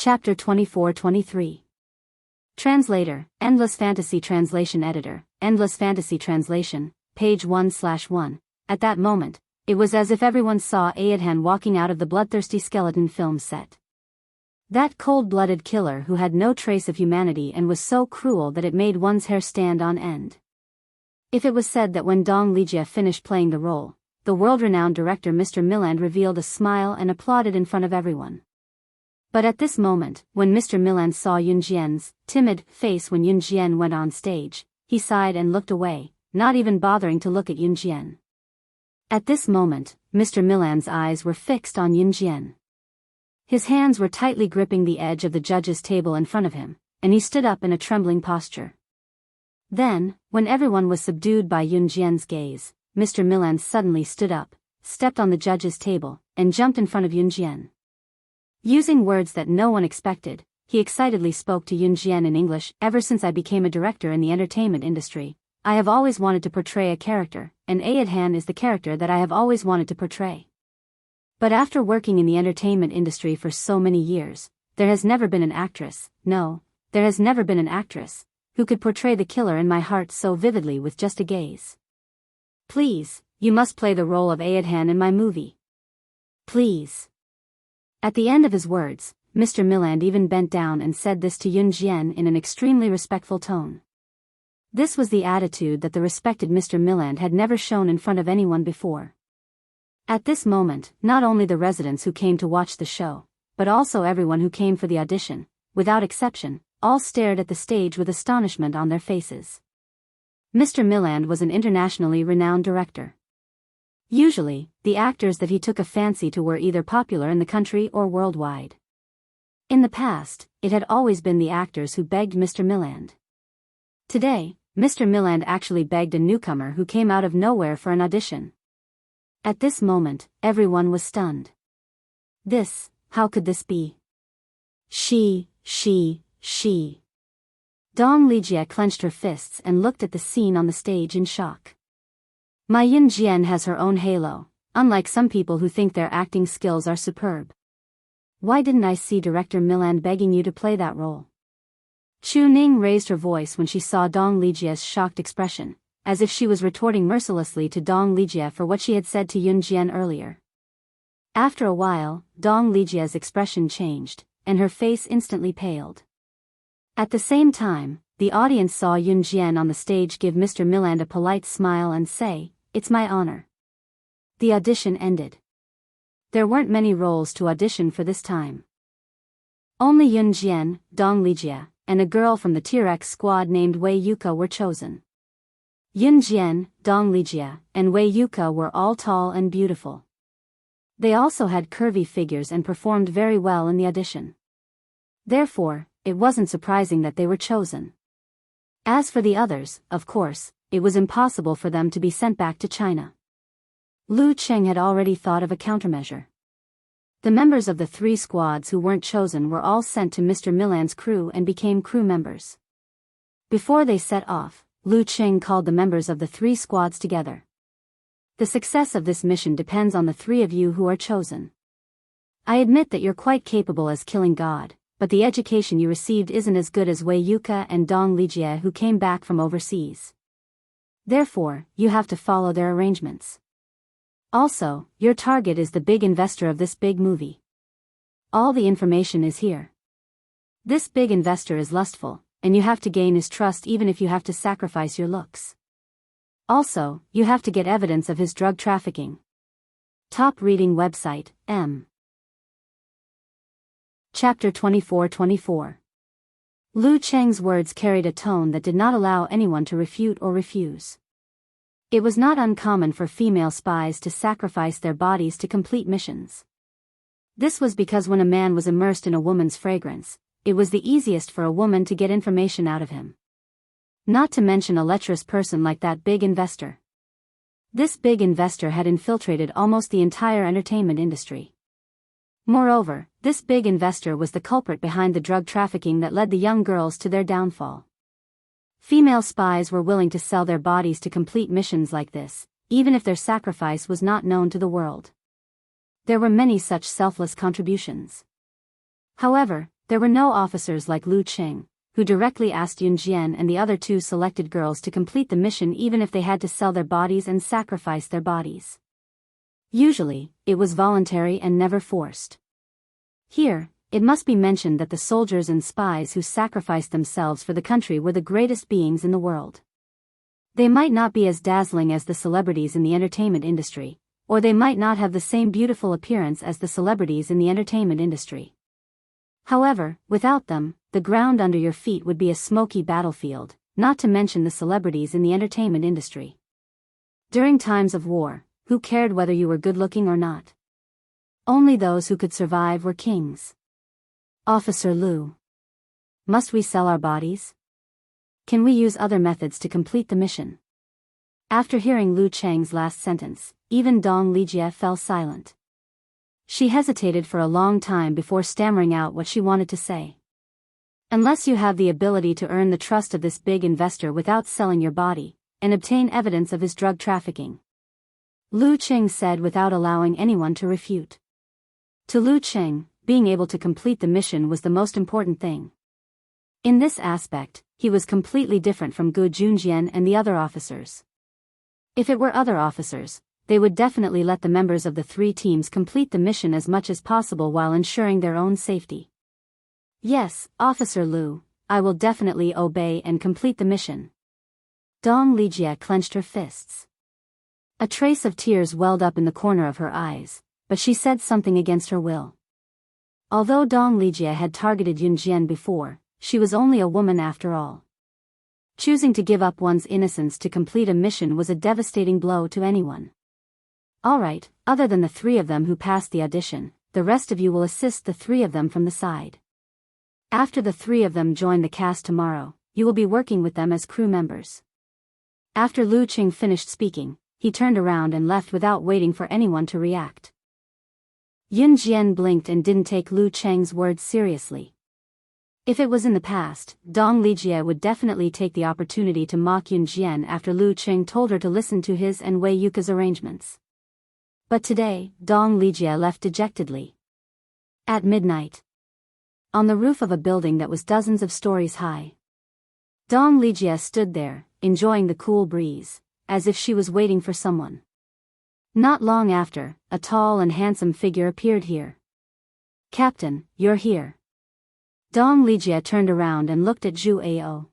Chapter 24-23. Translator, Endless Fantasy Translation Editor, Endless Fantasy Translation, page 1/1. At that moment, it was as if everyone saw Aodhan walking out of the bloodthirsty skeleton film set. That cold-blooded killer who had no trace of humanity and was so cruel that it made one's hair stand on end. If it was said that when Dong Lijia finished playing the role, the world-renowned director Mr. Milland revealed a smile and applauded in front of everyone. But at this moment, when Mr. Milland saw Yun Jian's timid face when Yun Jian went on stage, he sighed and looked away, not even bothering to look at Yun Jian. At this moment, Mr. Milland's eyes were fixed on Yun Jian. His hands were tightly gripping the edge of the judge's table in front of him, and he stood up in a trembling posture. Then, when everyone was subdued by Yun Jian's gaze, Mr. Milland suddenly stood up, stepped on the judge's table, and jumped in front of Yun Jian. Using words that no one expected, he excitedly spoke to Yun Jian in English. Ever since I became a director in the entertainment industry, I have always wanted to portray a character, and Aodhan is the character that I have always wanted to portray. But after working in the entertainment industry for so many years, there has never been an actress, no, there has never been an actress, who could portray the killer in my heart so vividly with just a gaze. Please, you must play the role of Aodhan in my movie. Please. At the end of his words, Mr. Milland even bent down and said this to Yun Jian in an extremely respectful tone. This was the attitude that the respected Mr. Milland had never shown in front of anyone before. At this moment, not only the residents who came to watch the show, but also everyone who came for the audition, without exception, all stared at the stage with astonishment on their faces. Mr. Milland was an internationally renowned director. Usually, the actors that he took a fancy to were either popular in the country or worldwide. In the past, it had always been the actors who begged Mr. Milland. Today, Mr. Milland actually begged a newcomer who came out of nowhere for an audition. At this moment, everyone was stunned. How could this be? She. Dong Lijia clenched her fists and looked at the scene on the stage in shock. My Yun Jian has her own halo, unlike some people who think their acting skills are superb. Why didn't I see Director Milland begging you to play that role? Chu Ning raised her voice when she saw Dong Lijia's shocked expression, as if she was retorting mercilessly to Dong Lijia for what she had said to Yun Jian earlier. After a while, Dong Lijia's expression changed, and her face instantly paled. At the same time, the audience saw Yun Jian on the stage give Mr. Milland a polite smile and say, "It's my honor." The audition ended. There weren't many roles to audition for this time. Only Yun Jian, Dong Lijia, and a girl from the T-Rex squad named Wei Yuka were chosen. Yun Jian, Dong Lijia, and Wei Yuka were all tall and beautiful. They also had curvy figures and performed very well in the audition. Therefore, it wasn't surprising that they were chosen. As for the others, of course, it was impossible for them to be sent back to China. Lu Cheng had already thought of a countermeasure. The members of the 3 squads who weren't chosen were all sent to Mr. Milland's crew and became crew members. Before they set off, Lu Cheng called the members of the 3 squads together. The success of this mission depends on the 3 of you who are chosen. I admit that you're quite capable as killing God, but the education you received isn't as good as Wei Yuka and Dong Lijia who came back from overseas. Therefore, you have to follow their arrangements. Also, your target is the big investor of this big movie. All the information is here. This big investor is lustful, and you have to gain his trust even if you have to sacrifice your looks. Also, you have to get evidence of his drug trafficking. Top reading website, M. Chapter 24-24. Lu Cheng's words carried a tone that did not allow anyone to refute or refuse. It was not uncommon for female spies to sacrifice their bodies to complete missions. This was because when a man was immersed in a woman's fragrance, it was the easiest for a woman to get information out of him. Not to mention a lecherous person like that big investor. This big investor had infiltrated almost the entire entertainment industry. Moreover, this big investor was the culprit behind the drug trafficking that led the young girls to their downfall. Female spies were willing to sell their bodies to complete missions like this, even if their sacrifice was not known to the world. There were many such selfless contributions. However, there were no officers like Lu Qing, who directly asked Yun Jian and the other two selected girls to complete the mission even if they had to sell their bodies and sacrifice their bodies. Usually, it was voluntary and never forced. Here, it must be mentioned that the soldiers and spies who sacrificed themselves for the country were the greatest beings in the world. They might not be as dazzling as the celebrities in the entertainment industry, or they might not have the same beautiful appearance as the celebrities in the entertainment industry. However, without them, the ground under your feet would be a smoky battlefield, not to mention the celebrities in the entertainment industry. During times of war, who cared whether you were good-looking or not? Only those who could survive were kings. Officer Lu. Must we sell our bodies? Can we use other methods to complete the mission? After hearing Lu Cheng's last sentence, even Dong Lijie fell silent. She hesitated for a long time before stammering out what she wanted to say. Unless you have the ability to earn the trust of this big investor without selling your body, and obtain evidence of his drug trafficking. Lu Qing said without allowing anyone to refute. To Lu Qing, being able to complete the mission was the most important thing. In this aspect, he was completely different from Gu Junjian and the other officers. If it were other officers, they would definitely let the members of the three teams complete the mission as much as possible while ensuring their own safety. Yes, Officer Lu, I will definitely obey and complete the mission. Dong Lijie clenched her fists. A trace of tears welled up in the corner of her eyes, but she said something against her will. Although Dong Lijie had targeted Yun Jian before, she was only a woman after all. Choosing to give up one's innocence to complete a mission was a devastating blow to anyone. Alright, other than the three of them who passed the audition, the rest of you will assist the three of them from the side. After the three of them join the cast tomorrow, you will be working with them as crew members. After Lu Qing finished speaking, he turned around and left without waiting for anyone to react. Yun Jian blinked and didn't take Lu Cheng's words seriously. If it was in the past, Dong Lijie would definitely take the opportunity to mock Yun Jian after Lu Qing told her to listen to his and Wei Yuka's arrangements. But today, Dong Lijie left dejectedly. At midnight. On the roof of a building that was dozens of stories high. Dong Lijie stood there, enjoying the cool breeze, as if she was waiting for someone. Not long after, a tall and handsome figure appeared here. Captain, you're here. Dong Lijie turned around and looked at Zhu Ao.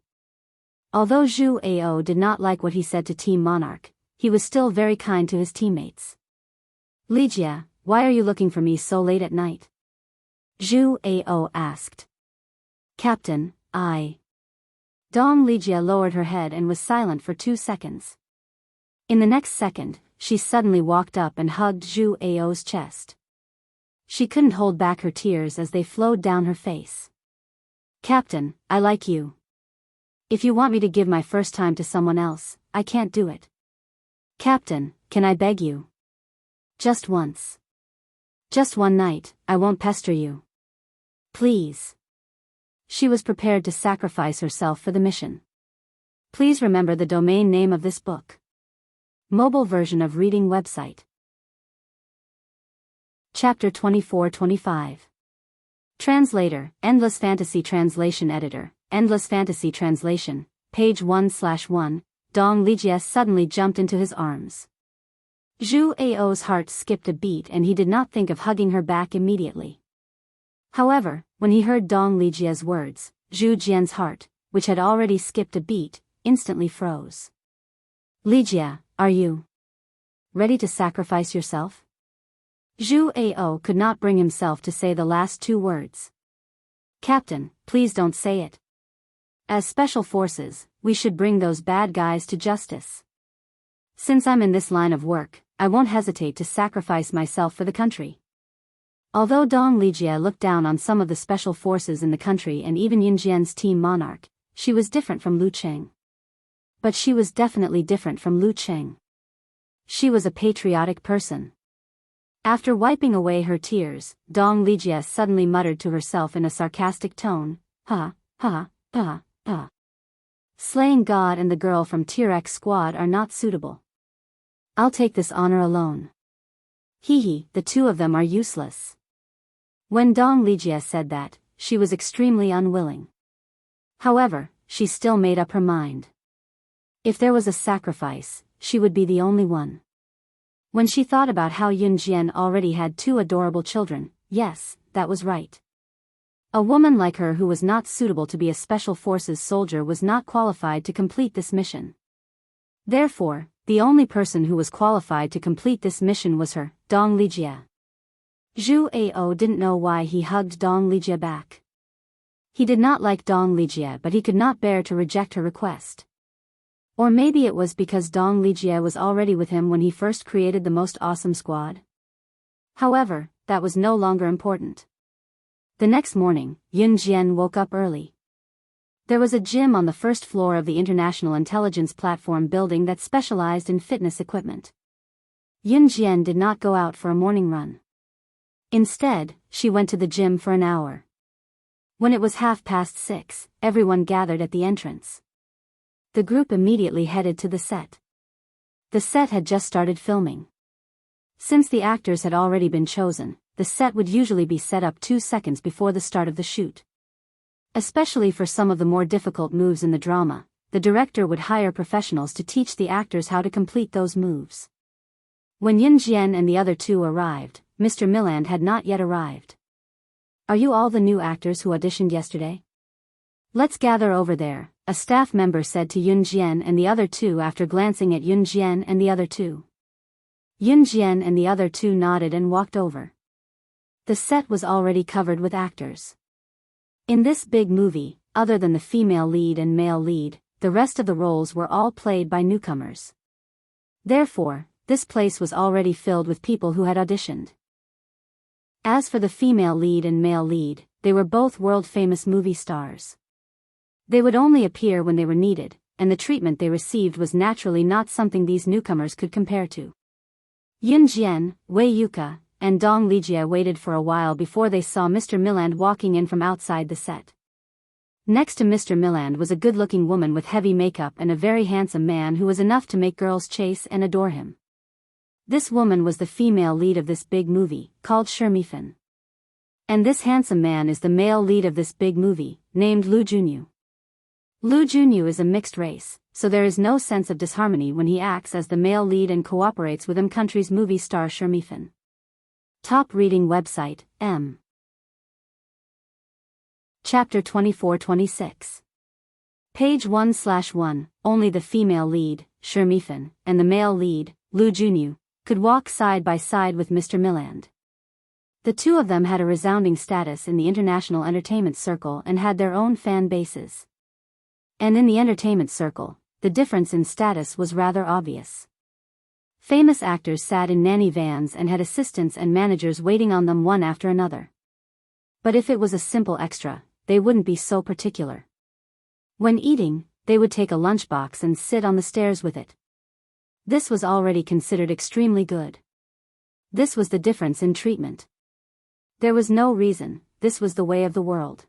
Although Zhu Ao did not like what he said to Team Monarch, he was still very kind to his teammates. Lijie, why are you looking for me so late at night? Zhu Ao asked. Captain, Dong Lijie lowered her head and was silent for 2 seconds. In the next second, she suddenly walked up and hugged Zhu Ao's chest. She couldn't hold back her tears as they flowed down her face. Captain, I like you. If you want me to give my first time to someone else, I can't do it. Captain, can I beg you? Just once. Just one night, I won't pester you. Please. She was prepared to sacrifice herself for the mission. Please remember the domain name of this book. Mobile version of reading website. Chapter 24-25. Translator, Endless Fantasy Translation Editor, Endless Fantasy Translation, page 1/1, Dong Lijie suddenly jumped into his arms. Zhu Ao's heart skipped a beat and he did not think of hugging her back immediately. However, when he heard Dong Lijie's words, Zhu Jian's heart, which had already skipped a beat, instantly froze. Lijie, are you ready to sacrifice yourself? Zhu Ao could not bring himself to say the last 2 words. Captain, please don't say it. As special forces, we should bring those bad guys to justice. Since I'm in this line of work, I won't hesitate to sacrifice myself for the country. Although Dong Lijie looked down on some of the special forces in the country and even Yun Jian's team Monarch, she was different from Lu Qing. But she was definitely different from Lu Qing. She was a patriotic person. After wiping away her tears, Dong Lijie suddenly muttered to herself in a sarcastic tone, ha, ha, ha, ha. Slaying God and the girl from Tier X squad are not suitable. I'll take this honor alone. Hee hee, the 2 of them are useless. When Dong Lijie said that, she was extremely unwilling. However, she still made up her mind. If there was a sacrifice, she would be the only one. When she thought about how Yun Jian already had 2 adorable children, yes, that was right. A woman like her who was not suitable to be a special forces soldier was not qualified to complete this mission. Therefore, the only person who was qualified to complete this mission was her, Dong Lijie. Zhu Ao didn't know why he hugged Dong Lijie back. He did not like Dong Lijie, but he could not bear to reject her request. Or maybe it was because Dong Lijie was already with him when he first created the most awesome squad. However, that was no longer important. The next morning, Yun Jian woke up early. There was a gym on the first floor of the International Intelligence Platform building that specialized in fitness equipment. Yun Jian did not go out for a morning run. Instead, she went to the gym for an hour. When it was 6:30, everyone gathered at the entrance. The group immediately headed to the set. The set had just started filming. Since the actors had already been chosen, the set would usually be set up 2 seconds before the start of the shoot. Especially for some of the more difficult moves in the drama, the director would hire professionals to teach the actors how to complete those moves. When Yun Jian and the other 2 arrived, Mr. Milland had not yet arrived. "Are you all the new actors who auditioned yesterday? Let's gather over there," a staff member said to Yun Jian and the other 2 after glancing at Yun Jian and the other 2. Yun Jian and the other 2 nodded and walked over. The set was already covered with actors. In this big movie, other than the female lead and male lead, the rest of the roles were all played by newcomers. Therefore, this place was already filled with people who had auditioned. As for the female lead and male lead, they were both world-famous movie stars. They would only appear when they were needed, and the treatment they received was naturally not something these newcomers could compare to. Yun Jian, Wei Yuka, and Dong Lijie waited for a while before they saw Mr. Milland walking in from outside the set. Next to Mr. Milland was a good-looking woman with heavy makeup and a very handsome man who was enough to make girls chase and adore him. This woman was the female lead of this big movie, called Shermifan. And this handsome man is the male lead of this big movie, named Lu Junyu. Lu Junyu is a mixed race, so there is no sense of disharmony when he acts as the male lead and cooperates with country's movie star Shermifan. Top reading website, M. Chapter 24-26. Page 1/1, only the female lead, Shermifan, and the male lead, Lu Junyu, could walk side by side with Mr. Milland. The 2 of them had a resounding status in the international entertainment circle and had their own fan bases. And in the entertainment circle, the difference in status was rather obvious. Famous actors sat in nanny vans and had assistants and managers waiting on them one after another. But if it was a simple extra, they wouldn't be so particular. When eating, they would take a lunchbox and sit on the stairs with it. This was already considered extremely good. This was the difference in treatment. There was no reason, this was the way of the world.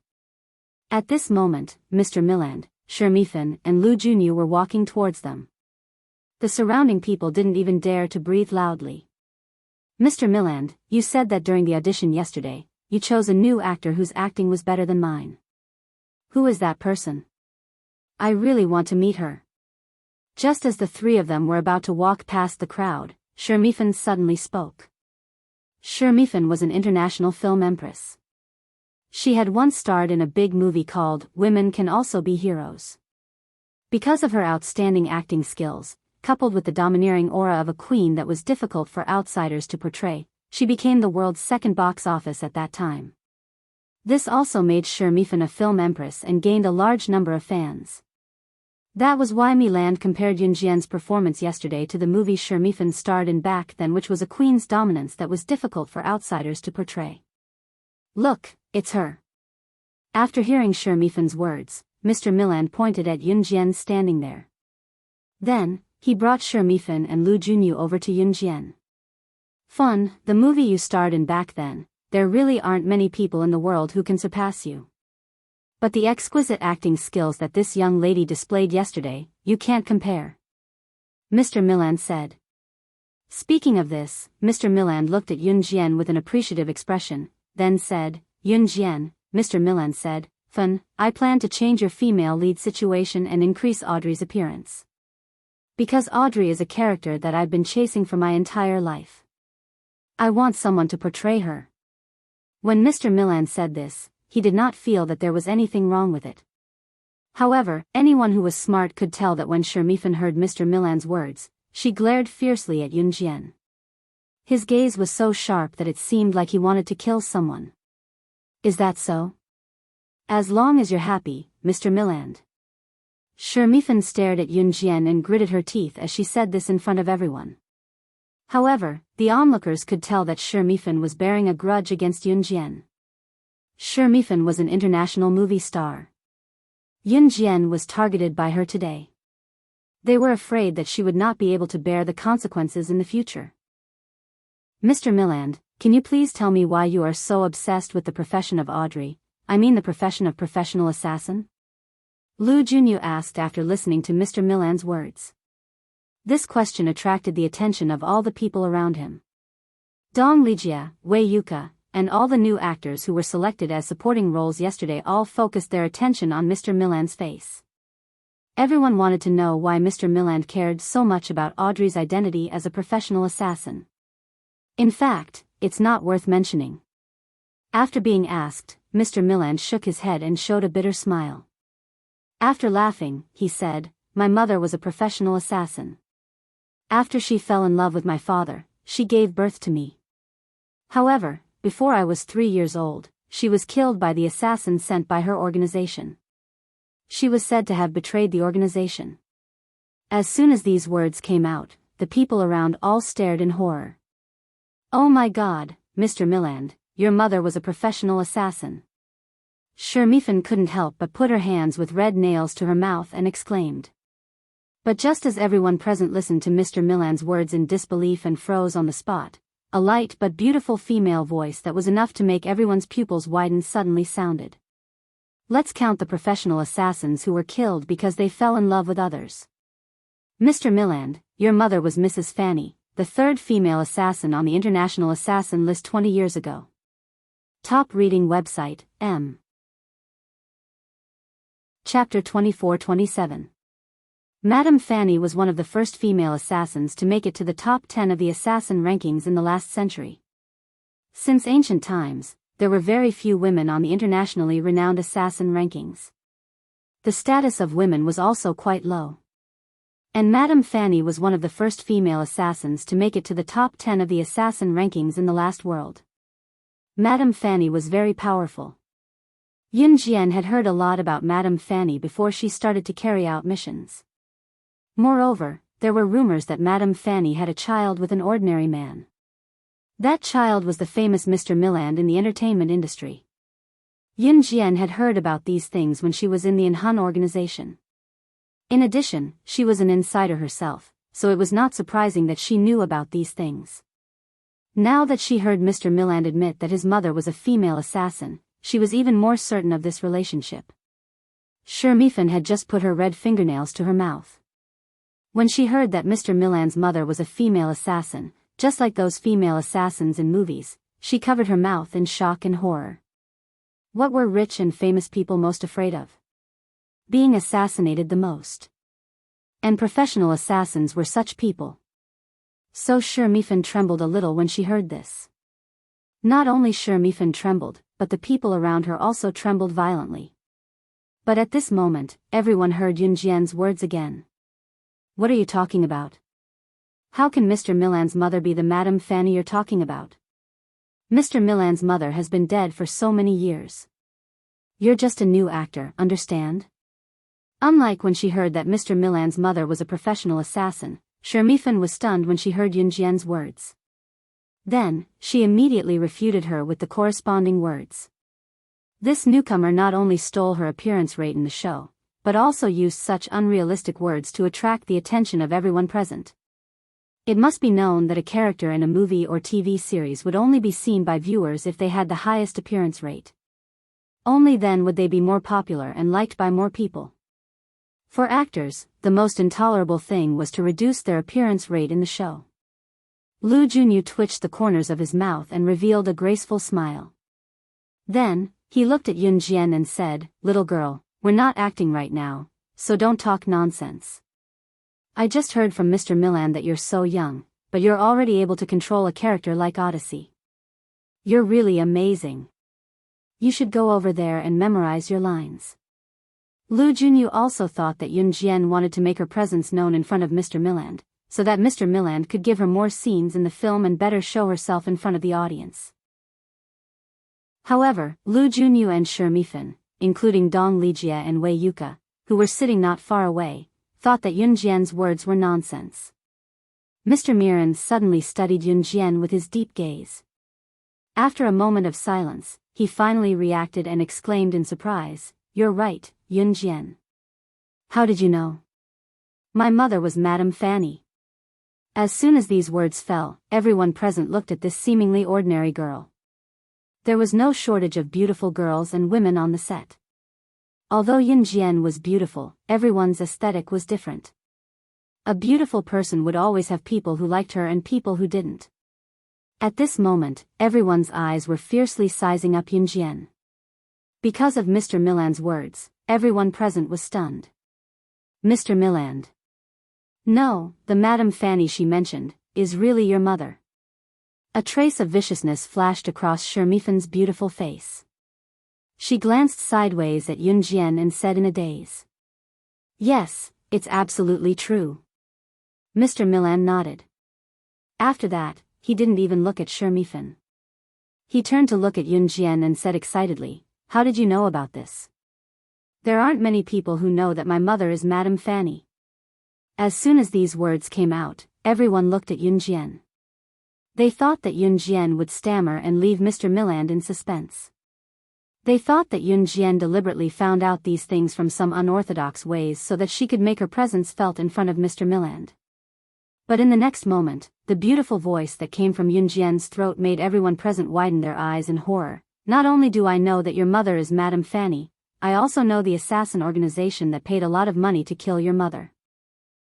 At this moment, Mr. Milland, Shermifan, and Lu Junyu were walking towards them. The surrounding people didn't even dare to breathe loudly. "Mr. Milland, you said that during the audition yesterday, you chose a new actor whose acting was better than mine. Who is that person? I really want to meet her." Just as the 3 of them were about to walk past the crowd, Shermifan suddenly spoke. Shermifan was an international film empress. She had once starred in a big movie called Women Can Also Be Heroes. Because of her outstanding acting skills, coupled with the domineering aura of a queen that was difficult for outsiders to portray, she became the world's 2nd box office at that time. This also made Shermifan a film empress and gained a large number of fans. That was why Milland compared Yun Jian's performance yesterday to the movie Shermifan starred in back then, which was a queen's dominance that was difficult for outsiders to portray. "Look, it's her." After hearing Shermifan's words, Mr. Milland pointed at Yun Jian standing there. Then, he brought Shermifan and Lu Junyu over to Yun Jian. "Fun, the movie you starred in back then, there really aren't many people in the world who can surpass you. But the exquisite acting skills that this young lady displayed yesterday, you can't compare," Mr. Milland said. Speaking of this, Mr. Milland looked at Yun Jian with an appreciative expression, then said, "Yun Jian, Mr. Milland said, "Fun, I plan to change your female lead situation and increase Audrey's appearance. Because Audrey is a character that I've been chasing for my entire life. I want someone to portray her." When Mr. Milland said this, he did not feel that there was anything wrong with it. However, anyone who was smart could tell that when Shermifan heard Mr. Milland's words, she glared fiercely at Yunjian. His gaze was so sharp that it seemed like he wanted to kill someone. "Is that so?" "As long as you're happy, Mr. Milland." Shermifan stared at Yunjian and gritted her teeth as she said this in front of everyone. However, the onlookers could tell that Shermifan was bearing a grudge against Yunjian. Shermifan was an international movie star. Yunjian was targeted by her today. They were afraid that she would not be able to bear the consequences in the future. "Mr. Milland, can you please tell me why you are so obsessed with the profession of Audrey, I mean the profession of professional assassin?" Lu Junyu asked after listening to Mr. Milland's words. This question attracted the attention of all the people around him. Dong Lijia, Wei Yuka, and all the new actors who were selected as supporting roles yesterday all focused their attention on Mr. Milland's face. Everyone wanted to know why Mr. Milland cared so much about Audrey's identity as a professional assassin. In fact, it's not worth mentioning. After being asked, Mr. Milland shook his head and showed a bitter smile. After laughing, he said, "My mother was a professional assassin. After she fell in love with my father, she gave birth to me. However, before I was 3 years old, she was killed by the assassin sent by her organization. She was said to have betrayed the organization." As soon as these words came out, the people around all stared in horror. "Oh my God, Mr. Milland, your mother was a professional assassin." Shermifan couldn't help but put her hands with red nails to her mouth and exclaimed. But just as everyone present listened to Mr. Milland's words in disbelief and froze on the spot, a light but beautiful female voice that was enough to make everyone's pupils widen suddenly sounded. "Let's count the professional assassins who were killed because they fell in love with others. Mr. Milland, your mother was Mrs. Fanny, the third female assassin on the International Assassin List 20 years ago." Top reading website, M. Chapter 24-27. Madame Fanny was one of the first female assassins to make it to the top 10 of the assassin rankings in the last century. Since ancient times, there were very few women on the internationally renowned assassin rankings. The status of women was also quite low. And Madame Fanny was one of the first female assassins to make it to the top 10 of the assassin rankings in the last world. Madame Fanny was very powerful. Yunjian had heard a lot about Madame Fanny before she started to carry out missions. Moreover, there were rumors that Madame Fanny had a child with an ordinary man. That child was the famous Mr. Milland in the entertainment industry. Yunjian had heard about these things when she was in the Inhun organization. In addition, she was an insider herself, so it was not surprising that she knew about these things. Now that she heard Mr. Milland admit that his mother was a female assassin, she was even more certain of this relationship. Shermifan had just put her red fingernails to her mouth. When she heard that Mr. Milland's mother was a female assassin, just like those female assassins in movies, she covered her mouth in shock and horror. What were rich and famous people most afraid of? Being assassinated the most. And professional assassins were such people. So Shermifan trembled a little when she heard this. Not only Shermifan trembled, but the people around her also trembled violently. But at this moment, everyone heard Yunjian's words again. "What are you talking about? How can Mr. Milland's mother be the Madame Fanny you're talking about? Mr. Milland's mother has been dead for so many years. You're just a new actor, understand?" Unlike when she heard that Mr. Milland's mother was a professional assassin, Shermifan was stunned when she heard Yunjian's words. Then, she immediately refuted her with the corresponding words. This newcomer not only stole her appearance rate in the show, but also used such unrealistic words to attract the attention of everyone present. It must be known that a character in a movie or TV series would only be seen by viewers if they had the highest appearance rate. Only then would they be more popular and liked by more people. For actors, the most intolerable thing was to reduce their appearance rate in the show. Lu Junyu twitched the corners of his mouth and revealed a graceful smile. Then, He looked at Yun Jian and said, "Little girl, we're not acting right now, so don't talk nonsense. I just heard from Mr. Milan that you're so young, but you're already able to control a character like Odyssey. You're really amazing. You should go over there and memorize your lines." Lu Junyu also thought that Yun Jian wanted to make her presence known in front of Mr. Milan, so that Mr. Milan could give her more scenes in the film and better show herself in front of the audience. However, Lu Junyu and Shi Mifan, including Dong Lijie and Wei Yuka, who were sitting not far away, thought that Yun Jian's words were nonsense. Mr. Miran suddenly studied Yun Jian with his deep gaze. After a moment of silence, he finally reacted and exclaimed in surprise, "You're right, Yun Jian. How did you know? My mother was Madame Fanny." As soon as these words fell, everyone present looked at this seemingly ordinary girl. There was no shortage of beautiful girls and women on the set. Although Yun Jian was beautiful, everyone's aesthetic was different. A beautiful person would always have people who liked her and people who didn't. At this moment, everyone's eyes were fiercely sizing up Yun Jian. Because of Mr. Milan's words, everyone present was stunned. "Mr. Milan. No, the Madame Fanny she mentioned, is really your mother." A trace of viciousness flashed across Shi Mifan's beautiful face. She glanced sideways at Yun Jian and said in a daze, "Yes, it's absolutely true." Mr. Milan nodded. After that, he didn't even look at Shi Mifan. He turned to look at Yun Jian and said excitedly, "How did you know about this?" "There aren't many people who know that my mother is Madame Fanny." As soon as these words came out, everyone looked at Yun Jian. They thought that Yun Jian would stammer and leave Mr. Milan in suspense. They thought that Yun Jian deliberately found out these things from some unorthodox ways so that she could make her presence felt in front of Mr. Milan. But in the next moment, the beautiful voice that came from Yun Jian's throat made everyone present widen their eyes in horror. "Not only do I know that your mother is Madame Fanny, I also know the assassin organization that paid a lot of money to kill your mother.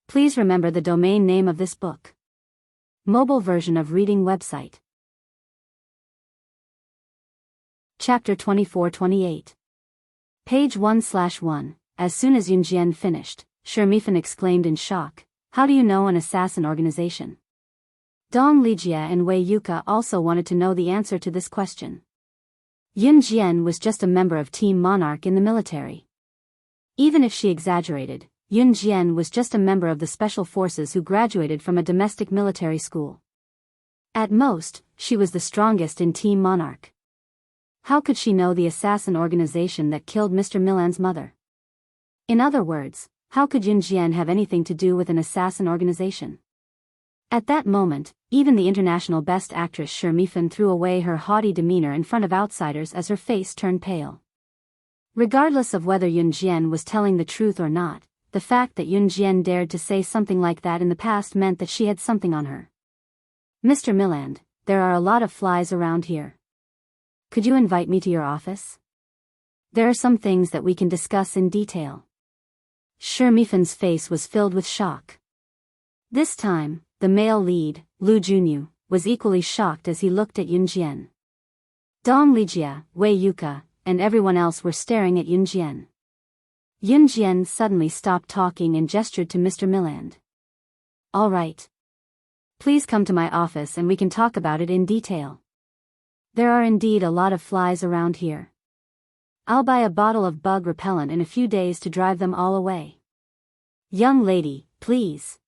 Please remember the domain name of this book." Mobile version of reading website. Chapter 24-28. Page 1/1. As soon as Yun Jian finished, Shi Mifan exclaimed in shock, "How do you know an assassin organization?" Dong Lijie and Wei Yuka also wanted to know the answer to this question. Yun Jian was just a member of Team Monarch in the military. Even if she exaggerated, Yun Jian was just a member of the special forces who graduated from a domestic military school. At most, she was the strongest in Team Monarch. How could she know the assassin organization that killed Mr. Milan's mother? In other words, how could Yun Jian have anything to do with an assassin organization? At that moment, even the international best actress Shi Mifan threw away her haughty demeanor in front of outsiders as her face turned pale. Regardless of whether Yun Jian was telling the truth or not, the fact that Yun Jian dared to say something like that in the past meant that she had something on her. "Mr. Milan, there are a lot of flies around here. Could you invite me to your office? There are some things that we can discuss in detail." Shi Mifan's face was filled with shock. This time, the male lead, Lu Junyu, was equally shocked as he looked at Yun Jian. Dong Lijie, Wei Yuka, and everyone else were staring at Yun Jian. Yun Jian suddenly stopped talking and gestured to Mr. Milan. "All right. Please come to my office and we can talk about it in detail. There are indeed a lot of flies around here. I'll buy a bottle of bug repellent in a few days to drive them all away." "Young lady, please."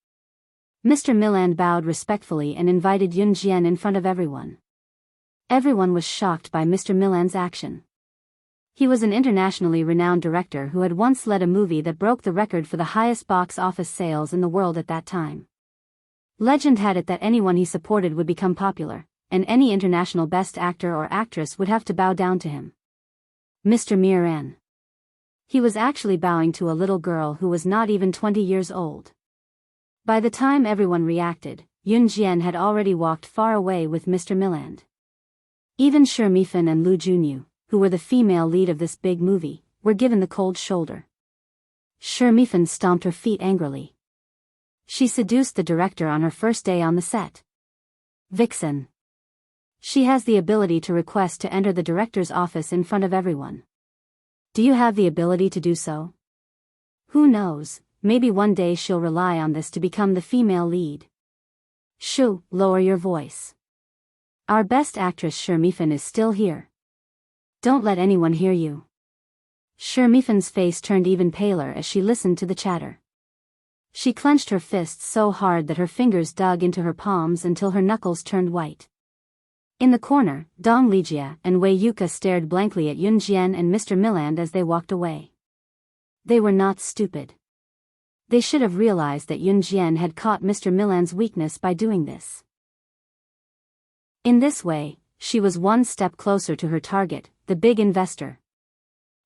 Mr. Milan bowed respectfully and invited Yun Jian in front of everyone. Everyone was shocked by Mr. Milan's action. He was an internationally renowned director who had once led a movie that broke the record for the highest box office sales in the world at that time. Legend had it that anyone he supported would become popular, and any international best actor or actress would have to bow down to him. Mr. Miran. He was actually bowing to a little girl who was not even 20 years old. By the time everyone reacted, Yun Jian had already walked far away with Mr. Milan. Even Shi Mifan and Lu Junyu, who were the female lead of this big movie, were given the cold shoulder. Shi Mifan stomped her feet angrily. She seduced the director on her first day on the set. "Vixen. She has the ability to request to enter the director's office in front of everyone. Do you have the ability to do so? Who knows, maybe one day she'll rely on this to become the female lead. Shoo, lower your voice. Our best actress Shermifan is still here. Don't let anyone hear you. Shermifan's face turned even paler as she listened to the chatter. She clenched her fists so hard that her fingers dug into her palms until her knuckles turned white. In the corner, Dong Lijia and Wei Yuka stared blankly at Yun Jian and Mr. Milland as they walked away. They were not stupid. They should have realized that Yun Jian had caught Mr. Milland's weakness by doing this. In this way, she was one step closer to her target, the big investor.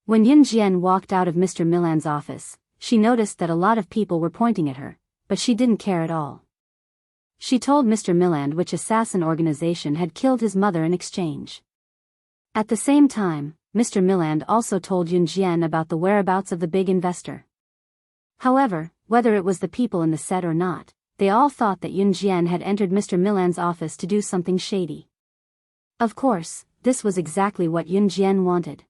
When Yun Jian walked out of Mr. Milland's office, she noticed that a lot of people were pointing at her, but she didn't care at all. She told Mr. Milland which assassin organization had killed his mother in exchange. At the same time, Mr. Milland also told Yun Jian about the whereabouts of the big investor. However, whether it was the people in the set or not, they all thought that Yun Jian had entered Mr. Milland's office to do something shady. Of course, this was exactly what Yun Jian wanted.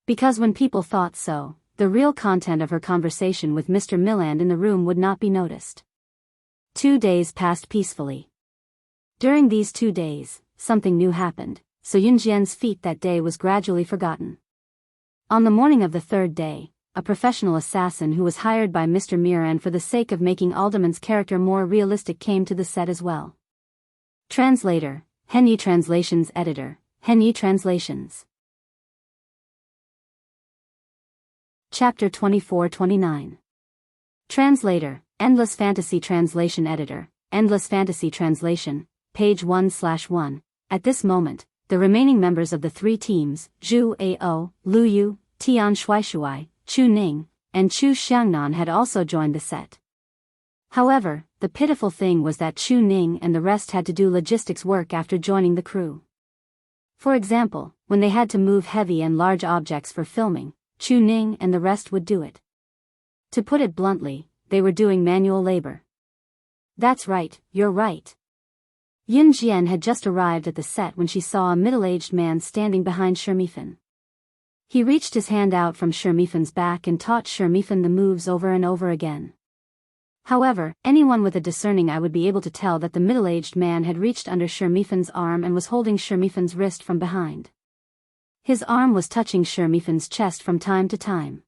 Because when people thought so, the real content of her conversation with Mr. Milland in the room would not be noticed. 2 days passed peacefully. During these 2 days, something new happened, so Yun Jian's feat that day was gradually forgotten. On the morning of the 3rd day, a professional assassin who was hired by Mr. Miran for the sake of making Alderman's character more realistic came to the set as well. Translator, Henyi Translations Editor, Henyi Translations. Chapter 24-29. Translator, Endless Fantasy Translation Editor, Endless Fantasy Translation, page 1/1. At this moment, the remaining members of the 3 teams, Zhu Ao, Lu Yu, Tian Shuaishuai, Chu Ning, and Chu Xiangnan had also joined the set. However, the pitiful thing was that Chu Ning and the rest had to do logistics work after joining the crew. For example, when they had to move heavy and large objects for filming, Chu Ning and the rest would do it. To put it bluntly, they were doing manual labor. That's right, you're right. Yun Jian had just arrived at the set when she saw a middle-aged man standing behind Shermifan. He reached his hand out from Shermifan's back and taught Shermifan the moves over and over again. However, anyone with a discerning eye would be able to tell that the middle-aged man had reached under Shermifan's arm and was holding Shermifan's wrist from behind. His arm was touching Shermifan's chest from time to time.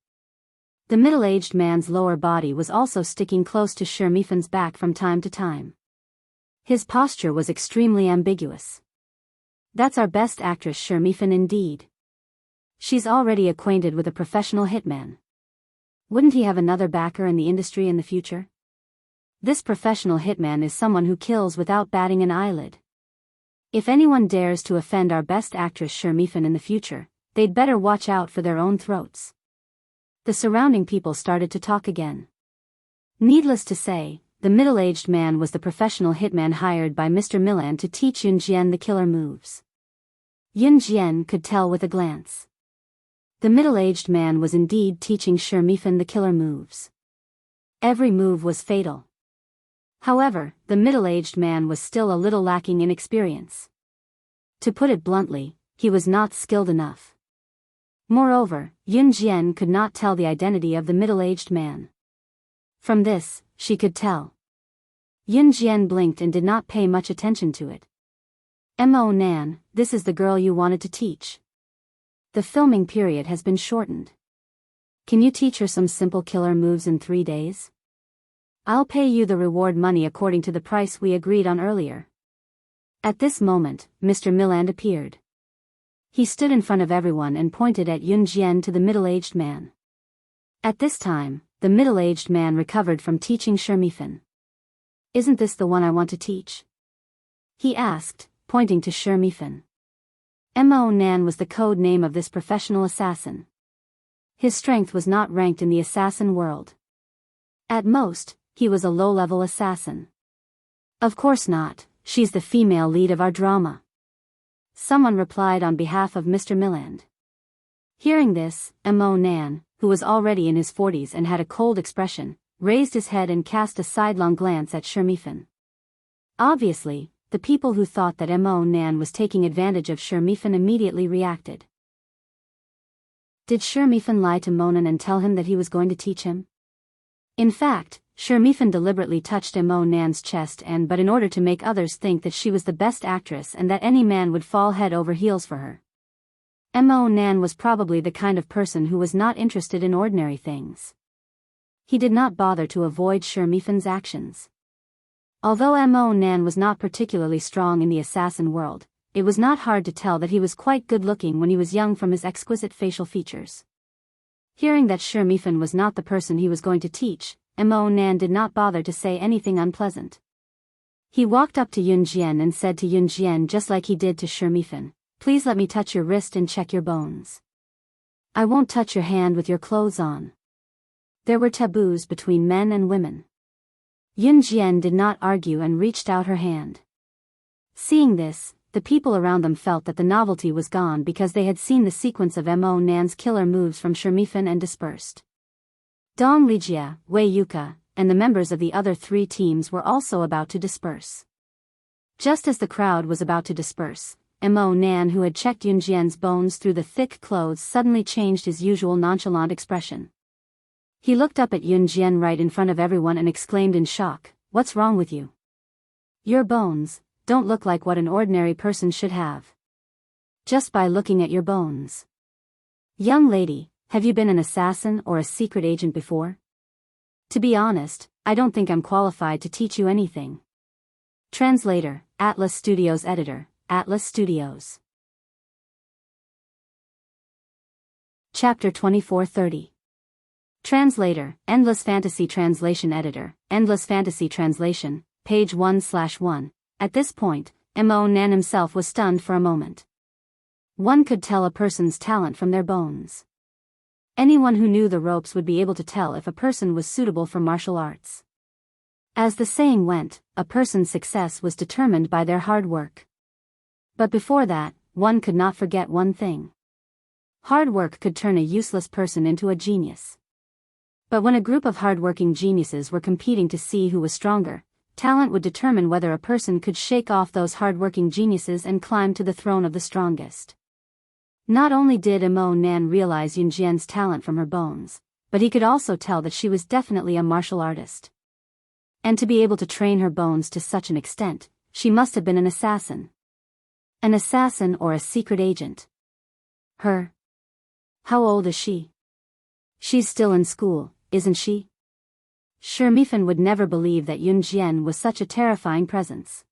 The middle-aged man's lower body was also sticking close to Shermifan's back from time to time. His posture was extremely ambiguous. That's our best actress Shermifan indeed. She's already acquainted with a professional hitman. Wouldn't he have another backer in the industry in the future? This professional hitman is someone who kills without batting an eyelid. If anyone dares to offend our best actress Shermifan in the future, they'd better watch out for their own throats. The surrounding people started to talk again. Needless to say, the middle-aged man was the professional hitman hired by Mr. Milland to teach Yun Jian the killer moves. Yun Jian could tell with a glance. The middle-aged man was indeed teaching Shermifan the killer moves. Every move was fatal. However, the middle-aged man was still a little lacking in experience. To put it bluntly, he was not skilled enough. Moreover, Yun Jian could not tell the identity of the middle-aged man. From this, she could tell. Yun Jian blinked and did not pay much attention to it. Mo Nan, this is the girl you wanted to teach. The filming period has been shortened. Can you teach her some simple killer moves in 3 days? I'll pay you the reward money according to the price we agreed on earlier. At this moment, Mr. Milland appeared. He stood in front of everyone and pointed at Yun Jian to the middle-aged man. At this time, the middle-aged man recovered from teaching Shermifan. Isn't this the one I want to teach? He asked, pointing to Shermifan. Mo Nan was the code name of this professional assassin. His strength was not ranked in the assassin world. At most, he was a low-level assassin. Of course not, she's the female lead of our drama. Someone replied on behalf of Mr. Milland. Hearing this, Mo Nan, who was already in his 40s and had a cold expression, raised his head and cast a sidelong glance at Shermifan. Obviously, the people who thought that Mo Nan was taking advantage of Shermifan immediately reacted. Did Shermifan lie to Monan and tell him that he was going to teach him? In fact, Shermifan deliberately touched Mo Nan's chest but in order to make others think that she was the best actress and that any man would fall head over heels for her. Mo Nan was probably the kind of person who was not interested in ordinary things. He did not bother to avoid Shermifan's actions. Although Mo Nan was not particularly strong in the assassin world, it was not hard to tell that he was quite good-looking when he was young from his exquisite facial features. Hearing that Shermifan was not the person he was going to teach, Mo Nan did not bother to say anything unpleasant. He walked up to Yunjian and said to Yunjian just like he did to Shermifan, "Please let me touch your wrist and check your bones. I won't touch your hand with your clothes on." There were taboos between men and women. Yunjian did not argue and reached out her hand. Seeing this, the people around them felt that the novelty was gone because they had seen the sequence of Mo Nan's killer moves from Shermifan and dispersed. Dong Lijia, Wei Yuka, and the members of the other 3 teams were also about to disperse. Just as the crowd was about to disperse, Mo Nan, who had checked Yunjian's bones through the thick clothes, suddenly changed his usual nonchalant expression. He looked up at Yunjian right in front of everyone and exclaimed in shock, "What's wrong with you? Your bones don't look like what an ordinary person should have. Just by looking at your bones. Young lady, have you been an assassin or a secret agent before? To be honest, I don't think I'm qualified to teach you anything." Translator, Atlas Studios Editor, Atlas Studios. Chapter 2430. Translator, Endless Fantasy Translation Editor, Endless Fantasy Translation, page 1/1. At this point, Mo Nan himself was stunned for a moment. One could tell a person's talent from their bones. Anyone who knew the ropes would be able to tell if a person was suitable for martial arts. As the saying went, a person's success was determined by their hard work. But before that, one could not forget one thing. Hard work could turn a useless person into a genius. But when a group of hard-working geniuses were competing to see who was stronger, talent would determine whether a person could shake off those hard-working geniuses and climb to the throne of the strongest. Not only did Mo Nan realize Yunjian's talent from her bones, but he could also tell that she was definitely a martial artist. And to be able to train her bones to such an extent, she must have been an assassin. An assassin or a secret agent. How old is she? She's still in school, isn't she? Shermifan would never believe that Yunjian was such a terrifying presence.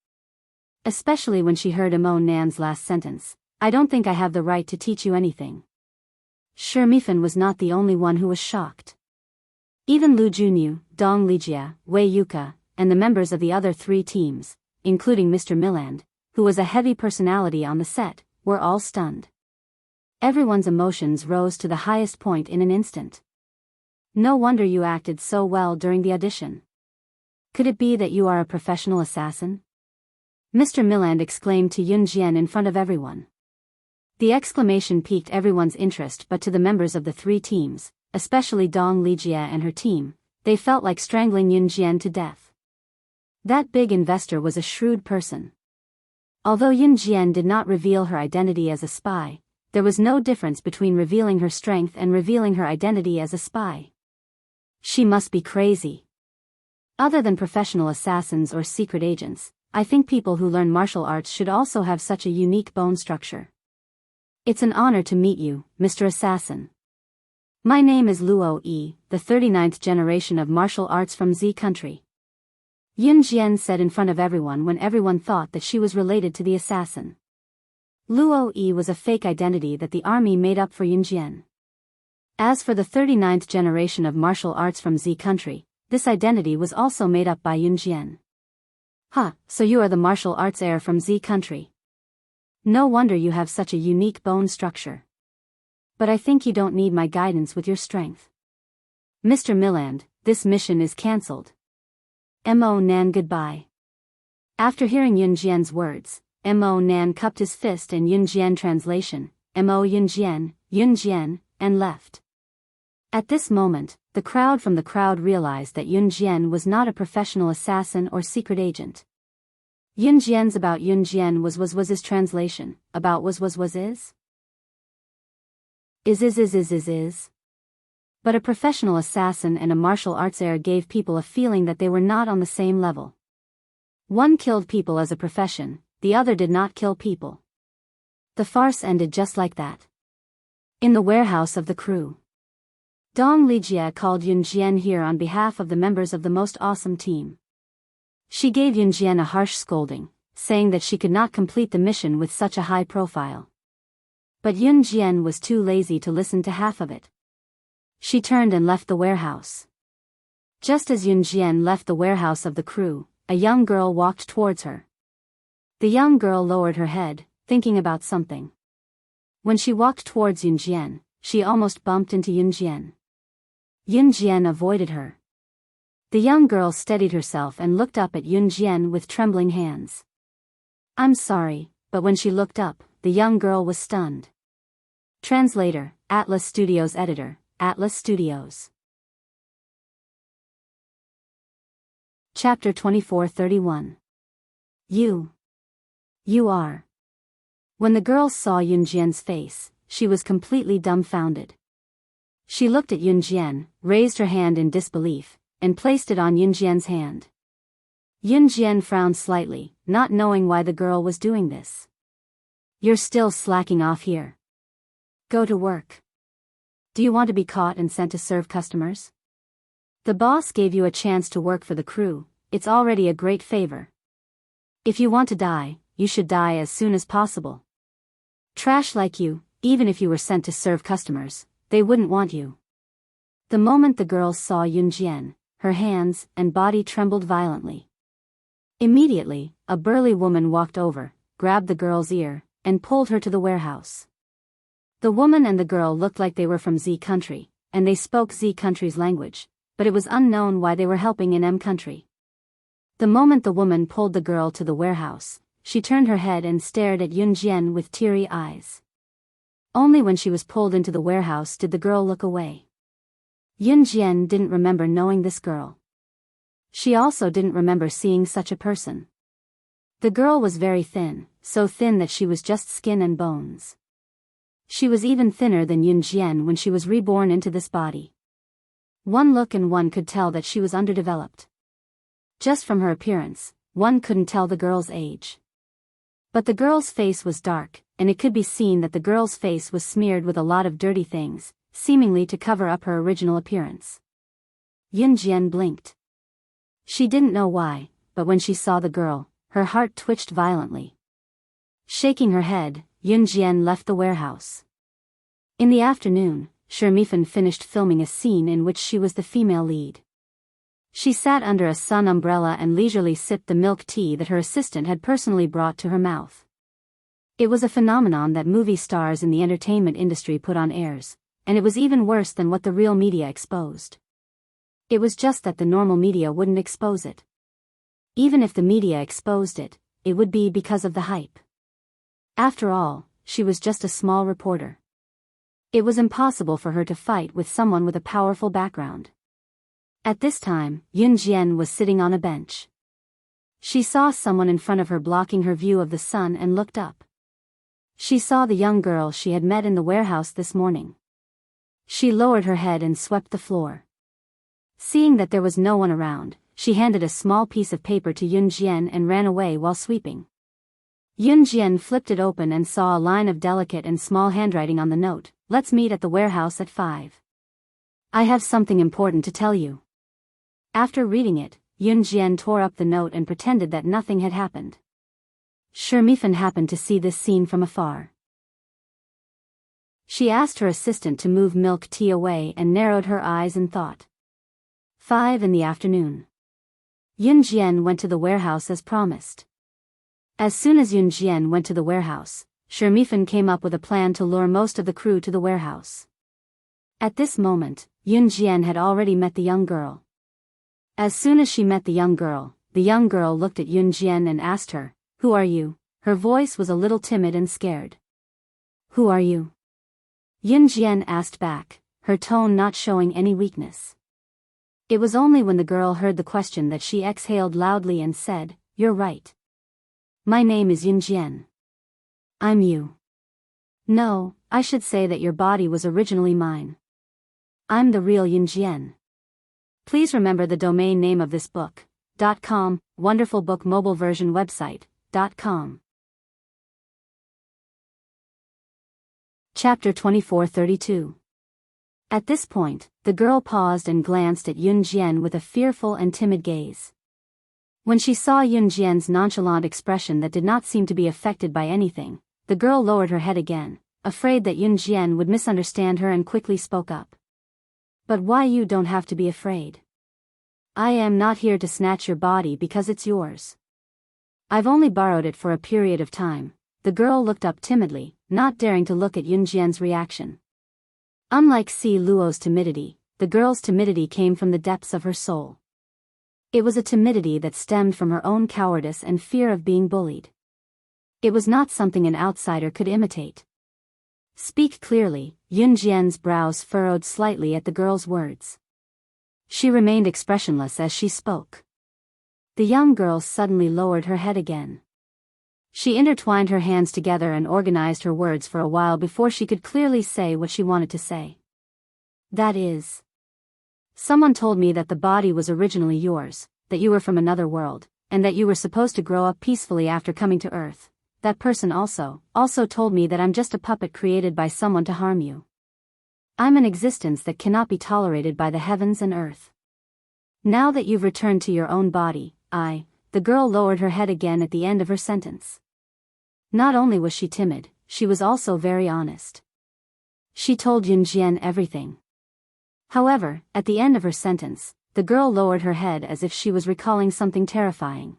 Especially when she heard Mo Nan's last sentence, "I don't think I have the right to teach you anything." Shermifan was not the only one who was shocked. Even Lu Junyu, Dong Lijia, Wei Yuka, and the members of the other 3 teams, including Mr. Milland, who was a heavy personality on the set, were all stunned. Everyone's emotions rose to the highest point in an instant. No wonder you acted so well during the audition. Could it be that you are a professional assassin? Mr. Milland exclaimed to Yunjian in front of everyone. The exclamation piqued everyone's interest, but to the members of the 3 teams, especially Dong Lijia and her team, they felt like strangling Yunjian to death. That big investor was a shrewd person. Although Yunjian did not reveal her identity as a spy, there was no difference between revealing her strength and revealing her identity as a spy. She must be crazy. Other than professional assassins or secret agents, I think people who learn martial arts should also have such a unique bone structure. It's an honor to meet you, Mr. Assassin. My name is Luo Yi, the 39th generation of martial arts from Z country. Yunjian said in front of everyone when everyone thought that she was related to the assassin. Luo Yi was a fake identity that the army made up for Yunjian. As for the 39th generation of martial arts from Z country, this identity was also made up by Yunjian. So you are the martial arts heir from Z country. No wonder you have such a unique bone structure. But I think you don't need my guidance with your strength. Mr. Milland, this mission is cancelled. Mo Nan goodbye. After hearing Yunjian's words, Mo Nan cupped his fist in Yunjian translation, Mo Yunjian, and left. At this moment, the crowd realized that Yunjian was not a professional assassin or secret agent. Yun Jian's about Yun Jian was his translation, about was is? Is. But a professional assassin and a martial arts heir gave people a feeling that they were not on the same level. One killed people as a profession, the other did not kill people. The farce ended just like that. In the warehouse of the crew. Dong Lijie called Yun Jian here on behalf of the members of the most awesome team. She gave Yun Jian a harsh scolding, saying that she could not complete the mission with such a high profile. But Yun Jian was too lazy to listen to half of it. She turned and left the warehouse. Just as Yun Jian left the warehouse of the crew, a young girl walked towards her. The young girl lowered her head, thinking about something. When she walked towards Yun Jian, she almost bumped into Yun Jian. Yun Jian avoided her. The young girl steadied herself and looked up at Yun Jian with trembling hands. "I'm sorry," but when she looked up, the young girl was stunned. Translator, Atlas Studios Editor, Atlas Studios. Chapter 24:31. You are. When the girl saw Yun Jian's face, she was completely dumbfounded. She looked at Yun Jian, raised her hand in disbelief, and placed it on Yun Jian's hand. Yun Jian frowned slightly, not knowing why the girl was doing this. "You're still slacking off here. Go to work. Do you want to be caught and sent to serve customers? The boss gave you a chance to work for the crew, it's already a great favor. If you want to die, you should die as soon as possible. Trash like you, even if you were sent to serve customers, they wouldn't want you." The moment the girl saw Yun Jian, her hands and body trembled violently. Immediately, a burly woman walked over, grabbed the girl's ear, and pulled her to the warehouse. The woman and the girl looked like they were from Z country, and they spoke Z country's language, but it was unknown why they were helping in M country. The moment the woman pulled the girl to the warehouse, she turned her head and stared at Yun Jian with teary eyes. Only when she was pulled into the warehouse did the girl look away. Yun Jian didn't remember knowing this girl. She also didn't remember seeing such a person. The girl was very thin, so thin that she was just skin and bones. She was even thinner than Yun Jian when she was reborn into this body. One look and one could tell that she was underdeveloped. Just from her appearance, one couldn't tell the girl's age. But the girl's face was dark, and it could be seen that the girl's face was smeared with a lot of dirty things, seemingly to cover up her original appearance. Yun Jian blinked. She didn't know why, but when she saw the girl, her heart twitched violently. Shaking her head, Yun Jian left the warehouse. In the afternoon, Shermifan finished filming a scene in which she was the female lead. She sat under a sun umbrella and leisurely sipped the milk tea that her assistant had personally brought to her mouth. It was a phenomenon that movie stars in the entertainment industry put on airs, and it was even worse than what the real media exposed. It was just that the normal media wouldn't expose it. Even if the media exposed it, it would be because of the hype. After all, she was just a small reporter. It was impossible for her to fight with someone with a powerful background. At this time, Yun Jian was sitting on a bench. She saw someone in front of her blocking her view of the sun and looked up. She saw the young girl she had met in the warehouse this morning. She lowered her head and swept the floor. Seeing that there was no one around, she handed a small piece of paper to Yun Jian and ran away while sweeping. Yun Jian flipped it open and saw a line of delicate and small handwriting on the note, "Let's meet at the warehouse at 5. I have something important to tell you." After reading it, Yun Jian tore up the note and pretended that nothing had happened. Shermifan happened to see this scene from afar. She asked her assistant to move milk tea away and narrowed her eyes in thought. 5 in the afternoon. Yun Jian went to the warehouse as promised. As soon as Yun Jian went to the warehouse, Shermifan came up with a plan to lure most of the crew to the warehouse. At this moment, Yun Jian had already met the young girl. As soon as she met the young girl looked at Yun Jian and asked her, "Who are you?" Her voice was a little timid and scared. "Who are you?" Yun Jian asked back, her tone not showing any weakness. It was only when the girl heard the question that she exhaled loudly and said, "You're right. My name is Yunjian. I'm you. No, I should say that your body was originally mine. I'm the real Yunjian. Please remember the domain name of this book. .com, Wonderful Book Mobile Version Website. .com. Chapter 2432. At this point, the girl paused and glanced at Yunjian with a fearful and timid gaze. When she saw Yunjian's nonchalant expression that did not seem to be affected by anything, the girl lowered her head again, afraid that Yunjian would misunderstand her, and quickly spoke up. But why? You don't have to be afraid. I am not here to snatch your body because it's yours. I've only borrowed it for a period of time. The girl looked up timidly, not daring to look at Yunjian's reaction. Unlike Si Luo's timidity, the girl's timidity came from the depths of her soul. It was a timidity that stemmed from her own cowardice and fear of being bullied. It was not something an outsider could imitate. Speak clearly. Yunjian's brows furrowed slightly at the girl's words. She remained expressionless as she spoke. The young girl suddenly lowered her head again. She intertwined her hands together and organized her words for a while before she could clearly say what she wanted to say. That is, someone told me that the body was originally yours, that you were from another world, and that you were supposed to grow up peacefully after coming to Earth. That person also told me that I'm just a puppet created by someone to harm you. I'm an existence that cannot be tolerated by the heavens and earth. Now that you've returned to your own body, the girl lowered her head again at the end of her sentence. Not only was she timid, she was also very honest. She told Yunjian everything. However, at the end of her sentence, the girl lowered her head as if she was recalling something terrifying.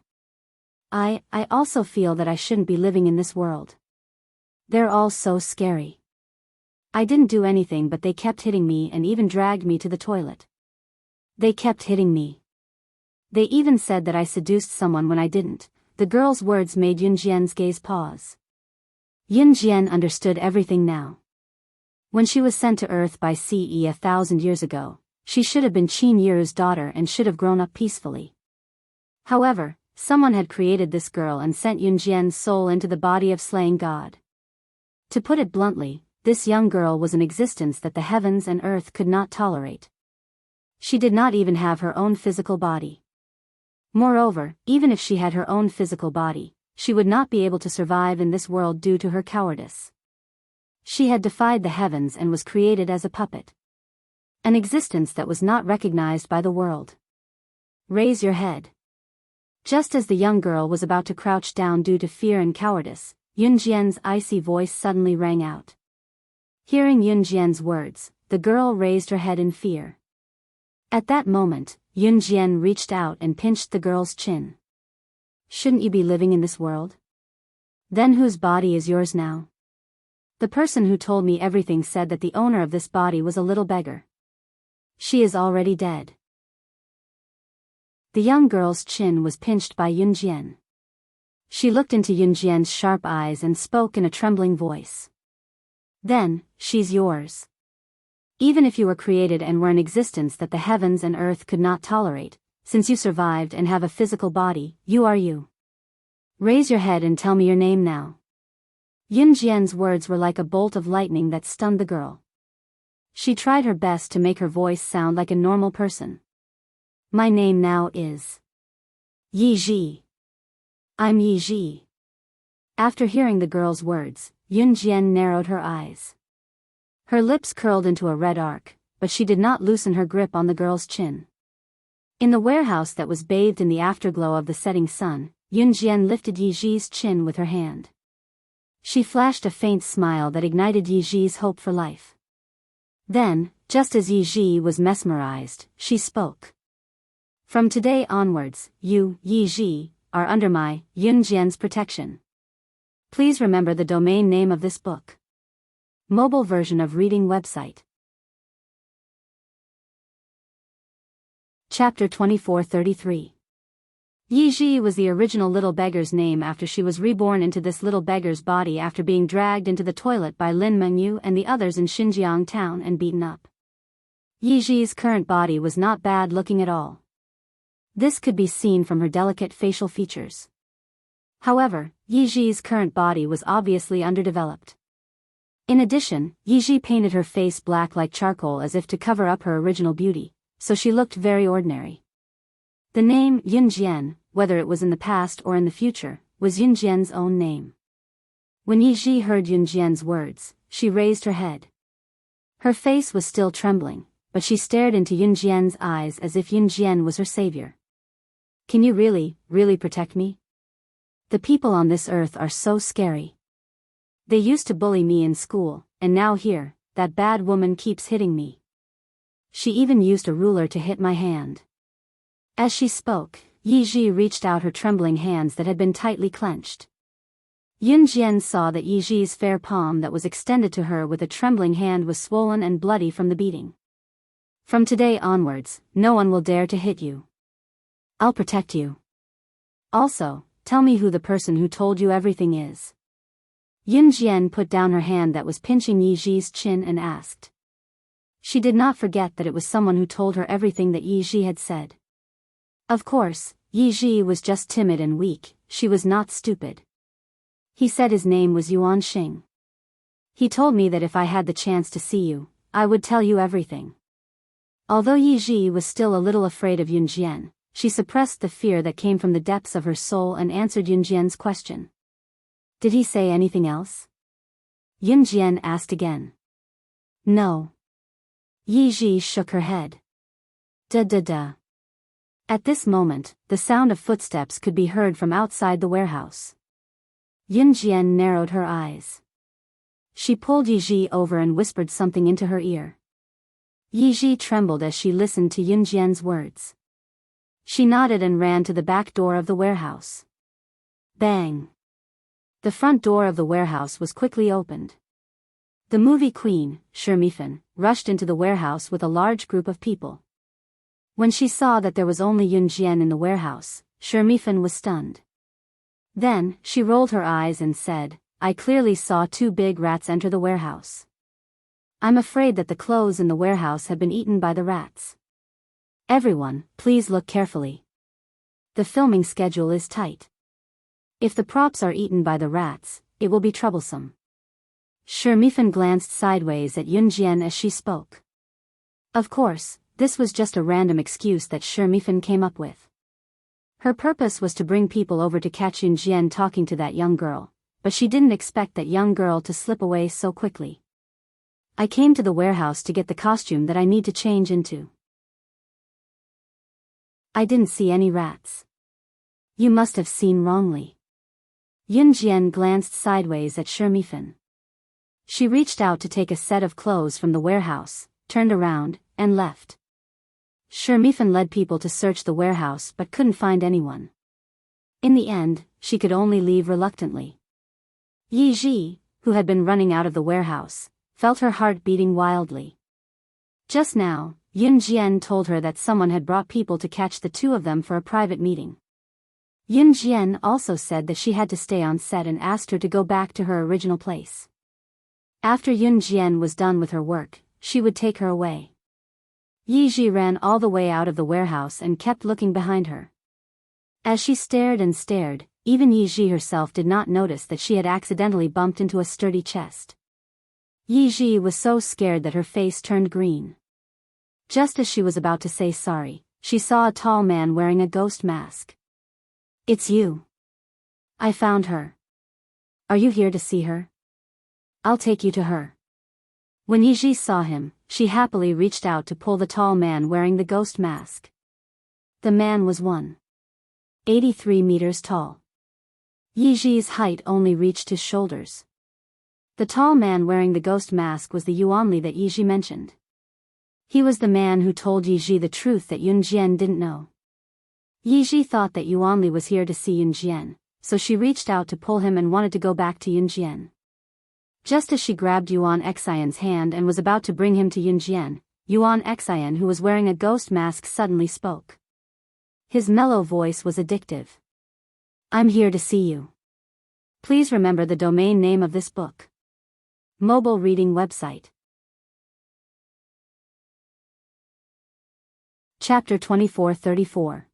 I also feel that I shouldn't be living in this world. They're all so scary. I didn't do anything, but they kept hitting me and even dragged me to the toilet. They kept hitting me. They even said that I seduced someone when I didn't. The girl's words made Yunjian's gaze pause. Yunjian understood everything now. When she was sent to Earth by Ce 1,000 years ago, she should have been Qin Yiru's daughter and should have grown up peacefully. However, someone had created this girl and sent Yunjian's soul into the body of slaying God. To put it bluntly, this young girl was an existence that the heavens and earth could not tolerate. She did not even have her own physical body. Moreover, even if she had her own physical body, she would not be able to survive in this world due to her cowardice. She had defied the heavens and was created as a puppet. An existence that was not recognized by the world. Raise your head. Just as the young girl was about to crouch down due to fear and cowardice, Yunjian's icy voice suddenly rang out. Hearing Yunjian's words, the girl raised her head in fear. At that moment, Yunjian reached out and pinched the girl's chin. Shouldn't you be living in this world? Then whose body is yours now? The person who told me everything said that the owner of this body was a little beggar. She is already dead. The young girl's chin was pinched by Yunjian. She looked into Yunjian's sharp eyes and spoke in a trembling voice. Then, she's yours. Even if you were created and were an existence that the heavens and earth could not tolerate, since you survived and have a physical body, you are you. Raise your head and tell me your name now. Yunjian's words were like a bolt of lightning that stunned the girl. She tried her best to make her voice sound like a normal person. My name now is Yi Ji. I'm Yi Ji. After hearing the girl's words, Yunjian narrowed her eyes. Her lips curled into a red arc, but she did not loosen her grip on the girl's chin. In the warehouse that was bathed in the afterglow of the setting sun, Yunjian lifted Yi Ji's chin with her hand. She flashed a faint smile that ignited Yi Ji's hope for life. Then, just as Yi Ji was mesmerized, she spoke. From today onwards, you, Yi Ji, are under my, Yunjian's protection. Please remember the domain name of this book. Mobile version of reading website. Chapter 2433. Yi Ji was the original little beggar's name after she was reborn into this little beggar's body after being dragged into the toilet by Lin Mengyu and the others in Xinjiang town and beaten up. Yi Ji's current body was not bad looking at all. This could be seen from her delicate facial features. However, Yiji's current body was obviously underdeveloped. In addition, Yiji painted her face black like charcoal as if to cover up her original beauty, so she looked very ordinary. The name Yunjian, whether it was in the past or in the future, was Yunjian's own name. When Yiji heard Yunjian's words, she raised her head. Her face was still trembling, but she stared into Yunjian's eyes as if Yunjian was her savior. Can you really protect me? The people on this earth are so scary. They used to bully me in school, and now here, that bad woman keeps hitting me. She even used a ruler to hit my hand. As she spoke, Yiji reached out her trembling hands that had been tightly clenched. Yunjian saw that Yiji's fair palm that was extended to her with a trembling hand was swollen and bloody from the beating. From today onwards, no one will dare to hit you. I'll protect you. Also, tell me who the person who told you everything is. Yunjian put down her hand that was pinching Yiji's chin and asked. She did not forget that it was someone who told her everything that Yiji had said. Of course, Yiji was just timid and weak, she was not stupid. He said his name was Yuan Xing. He told me that if I had the chance to see you, I would tell you everything. Although Yiji was still a little afraid of Yunjian, she suppressed the fear that came from the depths of her soul and answered Yunjian's question. Did he say anything else? Yunjian asked again. No. Yiji shook her head. Da. At this moment, the sound of footsteps could be heard from outside the warehouse. Yunjian narrowed her eyes. She pulled Yiji over and whispered something into her ear. Yiji trembled as she listened to Yunjian's words. She nodded and ran to the back door of the warehouse. Bang! The front door of the warehouse was quickly opened. The movie queen, Shirmifan, rushed into the warehouse with a large group of people. When she saw that there was only Yunjian in the warehouse, Shirmifan was stunned. Then, she rolled her eyes and said, I clearly saw 2 big rats enter the warehouse. I'm afraid that the clothes in the warehouse have been eaten by the rats. Everyone, please look carefully. The filming schedule is tight. If the props are eaten by the rats, it will be troublesome. Shirmifan glanced sideways at Yunjian as she spoke. Of course, this was just a random excuse that Shirmifan came up with. Her purpose was to bring people over to catch Yunjian talking to that young girl, but she didn't expect that young girl to slip away so quickly. I came to the warehouse to get the costume that I need to change into. I didn't see any rats. You must have seen wrongly. Yunjian glanced sideways at Shirmifan. She reached out to take a set of clothes from the warehouse, turned around, and left. Shirmifan led people to search the warehouse but couldn't find anyone. In the end, she could only leave reluctantly. Yiji, who had been running out of the warehouse, felt her heart beating wildly. Just now, Yunjian told her that someone had brought people to catch the 2 of them for a private meeting. Yunjian also said that she had to stay on set and asked her to go back to her original place. After Yunjian was done with her work, she would take her away. Yiji ran all the way out of the warehouse and kept looking behind her. As she stared and stared, even Yiji herself did not notice that she had accidentally bumped into a sturdy chest. Yiji was so scared that her face turned green. Just as she was about to say sorry, she saw a tall man wearing a ghost mask. It's you. I found her. Are you here to see her? I'll take you to her. When Yiji saw him, she happily reached out to pull the tall man wearing the ghost mask. The man was 183 meters tall. Yiji's height only reached his shoulders. The tall man wearing the ghost mask was the Yuanli that Yiji mentioned. He was the man who told Yiji the truth that Yunjian didn't know. Yiji thought that Yuanli was here to see Yunjian, so she reached out to pull him and wanted to go back to Yunjian. Just as she grabbed Yuan Xian's hand and was about to bring him to Yunjian, Yuan Xian, who was wearing a ghost mask, suddenly spoke. His mellow voice was addictive. I'm here to see you. Please remember the domain name of this book. Mobile reading website. Chapter 2434.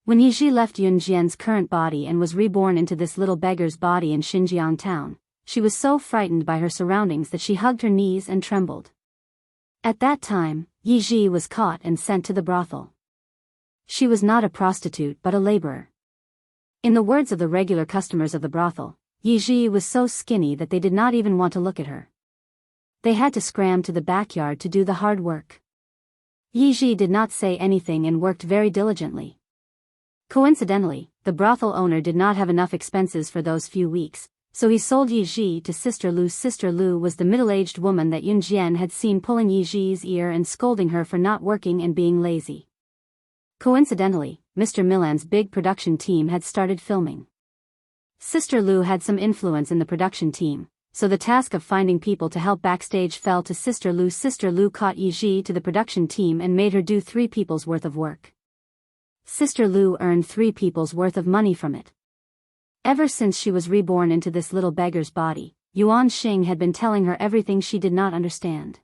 When Yiji left Yunjian's current body and was reborn into this little beggar's body in Xinjiang town, she was so frightened by her surroundings that she hugged her knees and trembled. At that time, Yiji was caught and sent to the brothel. She was not a prostitute but a laborer. In the words of the regular customers of the brothel, Yiji was so skinny that they did not even want to look at her. They had to scram to the backyard to do the hard work. Yiji did not say anything and worked very diligently. Coincidentally, the brothel owner did not have enough expenses for those few weeks, so he sold Yiji to Sister Lu. Sister Lu was the middle-aged woman that Yunjian had seen pulling Yiji's ear and scolding her for not working and being lazy. Coincidentally, Mr. Milan's big production team had started filming. Sister Lu had some influence in the production team, so the task of finding people to help backstage fell to Sister Lu. Sister Lu caught Yiji to the production team and made her do 3 people's worth of work. Sister Lu earned 3 people's worth of money from it. Ever since she was reborn into this little beggar's body, Yuan Xing had been telling her everything she did not understand,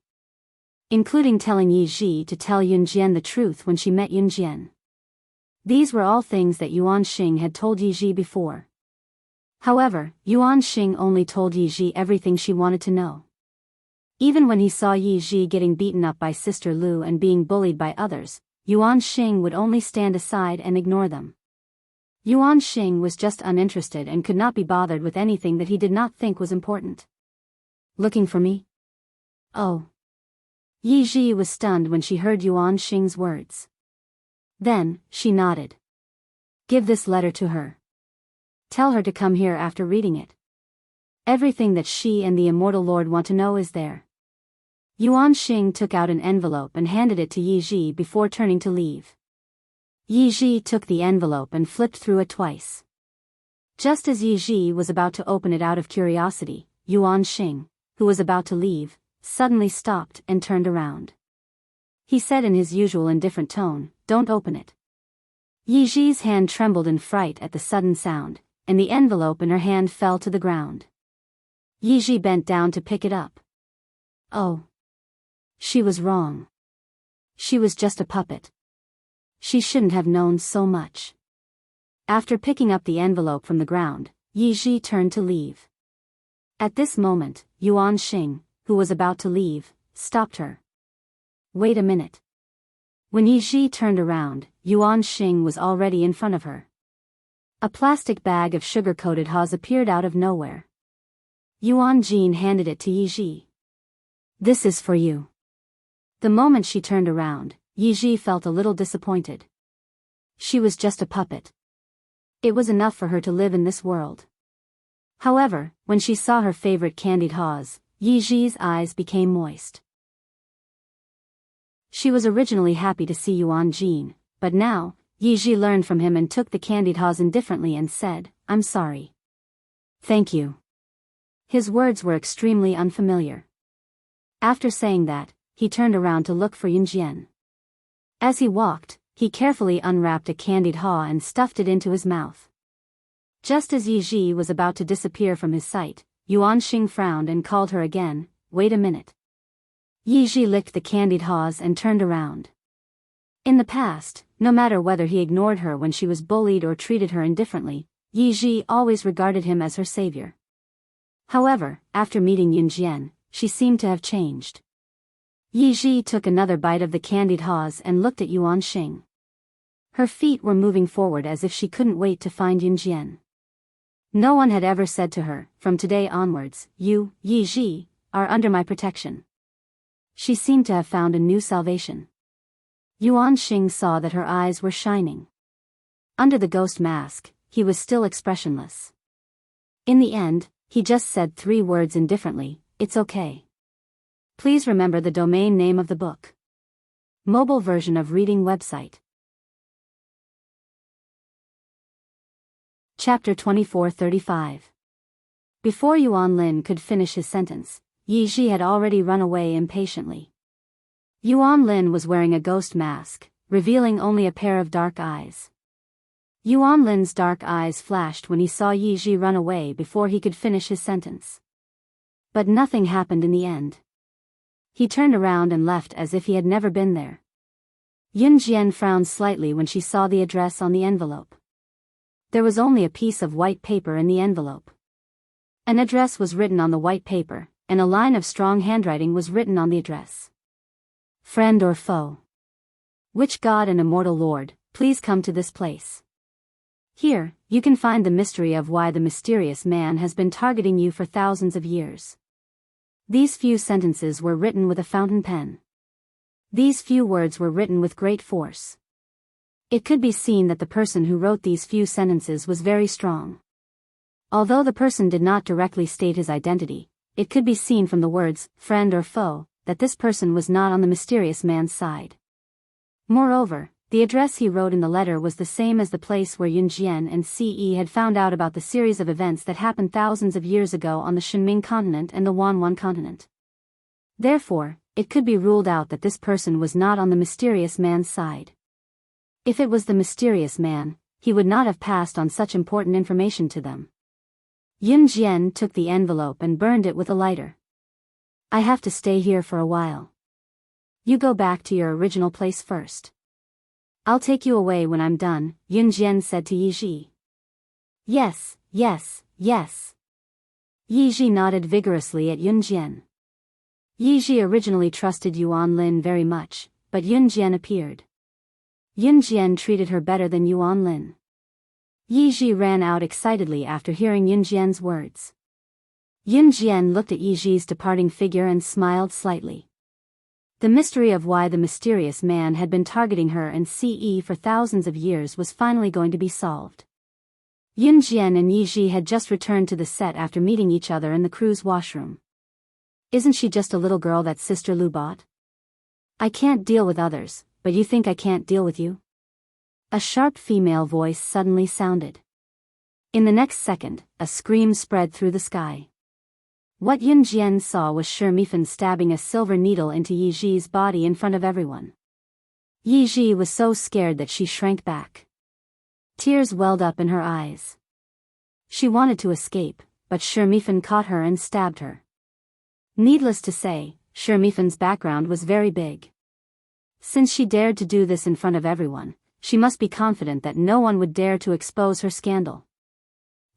including telling Yiji to tell Yunjian the truth when she met Yunjian. These were all things that Yuan Xing had told Yiji before. However, Yuan Xing only told Yiji everything she wanted to know. Even when he saw Yiji getting beaten up by Sister Lu and being bullied by others, Yuan Xing would only stand aside and ignore them. Yuan Xing was just uninterested and could not be bothered with anything that he did not think was important. Looking for me? Oh. Yiji was stunned when she heard Yuan Xing's words. Then, she nodded. Give this letter to her. Tell her to come here after reading it. Everything that she and the Immortal Lord want to know is there. Yuan Xing took out an envelope and handed it to Yiji before turning to leave. Yiji took the envelope and flipped through it twice. Just as Yiji was about to open it out of curiosity, Yuan Xing, who was about to leave, suddenly stopped and turned around. He said in his usual indifferent tone, "Don't open it." Yiji's hand trembled in fright at the sudden sound, and the envelope in her hand fell to the ground. Yiji bent down to pick it up. Oh. She was wrong. She was just a puppet. She shouldn't have known so much. After picking up the envelope from the ground, Yiji turned to leave. At this moment, Yuan Xing, who was about to leave, stopped her. Wait a minute. When Yiji turned around, Yuan Xing was already in front of her. A plastic bag of sugar-coated haws appeared out of nowhere. Yuan Jin handed it to Yiji. This is for you. The moment she turned around, Yiji felt a little disappointed. She was just a puppet. It was enough for her to live in this world. However, when she saw her favorite candied haws, Yiji's eyes became moist. She was originally happy to see Yuan Jin, but now, Yiji learned from him and took the candied haws indifferently and said, "I'm sorry." "Thank you." His words were extremely unfamiliar. After saying that, he turned around to look for Yunjian. As he walked, he carefully unwrapped a candied haw and stuffed it into his mouth. Just as Yiji was about to disappear from his sight, Yuan Xing frowned and called her again, "Wait a minute." Yiji licked the candied haws and turned around. In the past, no matter whether he ignored her when she was bullied or treated her indifferently, Yiji always regarded him as her savior. However, after meeting Yunjian, she seemed to have changed. Yiji took another bite of the candied haws and looked at Yuan Xing. Her feet were moving forward as if she couldn't wait to find Yunjian. No one had ever said to her, "From today onwards, you, Yiji, are under my protection." She seemed to have found a new salvation. Yuan Xing saw that her eyes were shining. Under the ghost mask, he was still expressionless. In the end, he just said 3 words indifferently, "It's okay." Please remember the domain name of the book. Mobile version of reading website. Chapter 2435. Before Yuan Lin could finish his sentence, Yiji had already run away impatiently. Yuan Lin was wearing a ghost mask, revealing only a pair of dark eyes. Yuan Lin's dark eyes flashed when he saw Yiji run away before he could finish his sentence. But nothing happened in the end. He turned around and left as if he had never been there. Yun Jian frowned slightly when she saw the address on the envelope. There was only a piece of white paper in the envelope. An address was written on the white paper, and a line of strong handwriting was written on the address. Friend or foe? Which god and immortal lord, please come to this place. Here, you can find the mystery of why the mysterious man has been targeting you for thousands of years. These few sentences were written with a fountain pen. These few words were written with great force. It could be seen that the person who wrote these few sentences was very strong. Although the person did not directly state his identity, it could be seen from the words, friend or foe, that this person was not on the mysterious man's side. Moreover, the address he wrote in the letter was the same as the place where Yun Jian and Ce had found out about the series of events that happened thousands of years ago on the Shenming continent and the Wanwan continent. Therefore, it could be ruled out that this person was not on the mysterious man's side. If it was the mysterious man, he would not have passed on such important information to them. Yun Jian took the envelope and burned it with a lighter. I have to stay here for a while. You go back to your original place first. I'll take you away when I'm done, Yun Jian said to Yi Ji. Yes, yes, yes. Yi Ji nodded vigorously at Yun Jian. Yi Ji originally trusted Yuan Lin very much, but Yun Jian appeared. Yun Jian treated her better than Yuan Lin. Yi Ji ran out excitedly after hearing Yun Jian's words. Yun Jian looked at Yi Ji's departing figure and smiled slightly. The mystery of why the mysterious man had been targeting her and Ce for thousands of years was finally going to be solved. Yun Jian and Yi Ji had just returned to the set after meeting each other in the crew's washroom. Isn't she just a little girl that Sister Lu bought? I can't deal with others, but you think I can't deal with you? A sharp female voice suddenly sounded. In the next second, a scream spread through the sky. What Yun Jian saw was Shi Mifan stabbing a silver needle into Yi Ji's body in front of everyone. Yi Ji was so scared that she shrank back. Tears welled up in her eyes. She wanted to escape, but Shi Mifan caught her and stabbed her. Needless to say, Shi Mifan's background was very big. Since she dared to do this in front of everyone, she must be confident that no one would dare to expose her scandal.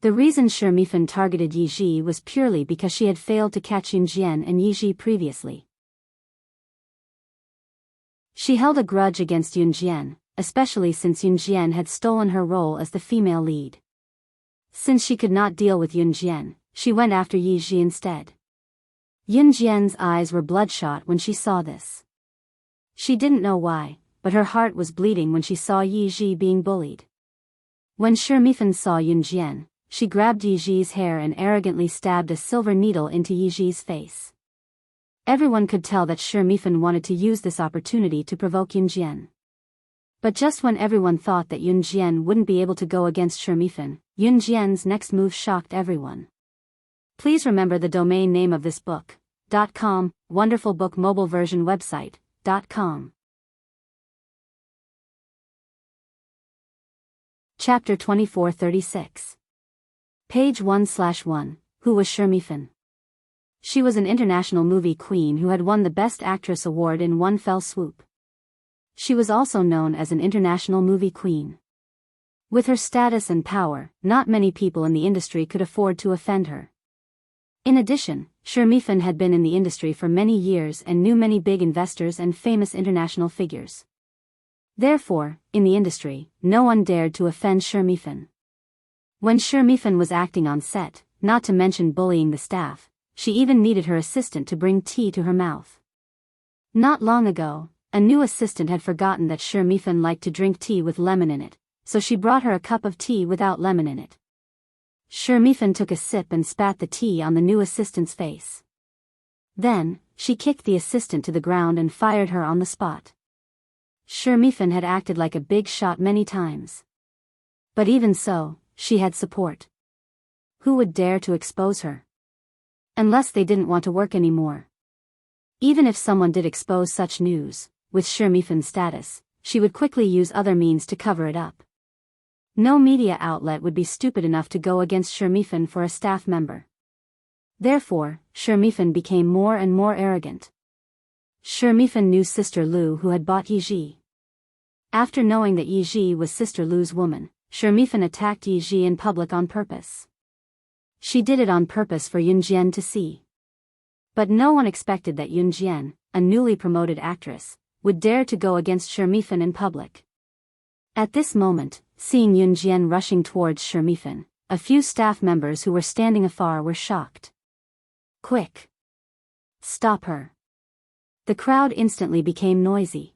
The reason Shi Mifan targeted Yi Ji was purely because she had failed to catch Yun Jian and Yi Ji previously. She held a grudge against Yun Jian, especially since Yun Jian had stolen her role as the female lead. Since she could not deal with Yun Jian, she went after Yi Ji instead. Yun Jian's eyes were bloodshot when she saw this. She didn't know why, but her heart was bleeding when she saw Yi Ji being bullied. When Shi Mifan saw Yun Jian, she grabbed Yi Ji's hair and arrogantly stabbed a silver needle into Yi Ji's face. Everyone could tell that Shi Mifan wanted to use this opportunity to provoke Yun Jian. But just when everyone thought that Yun Jian wouldn't be able to go against Shi Mifan, Yun Jian's next move shocked everyone. Please remember the domain name of this book, .com, Wonderful Book Mobile Version Website, .com. Chapter 2436. Page 1/1, Who was Shi Mifan? She was an international movie queen who had won the Best Actress award in one fell swoop. She was also known as an international movie queen. With her status and power, not many people in the industry could afford to offend her. In addition, Shi Mifan had been in the industry for many years and knew many big investors and famous international figures. Therefore, in the industry, no one dared to offend Shi Mifan. When Shi Mifan was acting on set, not to mention bullying the staff, she even needed her assistant to bring tea to her mouth. Not long ago, a new assistant had forgotten that Shi Mifan liked to drink tea with lemon in it, so she brought her a cup of tea without lemon in it. Shi Mifan took a sip and spat the tea on the new assistant's face. Then, she kicked the assistant to the ground and fired her on the spot. Shi Mifan had acted like a big shot many times. But even so, she had support. Who would dare to expose her? Unless they didn't want to work anymore. Even if someone did expose such news, with Shi Mifan's status, she would quickly use other means to cover it up. No media outlet would be stupid enough to go against Shi Mifan for a staff member. Therefore, Shi Mifan became more and more arrogant. Shi Mifan knew Sister Lu who had bought Yi Ji. After knowing that Yi was Sister Lu's woman, Shermifan attacked Yi in public on purpose. She did it on purpose for Yunjian to see. But no one expected that Yunjian, a newly promoted actress, would dare to go against Shermifan in public. At this moment, seeing Yunjian rushing towards Shermifan, a few staff members who were standing afar were shocked. "Quick! Stop her!" The crowd instantly became noisy.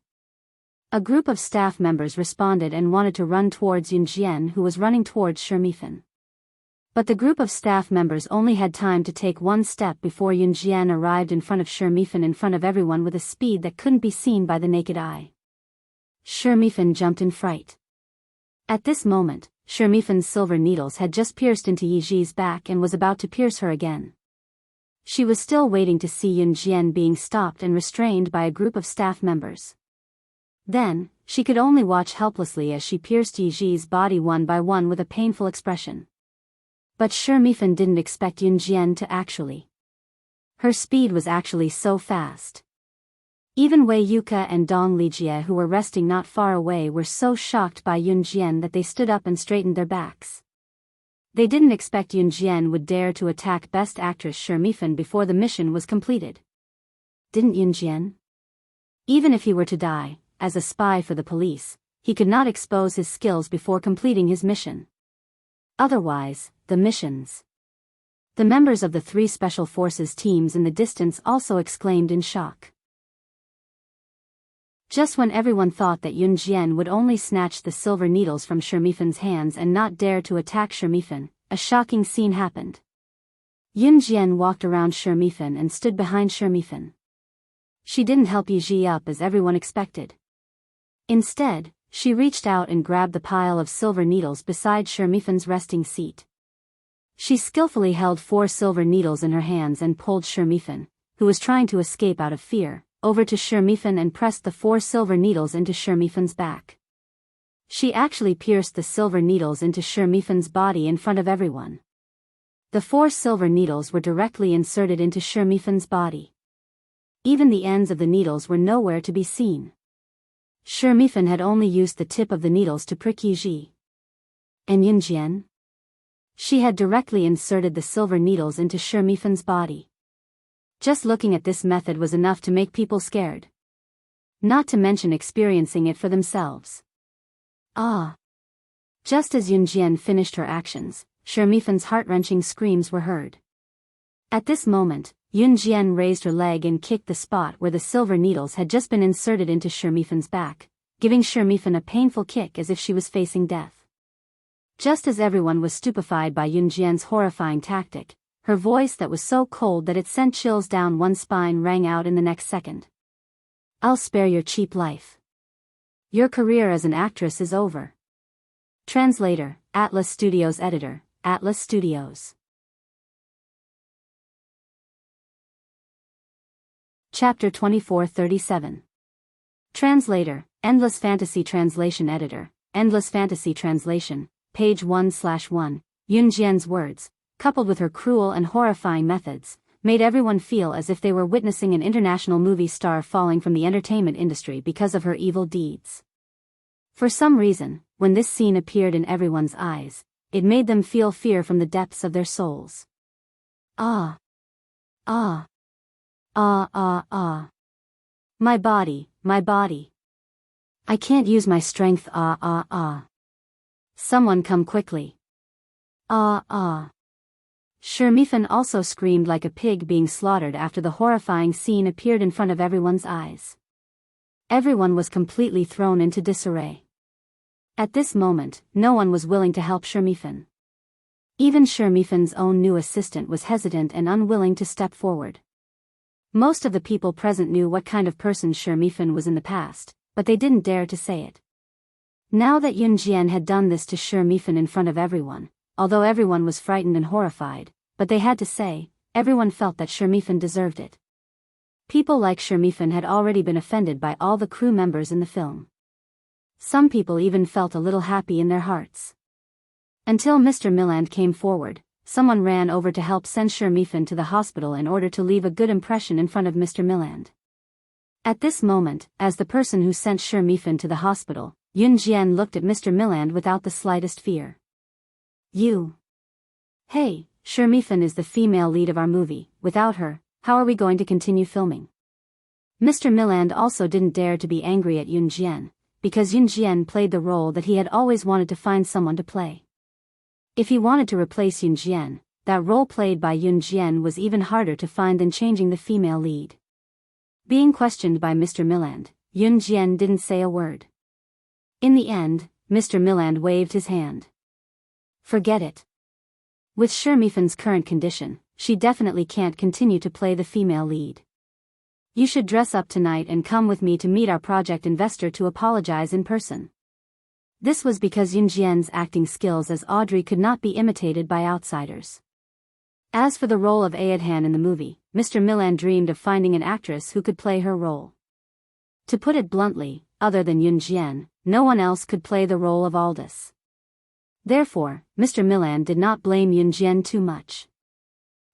A group of staff members responded and wanted to run towards Yunjian, who was running towards Shermifan. But the group of staff members only had time to take one step before Yunjian arrived in front of Shermifan in front of everyone with a speed that couldn't be seen by the naked eye. Shermifan jumped in fright. At this moment, Shermifan's silver needles had just pierced into Yi's back and was about to pierce her again. She was still waiting to see Yunjian being stopped and restrained by a group of staff members. Then, she could only watch helplessly as she pierced Yi's body one by one with a painful expression. But Shermifan didn't expect Yunjian to actually. Her speed was actually so fast. Even Wei Yuka and Dong Lijie, who were resting not far away, were so shocked by Yunjian that they stood up and straightened their backs. They didn't expect Yunjian would dare to attack Best Actress Shermifan before the mission was completed. Didn't Yunjian? Even if he were to die, as a spy for the police, he could not expose his skills before completing his mission. Otherwise, the missions. The members of the 3 Special Forces teams in the distance also exclaimed in shock. Just when everyone thought that Yunjian would only snatch the silver needles from Shermifan's hands and not dare to attack Shermifan, a shocking scene happened. Yunjian walked around Shermifan and stood behind Shermifan. She didn't help Yi up as everyone expected. Instead, she reached out and grabbed the pile of silver needles beside Shermifan's resting seat. She skillfully held 4 silver needles in her hands and pulled Shermifan, who was trying to escape out of fear, over to Shermifan and pressed the 4 silver needles into Shermifan's back. She actually pierced the silver needles into Shermifan's body in front of everyone. The 4 silver needles were directly inserted into Shermifan's body. Even the ends of the needles were nowhere to be seen. Shermifan had only used the tip of the needles to prick Yi. And Yunjian? She had directly inserted the silver needles into Shermifan's body. Just looking at this method was enough to make people scared. Not to mention experiencing it for themselves. Ah! Just as Yunjian finished her actions, Shermifan's heart-wrenching screams were heard. At this moment, Yunjian raised her leg and kicked the spot where the silver needles had just been inserted into Shermifan's back, giving Shermifan a painful kick as if she was facing death. Just as everyone was stupefied by Yunjian's horrifying tactic, her voice that was so cold that it sent chills down one's spine rang out in the next second. "I'll spare your cheap life. Your career as an actress is over." Translator, Atlas Studios Editor, Atlas Studios. Chapter 2437. Translator, Endless Fantasy Translation Editor, Endless Fantasy Translation, page 1/1. Yunjian's words, coupled with her cruel and horrifying methods, made everyone feel as if they were witnessing an international movie star falling from the entertainment industry because of her evil deeds. For some reason, when this scene appeared in everyone's eyes, it made them feel fear from the depths of their souls. Ah! Ah! Ah ah ah. My body, my body. I can't use my strength, ah ah ah. Someone come quickly. Ah ah. Shermifan also screamed like a pig being slaughtered after the horrifying scene appeared in front of everyone's eyes. Everyone was completely thrown into disarray. At this moment, no one was willing to help Shermifan. Even Shermifan's own new assistant was hesitant and unwilling to step forward. Most of the people present knew what kind of person Shermifan was in the past, but they didn't dare to say it. Now that Yunjian had done this to Shermifan in front of everyone, although everyone was frightened and horrified, but they had to say, everyone felt that Shermifan deserved it. People like Shermifan had already been offended by all the crew members in the film. Some people even felt a little happy in their hearts. Until Mr. Milland came forward, someone ran over to help send Shermifan to the hospital in order to leave a good impression in front of Mr. Milland. At this moment, as the person who sent Shermifan to the hospital, Yun Jian looked at Mr. Milland without the slightest fear. You. Hey, Shi Mifan is the female lead of our movie. Without her, how are we going to continue filming? Mr. Milland also didn't dare to be angry at Yun Jian, because Yun Jian played the role that he had always wanted to find someone to play. If he wanted to replace Yun Jian, that role played by Yun Jian was even harder to find than changing the female lead. Being questioned by Mr. Milland, Yun Jian didn't say a word. In the end, Mr. Milland waved his hand. Forget it. With Shi Mifan's current condition, she definitely can't continue to play the female lead. You should dress up tonight and come with me to meet our project investor to apologize in person. This was because Yun Jian's acting skills as Audrey could not be imitated by outsiders. As for the role of Aodhan in the movie, Mr. Milland dreamed of finding an actress who could play her role. To put it bluntly, other than Yun Jian, no one else could play the role of Aldous. Therefore, Mr. Milland did not blame Yun Jian too much.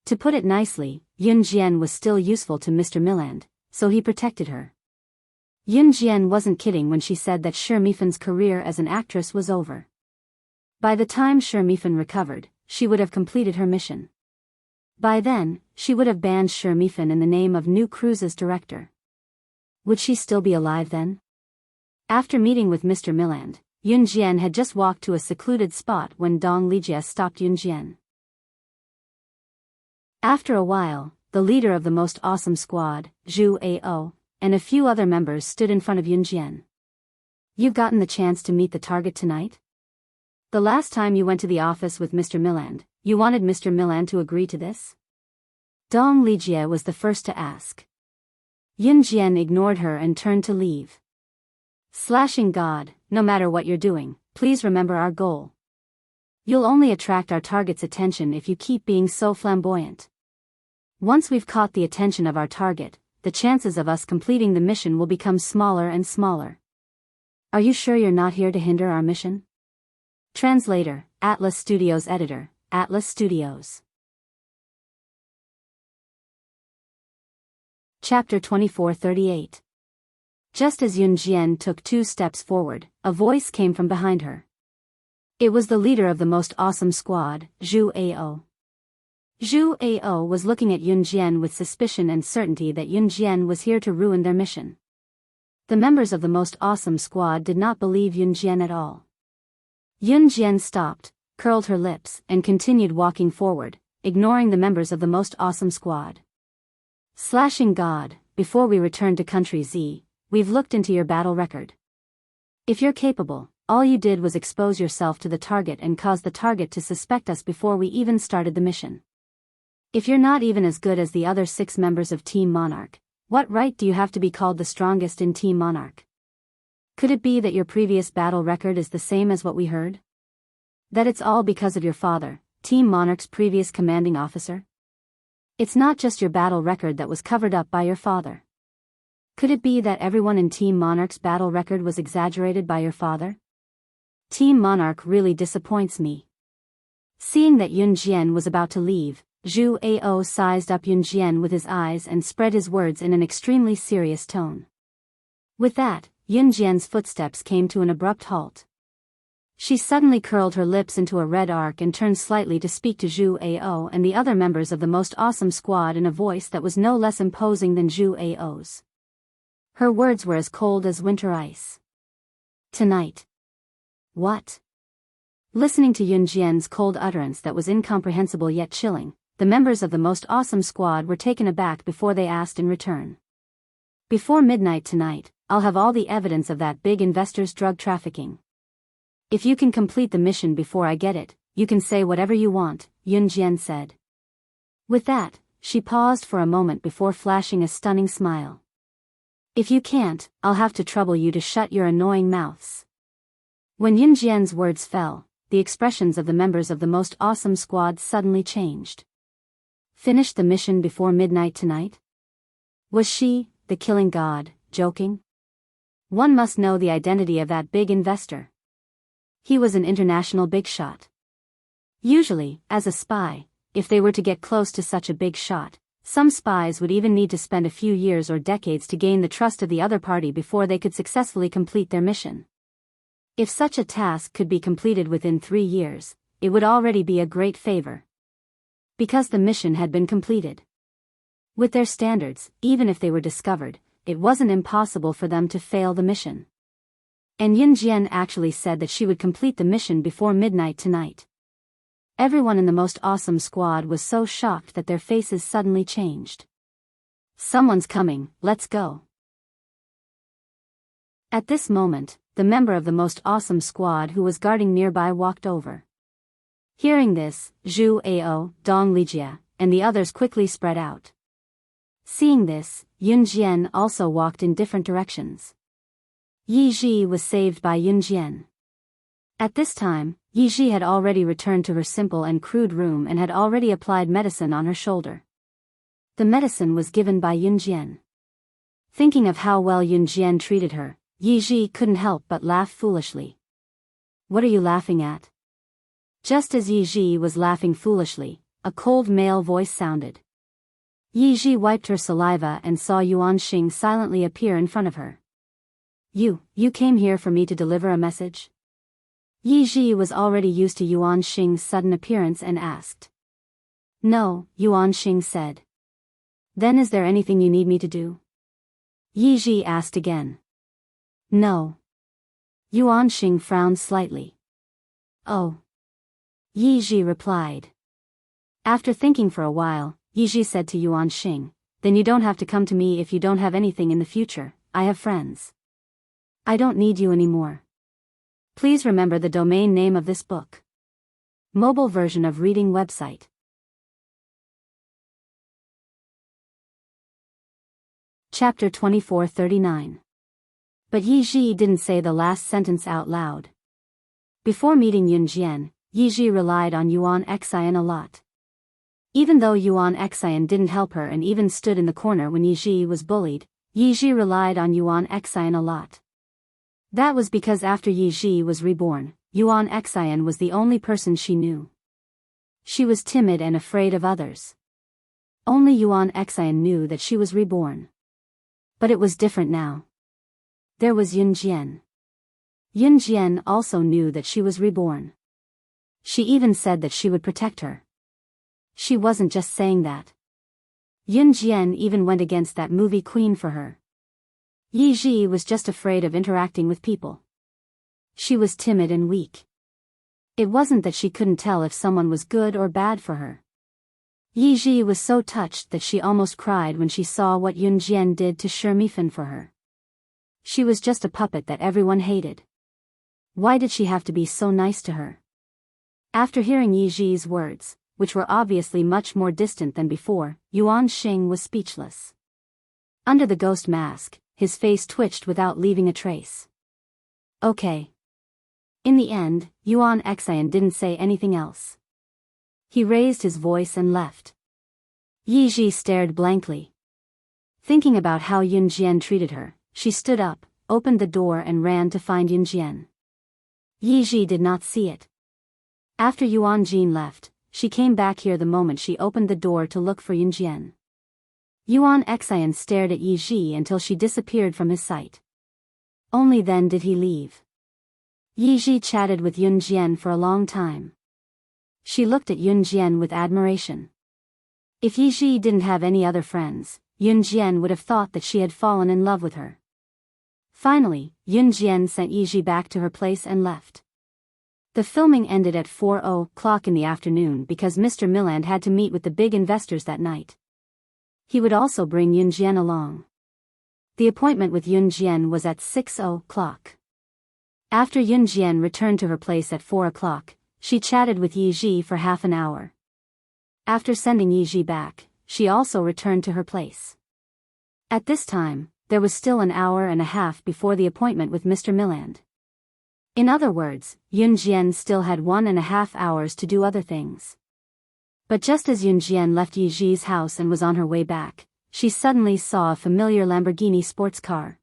To put it nicely, Yun Jian was still useful to Mr. Milland, so he protected her. Yun Jian wasn't kidding when she said that Shi Mifan's career as an actress was over. By the time Shi Mifan recovered, she would have completed her mission. By then, she would have banned Shi Mifan in the name of New Cruise's director. Would she still be alive then? After meeting with Mr. Milland, Yun Jian had just walked to a secluded spot when Dong Lijia stopped Yun Jian. After a while, the leader of the Most Awesome Squad, Zhu Ao, and a few other members stood in front of Yun Jian. You've gotten the chance to meet the target tonight? The last time you went to the office with Mr. Milland, you wanted Mr. Milland to agree to this? Dong Lijia was the first to ask. Yun Jian ignored her and turned to leave. Slashing God, no matter what you're doing, please remember our goal. You'll only attract our target's attention if you keep being so flamboyant. Once we've caught the attention of our target, the chances of us completing the mission will become smaller and smaller. Are you sure you're not here to hinder our mission? Translator, Atlas Studios Editor, Atlas Studios. Chapter 2438. Just as Yun Jian took 2 steps forward, a voice came from behind her. It was the leader of the Most Awesome Squad, Zhu Ao. Zhu Ao was looking at Yun Jian with suspicion and certainty that Yun Jian was here to ruin their mission. The members of the Most Awesome Squad did not believe Yun Jian at all. Yun Jian stopped, curled her lips, and continued walking forward, ignoring the members of the Most Awesome Squad. Slashing God, before we return to Country Z, we've looked into your battle record. If you're capable, all you did was expose yourself to the target and cause the target to suspect us before we even started the mission. If you're not even as good as the other 6 members of Team Monarch, what right do you have to be called the strongest in Team Monarch? Could it be that your previous battle record is the same as what we heard? That it's all because of your father, Team Monarch's previous commanding officer? It's not just your battle record that was covered up by your father. Could it be that everyone in Team Monarch's battle record was exaggerated by your father? Team Monarch really disappoints me. Seeing that Yun Jian was about to leave, Zhu Ao sized up Yun Jian with his eyes and spread his words in an extremely serious tone. With that, Yun Jian's footsteps came to an abrupt halt. She suddenly curled her lips into a red arc and turned slightly to speak to Zhu Ao and the other members of the Most Awesome Squad in a voice that was no less imposing than Zhu Ao's. Her words were as cold as winter ice. Tonight. What? Listening to Yun Jian's cold utterance that was incomprehensible yet chilling, the members of the Most Awesome Squad were taken aback before they asked in return. Before midnight tonight, I'll have all the evidence of that big investor's drug trafficking. If you can complete the mission before I get it, you can say whatever you want, Yun Jian said. With that, she paused for a moment before flashing a stunning smile. If you can't, I'll have to trouble you to shut your annoying mouths. When Yun Jian's words fell, the expressions of the members of the Most Awesome Squad suddenly changed. Finish the mission before midnight tonight? Was she, the killing god, joking? One must know the identity of that big investor. He was an international big shot. Usually, as a spy, if they were to get close to such a big shot, some spies would even need to spend a few years or decades to gain the trust of the other party before they could successfully complete their mission. If such a task could be completed within 3 years, it would already be a great favor. Because the mission had been completed. With their standards, even if they were discovered, it wasn't impossible for them to fail the mission. And Yunjian actually said that she would complete the mission before midnight tonight. Everyone in the Most Awesome Squad was so shocked that their faces suddenly changed. Someone's coming, let's go. At this moment, the member of the Most Awesome Squad who was guarding nearby walked over. Hearing this, Zhu Ao, Dong Lijia, and the others quickly spread out. Seeing this, Yunjian also walked in different directions. Yi Ji was saved by Yunjian. At this time, Yi Ji had already returned to her simple and crude room and had already applied medicine on her shoulder. The medicine was given by Yunjian. Thinking of how well Yunjian treated her, Yi Ji couldn't help but laugh foolishly. What are you laughing at? Just as Yi Ji was laughing foolishly, a cold male voice sounded. Yi Ji wiped her saliva and saw Yuan Xing silently appear in front of her. You came here for me to deliver a message? Yi Ji was already used to Yuan Xing's sudden appearance and asked. No, Yuan Xing said. Then is there anything you need me to do? Yi Ji asked again. No. Yuan Xing frowned slightly. Oh. Yi Ji replied. After thinking for a while, Yi Ji said to Yuan Xing, then you don't have to come to me if you don't have anything in the future, I have friends. I don't need you anymore. Please remember the domain name of this book. Mobile version of reading website. Chapter 2439. But Yi Ji didn't say the last sentence out loud. Before meeting Yunjian, Yi Ji relied on Yuan Xian a lot. Even though Yuan Xian didn't help her and even stood in the corner when Yi Ji was bullied, Yi Ji relied on Yuan Xian a lot. That was because after Yi Ji was reborn, Yuan Xian was the only person she knew. She was timid and afraid of others. Only Yuan Xian knew that she was reborn. But it was different now. There was Yunjian. Yunjian also knew that she was reborn. She even said that she would protect her. She wasn't just saying that. Yunjian even went against that movie queen for her. Yi Ji was just afraid of interacting with people. She was timid and weak. It wasn't that she couldn't tell if someone was good or bad for her. Yi Ji was so touched that she almost cried when she saw what Yunjian did to Shermifan for her. She was just a puppet that everyone hated. Why did she have to be so nice to her? After hearing Yi Ji's words, which were obviously much more distant than before, Yuan Xing was speechless. Under the ghost mask, his face twitched without leaving a trace. Okay. In the end, Yuan Xian didn't say anything else. He raised his voice and left. Yi Ji stared blankly. Thinking about how Yunjian treated her, she stood up, opened the door and ran to find Yunjian. Yi Ji did not see it. After Yuan Jin left, she came back here the moment she opened the door to look for Yunjian. Yuan Xian stared at Yi Ji until she disappeared from his sight. Only then did he leave. Yi Ji chatted with Yunjian for a long time. She looked at Yunjian with admiration. If Yi Ji didn't have any other friends, Yunjian would have thought that she had fallen in love with her. Finally, Yunjian sent Yi Ji back to her place and left. The filming ended at 4:00 in the afternoon because Mr. Milland had to meet with the big investors that night. He would also bring Yunjian along. The appointment with Yunjian was at 6:00. After Yunjian returned to her place at 4:00, she chatted with Yi Ji for half an hour. After sending Yi Ji back, she also returned to her place. At this time, there was still an hour and a half before the appointment with Mr. Milland. In other words, Yunjian still had 1.5 hours to do other things. But just as Yunjian left Yi Ji's house and was on her way back, she suddenly saw a familiar Lamborghini sports car.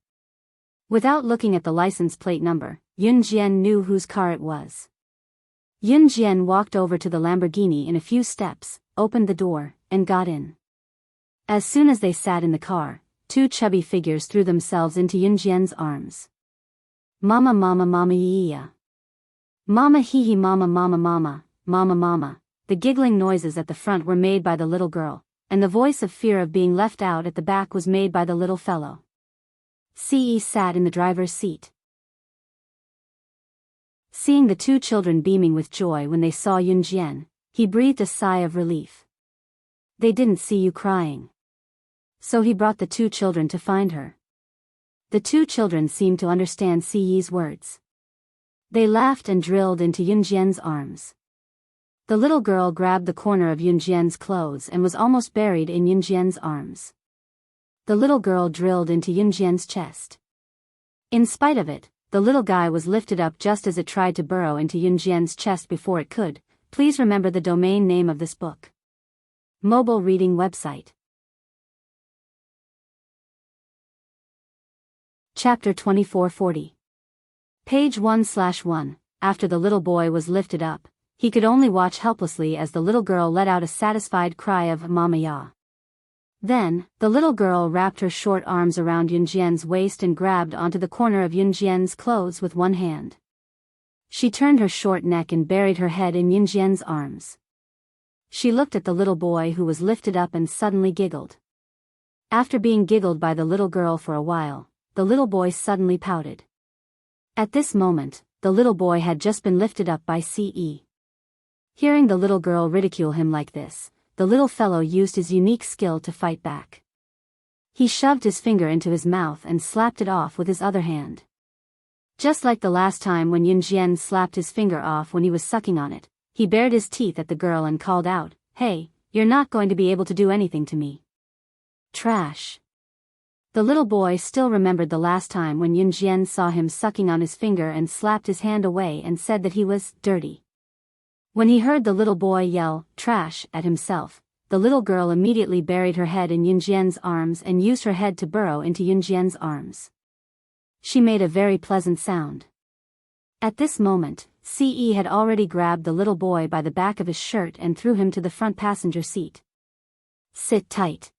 Without looking at the license plate number, Yunjian knew whose car it was. Yunjian walked over to the Lamborghini in a few steps, opened the door, and got in. As soon as they sat in the car, two chubby figures threw themselves into Yunjian's arms. Mama mama mama yeah. Mama hee hee mama mama mama, mama mama. The giggling noises at the front were made by the little girl, and the voice of fear of being left out at the back was made by the little fellow. Ce sat in the driver's seat. Seeing the two children beaming with joy when they saw Yunjian, he breathed a sigh of relief. They didn't see you crying. So he brought the two children to find her. The two children seemed to understand Ce's words. They laughed and drilled into Yunjian's arms. The little girl grabbed the corner of Yunjian's clothes and was almost buried in Yunjian's arms. The little girl drilled into Yunjian's chest. In spite of it, the little guy was lifted up just as it tried to burrow into Yunjian's chest before it could. Please remember the domain name of this book. Mobile reading website. Chapter 2440. Page 1/1. After the little boy was lifted up, he could only watch helplessly as the little girl let out a satisfied cry of Mama Ya. Then, the little girl wrapped her short arms around Yunjian's waist and grabbed onto the corner of Yunjian's clothes with one hand. She turned her short neck and buried her head in Yunjian's arms. She looked at the little boy who was lifted up and suddenly giggled. After being giggled by the little girl for a while, the little boy suddenly pouted. At this moment, the little boy had just been lifted up by Ce. Hearing the little girl ridicule him like this, the little fellow used his unique skill to fight back. He shoved his finger into his mouth and slapped it off with his other hand. Just like the last time when Yunjian slapped his finger off when he was sucking on it, he bared his teeth at the girl and called out, "Hey, you're not going to be able to do anything to me. Trash." The little boy still remembered the last time when Yunjian saw him sucking on his finger and slapped his hand away and said that he was dirty. When he heard the little boy yell, "Trash," at himself, the little girl immediately buried her head in Yunjian's arms and used her head to burrow into Yunjian's arms. She made a very pleasant sound. At this moment, Ce had already grabbed the little boy by the back of his shirt and threw him to the front passenger seat. "Sit tight."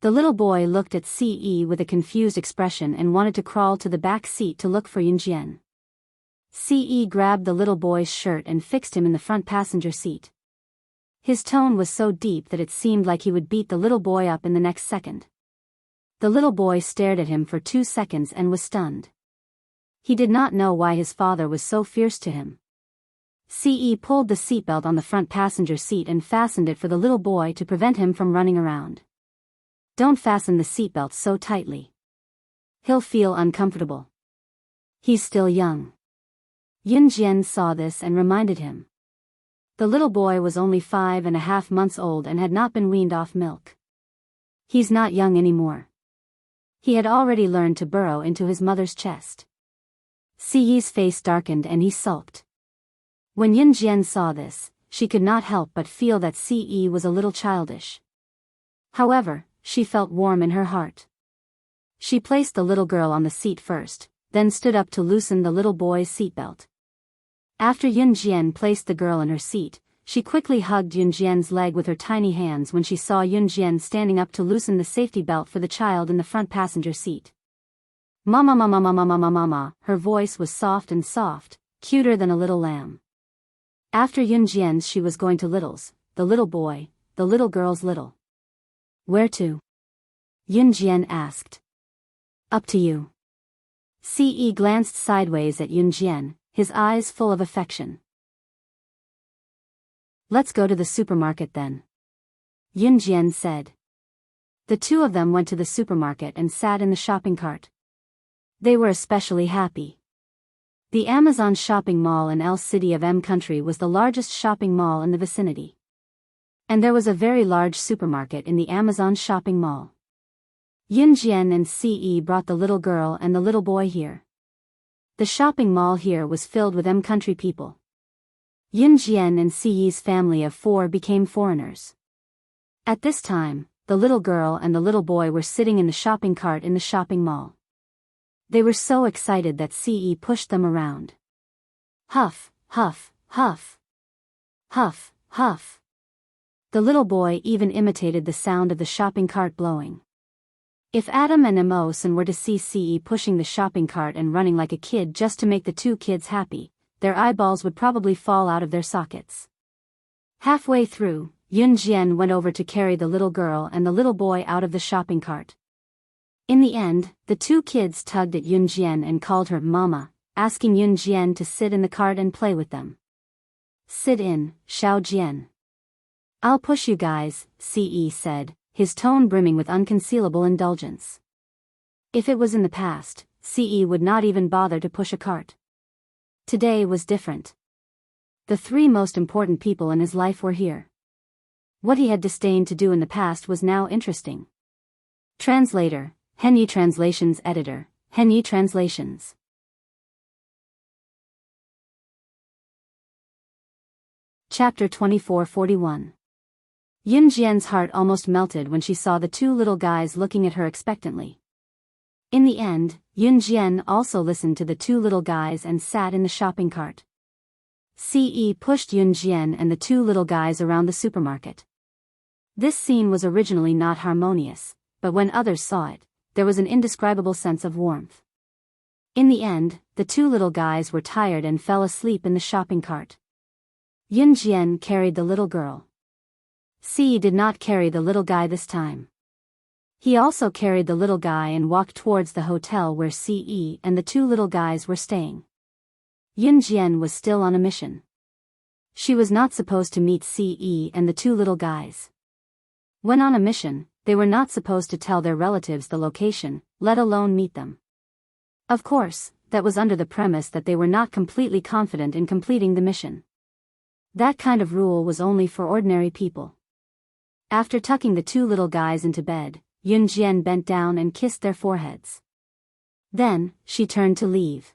The little boy looked at Ce with a confused expression and wanted to crawl to the back seat to look for Yunjian. Ce grabbed the little boy's shirt and fixed him in the front passenger seat. His tone was so deep that it seemed like he would beat the little boy up in the next second. The little boy stared at him for 2 seconds and was stunned. He did not know why his father was so fierce to him. Ce pulled the seatbelt on the front passenger seat and fastened it for the little boy to prevent him from running around. "Don't fasten the seatbelt so tightly. He'll feel uncomfortable. He's still young." Yunjian saw this and reminded him. The little boy was only 5.5 months old and had not been weaned off milk. He's not young anymore. He had already learned to burrow into his mother's chest. Ce's face darkened and he sulked. When Yunjian saw this, she could not help but feel that Ce was a little childish. However, she felt warm in her heart. She placed the little girl on the seat first, then stood up to loosen the little boy's seatbelt. After Yunjian placed the girl in her seat, she quickly hugged Yunjian's leg with her tiny hands when she saw Yunjian standing up to loosen the safety belt for the child in the front passenger seat. "Mama mama mama mama mama," her voice was soft and soft, cuter than a little lamb. After Yunjian's she was going to Little's, the little boy, the little girl's little. "Where to?" Yunjian asked. "Up to you." Ce glanced sideways at Yunjian, his eyes full of affection. "Let's go to the supermarket then," Yunjian said. The two of them went to the supermarket and sat in the shopping cart. They were especially happy. The Amazon shopping mall in L City of M Country was the largest shopping mall in the vicinity. And there was a very large supermarket in the Amazon shopping mall. Yunjian and Ce brought the little girl and the little boy here. The shopping mall here was filled with M Country people. Yunjian and Ce's family of 4 became foreigners. At this time, the little girl and the little boy were sitting in the shopping cart in the shopping mall. They were so excited that Ce pushed them around. Huff, huff, huff. Huff, huff. The little boy even imitated the sound of the shopping cart blowing. If Adam and Emosen were to see CE pushing the shopping cart and running like a kid just to make the two kids happy, their eyeballs would probably fall out of their sockets. Halfway through, Yunjian went over to carry the little girl and the little boy out of the shopping cart. In the end, the two kids tugged at Yunjian and called her Mama, asking Yunjian to sit in the cart and play with them. Sit in, Xiaojian. I'll push you guys, CE said, his tone brimming with unconcealable indulgence. If it was in the past, CE would not even bother to push a cart. Today was different. The three most important people in his life were here. What he had disdained to do in the past was now interesting. Translator, Henyi Translations Editor, Henyi Translations. Chapter 2441. Yunjian's heart almost melted when she saw the two little guys looking at her expectantly. In the end, Yunjian also listened to the two little guys and sat in the shopping cart. CE pushed Yunjian and the two little guys around the supermarket. This scene was originally not harmonious, but when others saw it, there was an indescribable sense of warmth. In the end, the two little guys were tired and fell asleep in the shopping cart. Yunjian carried the little girl. CE did not carry the little guy this time. He also carried the little guy and walked towards the hotel where CE and the two little guys were staying. Yunjian was still on a mission. She was not supposed to meet CE and the two little guys. When on a mission, they were not supposed to tell their relatives the location, let alone meet them. Of course, that was under the premise that they were not completely confident in completing the mission. That kind of rule was only for ordinary people. After tucking the two little guys into bed, Yunjian bent down and kissed their foreheads. Then, she turned to leave.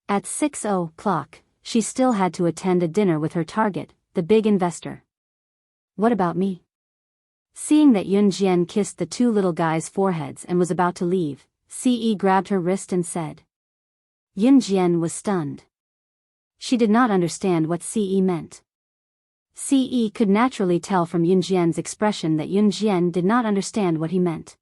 At 6:00, she still had to attend a dinner with her target, the big investor. What about me? Seeing that Yunjian kissed the two little guys' foreheads and was about to leave, CE grabbed her wrist and said. Yunjian was stunned. She did not understand what CE meant. CE could naturally tell from Yunjian's expression that Yunjian did not understand what he meant.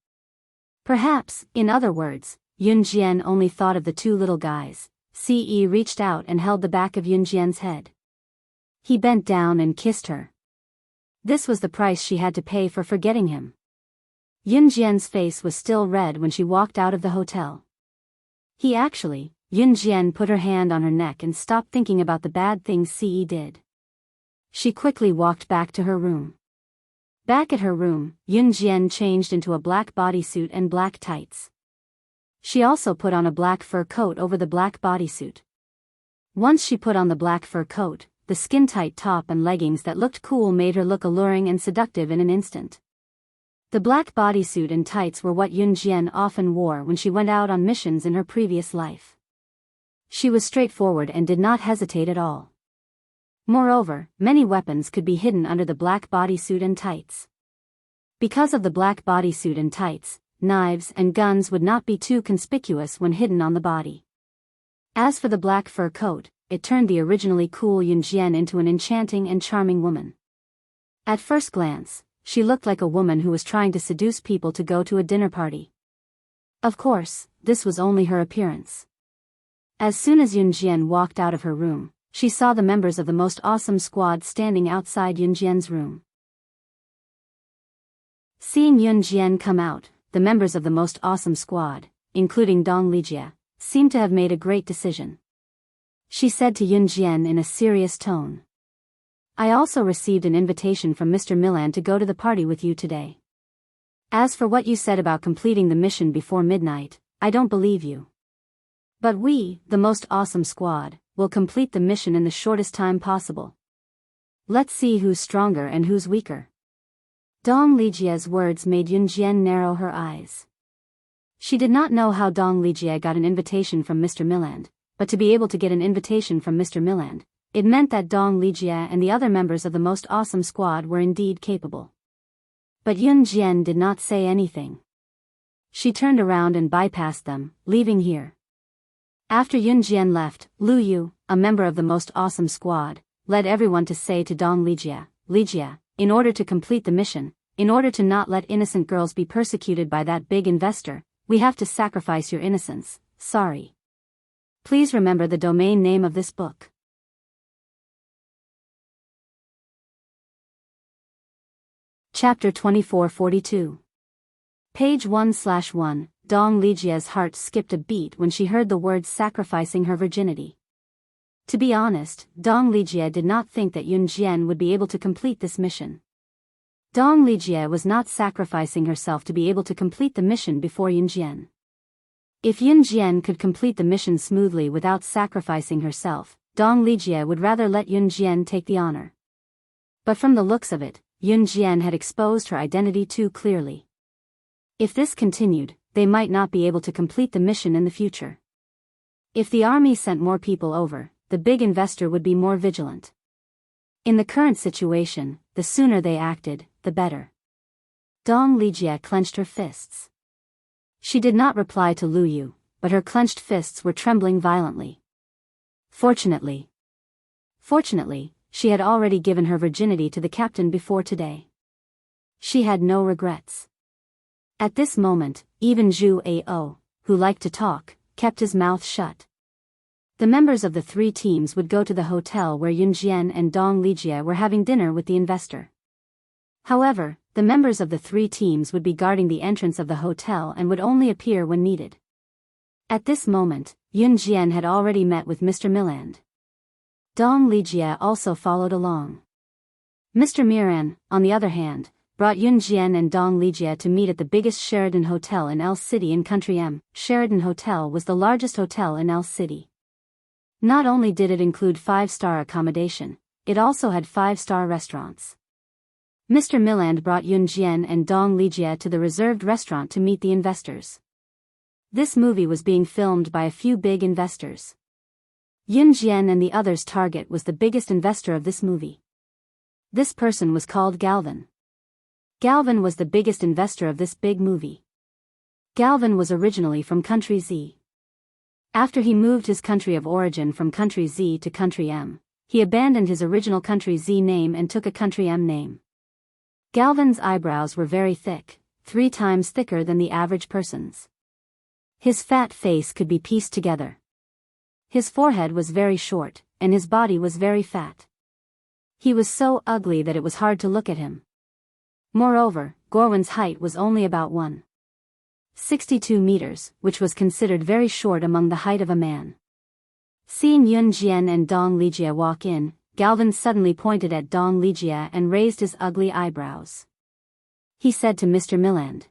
Perhaps, in other words, Yunjian only thought of the two little guys. CE reached out and held the back of Yunjian's head. He bent down and kissed her. This was the price she had to pay for forgetting him. Yunjian's face was still red when she walked out of the hotel. Yunjian put her hand on her neck and stopped thinking about the bad things CE did. She quickly walked back to her room. Back at her room, Yunjian changed into a black bodysuit and black tights. She also put on a black fur coat over the black bodysuit. Once she put on the black fur coat, the skin-tight top and leggings that looked cool made her look alluring and seductive in an instant. The black bodysuit and tights were what Yunjian often wore when she went out on missions in her previous life. She was straightforward and did not hesitate at all. Moreover, many weapons could be hidden under the black bodysuit and tights. Because of the black bodysuit and tights, knives and guns would not be too conspicuous when hidden on the body. As for the black fur coat, it turned the originally cool Yunjian into an enchanting and charming woman. At first glance, she looked like a woman who was trying to seduce people to go to a dinner party. Of course, this was only her appearance. As soon as Yunjian walked out of her room, she saw the members of the Most Awesome Squad standing outside Yunjian's room. Seeing Yunjian come out, the members of the Most Awesome Squad, including Dong Lijia, seemed to have made a great decision. She said to Yunjian in a serious tone. I also received an invitation from Mr. Milan to go to the party with you today. As for what you said about completing the mission before midnight, I don't believe you. But we, the Most Awesome Squad, will complete the mission in the shortest time possible. Let's see who's stronger and who's weaker. Dong Lijia's words made Yunjian narrow her eyes. She did not know how Dong Lijia got an invitation from Mr. Milan, but to be able to get an invitation from Mr. Milan, it meant that Dong Lijia and the other members of the Most Awesome Squad were indeed capable. But Yunjian did not say anything. She turned around and bypassed them, leaving here. After Yunjian left, Lu Yu, a member of the Most Awesome Squad, led everyone to say to Dong Lijia, Lijia, in order to complete the mission, in order to not let innocent girls be persecuted by that big investor, we have to sacrifice your innocence, sorry. Please remember the domain name of this book. Chapter 2442. Page 1/1. Dong Lijie's heart skipped a beat when she heard the words sacrificing her virginity. To be honest, Dong Lijie did not think that Yun Jian would be able to complete this mission. Dong Lijie was not sacrificing herself to be able to complete the mission before Yun Jian. If Yun Jian could complete the mission smoothly without sacrificing herself, Dong Lijie would rather let Yun Jian take the honor. But from the looks of it, Yun Jian had exposed her identity too clearly. If this continued, they might not be able to complete the mission in the future. If the army sent more people over, the big investor would be more vigilant. In the current situation, the sooner they acted, the better. Dong Lijie clenched her fists. She did not reply to Lu Yu, but her clenched fists were trembling violently. Fortunately, she had already given her virginity to the captain before today. She had no regrets. At this moment, even Zhu Ao, who liked to talk, kept his mouth shut. The members of the three teams would go to the hotel where Yun Jian and Dong Lijie were having dinner with the investor. However, the members of the three teams would be guarding the entrance of the hotel and would only appear when needed. At this moment, Yun Jian had already met with Mr. Milland. Dong Lijie also followed along. Mr. Miran, on the other hand, brought Yun Jian and Dong Lijie to meet at the biggest Sheraton Hotel in L City in Country M. Sheraton Hotel was the largest hotel in L City. Not only did it include 5-star accommodation, it also had 5-star restaurants. Mr. Milland brought Yun Jian and Dong Lijie to the reserved restaurant to meet the investors. This movie was being filmed by a few big investors. Yun Jian and the others' target was the biggest investor of this movie. This person was called Galvin. Galvin was the biggest investor of this big movie. Galvin was originally from Country Z. After he moved his country of origin from Country Z to Country M, he abandoned his original Country Z name and took a Country M name. Galvin's eyebrows were very thick, 3 times thicker than the average person's. His fat face could be pieced together. His forehead was very short, and his body was very fat. He was so ugly that it was hard to look at him. Moreover, Gorwin's height was only about 1.62 meters, which was considered very short among the height of a man. Seeing Yun Jian and Dong Lijie walk in, Galvin suddenly pointed at Dong Lijie and raised his ugly eyebrows. He said to Mr. Milland,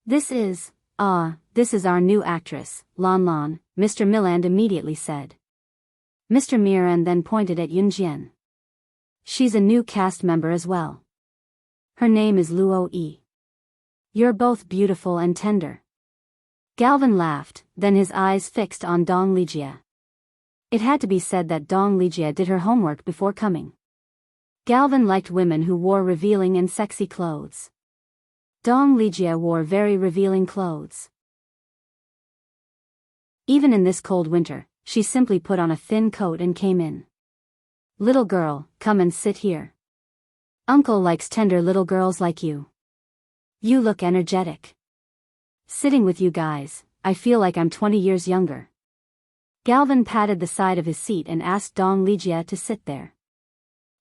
This is our new actress, Lan Lan," Mr. Milland immediately said. Mr. Miran then pointed at Yun Jian. "She's a new cast member as well. Her name is Luo Yi. You're both beautiful and tender." Galvin laughed, then his eyes fixed on Dong Lijie. It had to be said that Dong Lijie did her homework before coming. Galvin liked women who wore revealing and sexy clothes. Dong Lijie wore very revealing clothes. Even in this cold winter, she simply put on a thin coat and came in. "Little girl, come and sit here. Uncle likes tender little girls like you. You look energetic. Sitting with you guys, I feel like I'm 20 years younger." Galvin patted the side of his seat and asked Dong Lijie to sit there.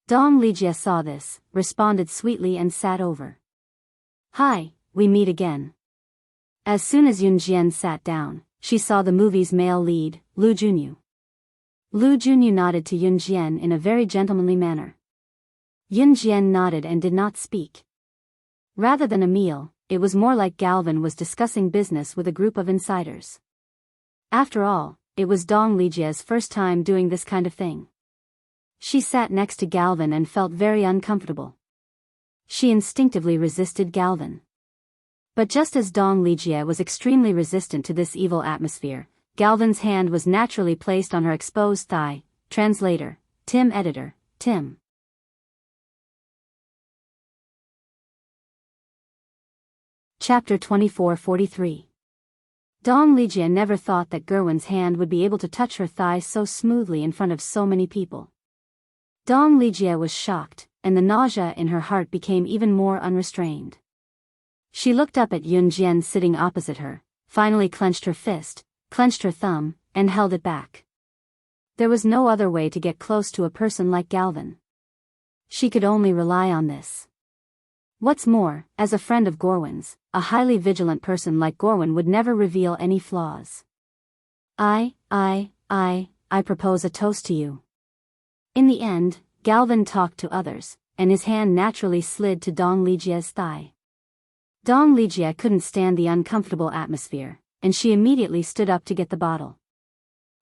Dong Lijie saw this, responded sweetly and sat over. "Hi, we meet again." As soon as Yun Jian sat down, she saw the movie's male lead, Lu Junyu. Lu Junyu nodded to Yun Jian in a very gentlemanly manner. Yun Jian nodded and did not speak. Rather than a meal, it was more like Galvin was discussing business with a group of insiders. After all, it was Dong Lijie's first time doing this kind of thing. She sat next to Galvin and felt very uncomfortable. She instinctively resisted Galvin. But just as Dong Lijie was extremely resistant to this evil atmosphere, Galvin's hand was naturally placed on her exposed thigh. Translator, Tim. Editor, Tim. Chapter 2443. Dong Lijie never thought that Gerwin's hand would be able to touch her thigh so smoothly in front of so many people. Dong Lijie was shocked, and the nausea in her heart became even more unrestrained. She looked up at Yun Jian sitting opposite her, finally clenched her fist, clenched her thumb, and held it back. There was no other way to get close to a person like Galvin. She could only rely on this. What's more, as a friend of Gorwin's, a highly vigilant person like Gorwin would never reveal any flaws. I propose a toast to you. In the end, Galvin talked to others, and his hand naturally slid to Dong Lijia's thigh. Dong Lijia couldn't stand the uncomfortable atmosphere, and she immediately stood up to get the bottle.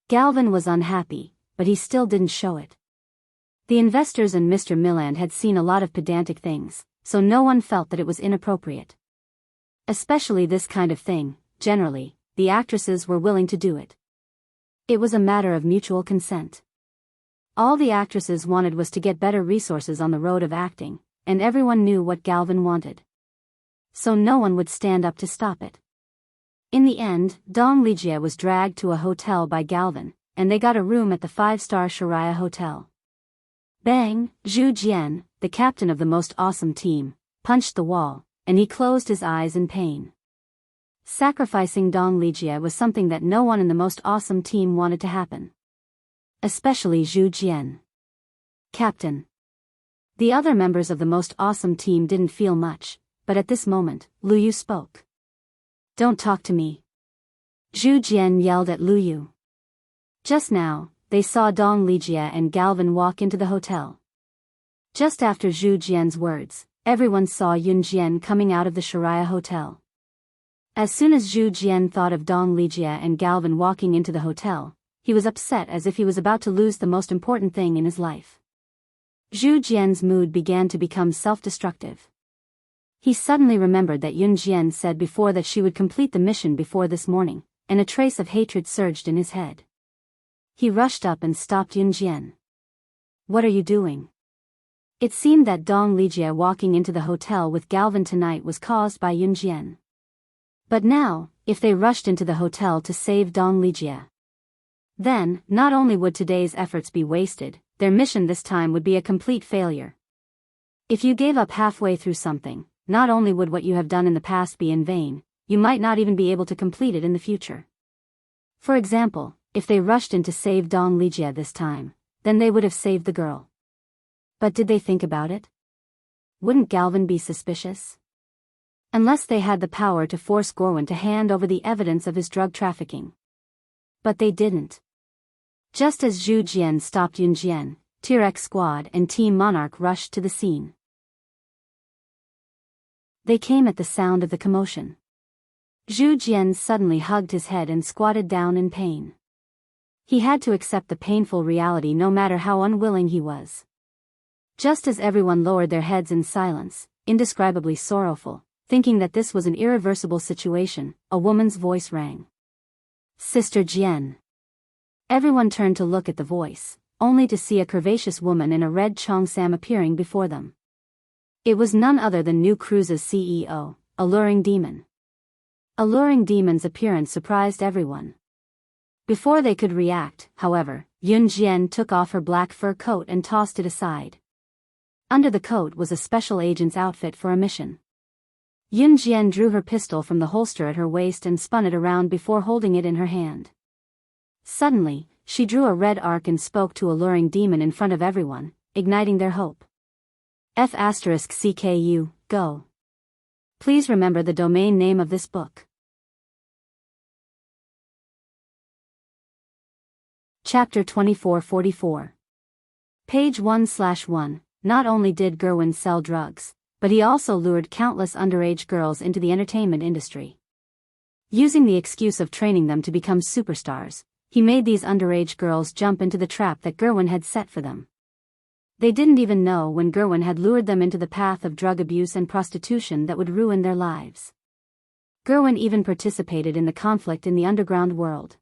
Galvin was unhappy, but he still didn't show it. The investors and Mr. Milland had seen a lot of pedantic things, so no one felt that it was inappropriate. Especially this kind of thing, generally, the actresses were willing to do it. It was a matter of mutual consent. All the actresses wanted was to get better resources on the road of acting, and everyone knew what Galvin wanted. So no one would stand up to stop it. In the end, Dong Lijia was dragged to a hotel by Galvin, and they got a room at the 5-star Sharia Hotel. Bang! Zhu Jian, the captain of the most awesome team, punched the wall, and he closed his eyes in pain. Sacrificing Dong Lijia was something that no one in the most awesome team wanted to happen. Especially Zhu Jian. Captain. The other members of the most awesome team didn't feel much, but at this moment, Lu Yu spoke. Don't talk to me. Zhu Jian yelled at Lu Yu. Just now, they saw Dong Lijia and Galvin walk into the hotel. Just after Zhu Jian's words, everyone saw Yun Jian coming out of the Sharia Hotel. As soon as Zhu Jian thought of Dong Lijia and Galvin walking into the hotel, he was upset as if he was about to lose the most important thing in his life. Zhu Jian's mood began to become self-destructive. He suddenly remembered that Yun Jian said before that she would complete the mission before this morning, and a trace of hatred surged in his head. He rushed up and stopped Yun Jian. What are you doing? It seemed that Dong Lijia walking into the hotel with Galvin tonight was caused by Yun Jian. But now, if they rushed into the hotel to save Dong Lijia, then, not only would today's efforts be wasted, their mission this time would be a complete failure. If you gave up halfway through something, not only would what you have done in the past be in vain, you might not even be able to complete it in the future. For example, if they rushed in to save Dong Lijia this time, then they would have saved the girl. But did they think about it? Wouldn't Galvin be suspicious? Unless they had the power to force Gorwin to hand over the evidence of his drug trafficking. But they didn't. Just as Zhu Jian stopped Yun Jian, T-Rex Squad and Team Monarch rushed to the scene. They came at the sound of the commotion. Zhu Jian suddenly hugged his head and squatted down in pain. He had to accept the painful reality no matter how unwilling he was. Just as everyone lowered their heads in silence, indescribably sorrowful, thinking that this was an irreversible situation, a woman's voice rang. Sister Jian. Everyone turned to look at the voice, only to see a curvaceous woman in a red cheongsam appearing before them. It was none other than New Cruise's CEO, Alluring Demon. Alluring Demon's appearance surprised everyone. Before they could react, however, Yun Jian took off her black fur coat and tossed it aside. Under the coat was a special agent's outfit for a mission. Yun Jian drew her pistol from the holster at her waist and spun it around before holding it in her hand. Suddenly, she drew a red arc and spoke to Alluring Demon in front of everyone, igniting their hope. F***CKU, go. Please remember the domain name of this book. Chapter 2444. Page 1/1. Not only did Gerwin sell drugs, but he also lured countless underage girls into the entertainment industry. Using the excuse of training them to become superstars, he made these underage girls jump into the trap that Gerwin had set for them. They didn't even know when Gerwin had lured them into the path of drug abuse and prostitution that would ruin their lives. Gerwin even participated in the conflict in the underground world.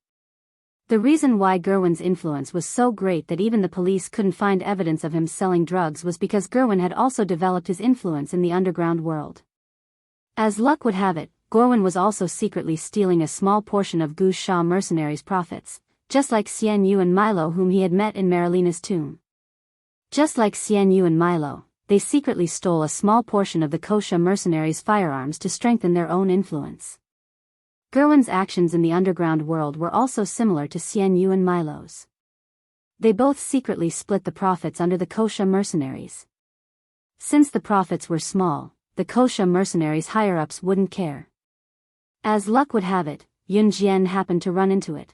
The reason why Gerwin's influence was so great that even the police couldn't find evidence of him selling drugs was because Gerwin had also developed his influence in the underground world. As luck would have it, Gerwin was also secretly stealing a small portion of Gu Sha mercenaries' profits, just like Xian Yu and Milo whom he had met in Marilina's tomb. Just like Xian Yu and Milo, they secretly stole a small portion of the Kosha mercenaries' firearms to strengthen their own influence. Gerwin's actions in the underground world were also similar to Xian Yu and Milo's. They both secretly split the profits under the Kosha mercenaries. Since the profits were small, the Kosha mercenaries' higher-ups wouldn't care. As luck would have it, Yun Jian happened to run into it.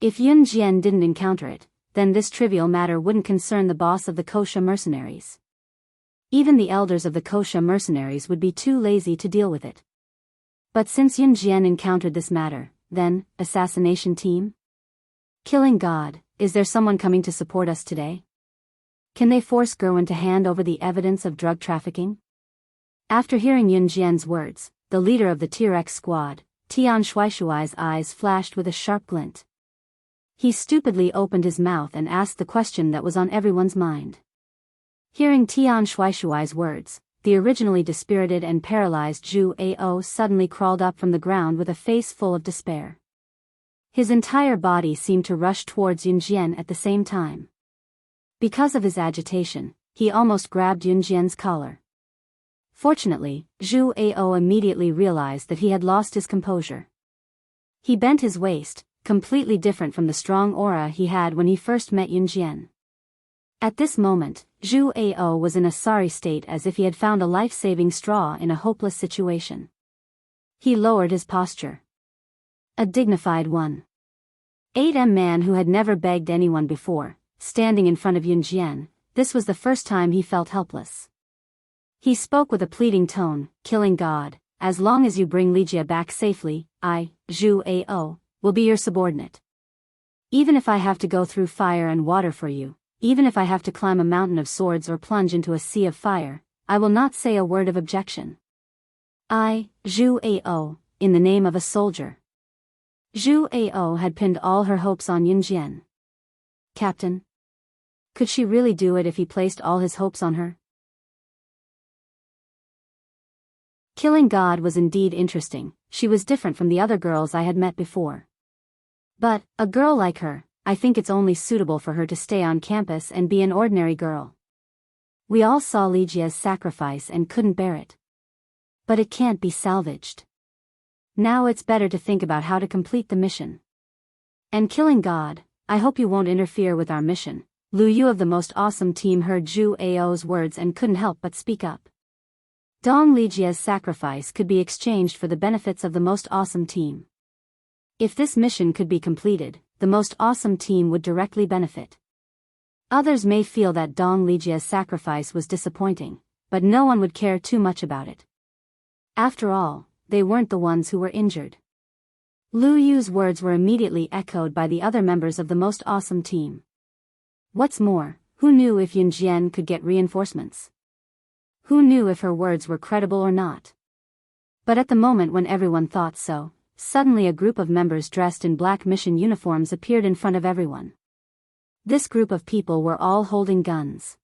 If Yun Jian didn't encounter it, then this trivial matter wouldn't concern the boss of the Kosha mercenaries. Even the elders of the Kosha mercenaries would be too lazy to deal with it. But since Yun Jian encountered this matter, then, assassination team? Killing God, is there someone coming to support us today? Can they force Gerwin to hand over the evidence of drug trafficking? After hearing Yun Jian's words, the leader of the T-Rex squad, Tian Shuaishuai's eyes flashed with a sharp glint. He stupidly opened his mouth and asked the question that was on everyone's mind. Hearing Tian Shuaishuai's words, the originally dispirited and paralyzed Zhu Ao suddenly crawled up from the ground with a face full of despair. His entire body seemed to rush towards Yun Jian at the same time. Because of his agitation, he almost grabbed Yun Jian's collar. Fortunately, Zhu Ao immediately realized that he had lost his composure. He bent his waist, completely different from the strong aura he had when he first met Yun Jian. At this moment, Zhu Ao was in a sorry state, as if he had found a life-saving straw in a hopeless situation. He lowered his posture. A dignified one. 8M man who had never begged anyone before, standing in front of Yun Jian, this was the first time he felt helpless. He spoke with a pleading tone, "Killing God, as long as you bring Ligia back safely, I, Zhu Ao, will be your subordinate. Even if I have to go through fire and water for you, even if I have to climb a mountain of swords or plunge into a sea of fire, I will not say a word of objection. I, Zhu Ao, in the name of a soldier." Zhu Ao had pinned all her hopes on Yun Jian. Captain? Could she really do it if he placed all his hopes on her? Killing God was indeed interesting. She was different from the other girls I had met before. But, a girl like her, I think it's only suitable for her to stay on campus and be an ordinary girl. We all saw Ligia's sacrifice and couldn't bear it. But it can't be salvaged. Now it's better to think about how to complete the mission. And Killing God, I hope you won't interfere with our mission. Lu Yu of the Most Awesome Team heard Zhu Ao's words and couldn't help but speak up. Dong Lijia's sacrifice could be exchanged for the benefits of the Most Awesome Team. If this mission could be completed, the Most Awesome Team would directly benefit. Others may feel that Dong Lijia's sacrifice was disappointing, but no one would care too much about it. After all, they weren't the ones who were injured. Lu Yu's words were immediately echoed by the other members of the Most Awesome Team. What's more, who knew if Yun Jian could get reinforcements? Who knew if her words were credible or not? But at the moment when everyone thought so, suddenly a group of members dressed in black mission uniforms appeared in front of everyone. This group of people were all holding guns.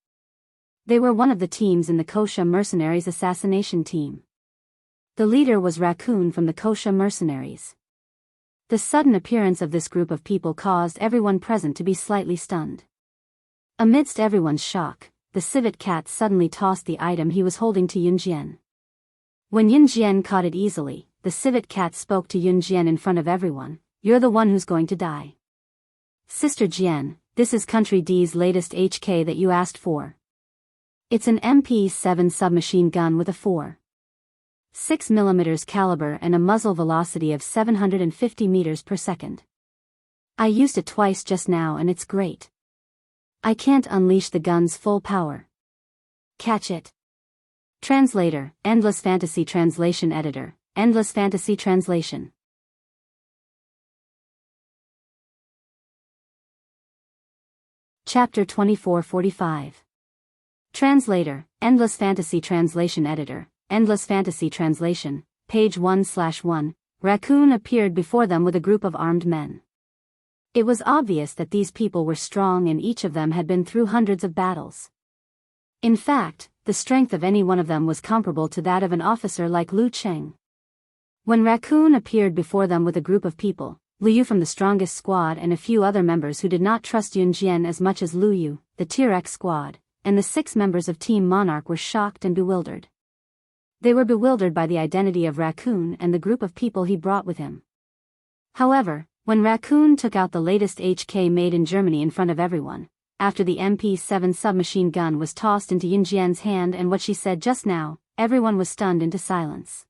They were one of the teams in the Kosha mercenaries assassination team. The leader was Raccoon from the Kosha mercenaries. The sudden appearance of this group of people caused everyone present to be slightly stunned. Amidst everyone's shock, the civet cat suddenly tossed the item he was holding to Yun Jian. When Yun Jian caught it easily, the civet cat spoke to Yun Jian in front of everyone, "You're the one who's going to die. Sister Jian, this is Country D's latest HK that you asked for. It's an MP7 submachine gun with a 4.6 mm caliber and a muzzle velocity of 750 meters per second. I used it twice just now and it's great. I can't unleash the gun's full power. Catch it." Translator, Endless Fantasy Translation Editor, Endless Fantasy Translation. Chapter 2445. Translator, Endless Fantasy Translation Editor, Endless Fantasy Translation, page 1/1, Raccoon appeared before them with a group of armed men. It was obvious that these people were strong and each of them had been through hundreds of battles. In fact, the strength of any one of them was comparable to that of an officer like Lu Cheng. When Raccoon appeared before them with a group of people, Lu Yu from the strongest squad and a few other members who did not trust Yun Jian as much as Lu Yu, the T-Rex squad, and the 6 members of Team Monarch were shocked and bewildered. They were bewildered by the identity of Raccoon and the group of people he brought with him. However, when Raccoon took out the latest HK made in Germany in front of everyone, after the MP7 submachine gun was tossed into Yunjian's hand and what she said just now, everyone was stunned into silence.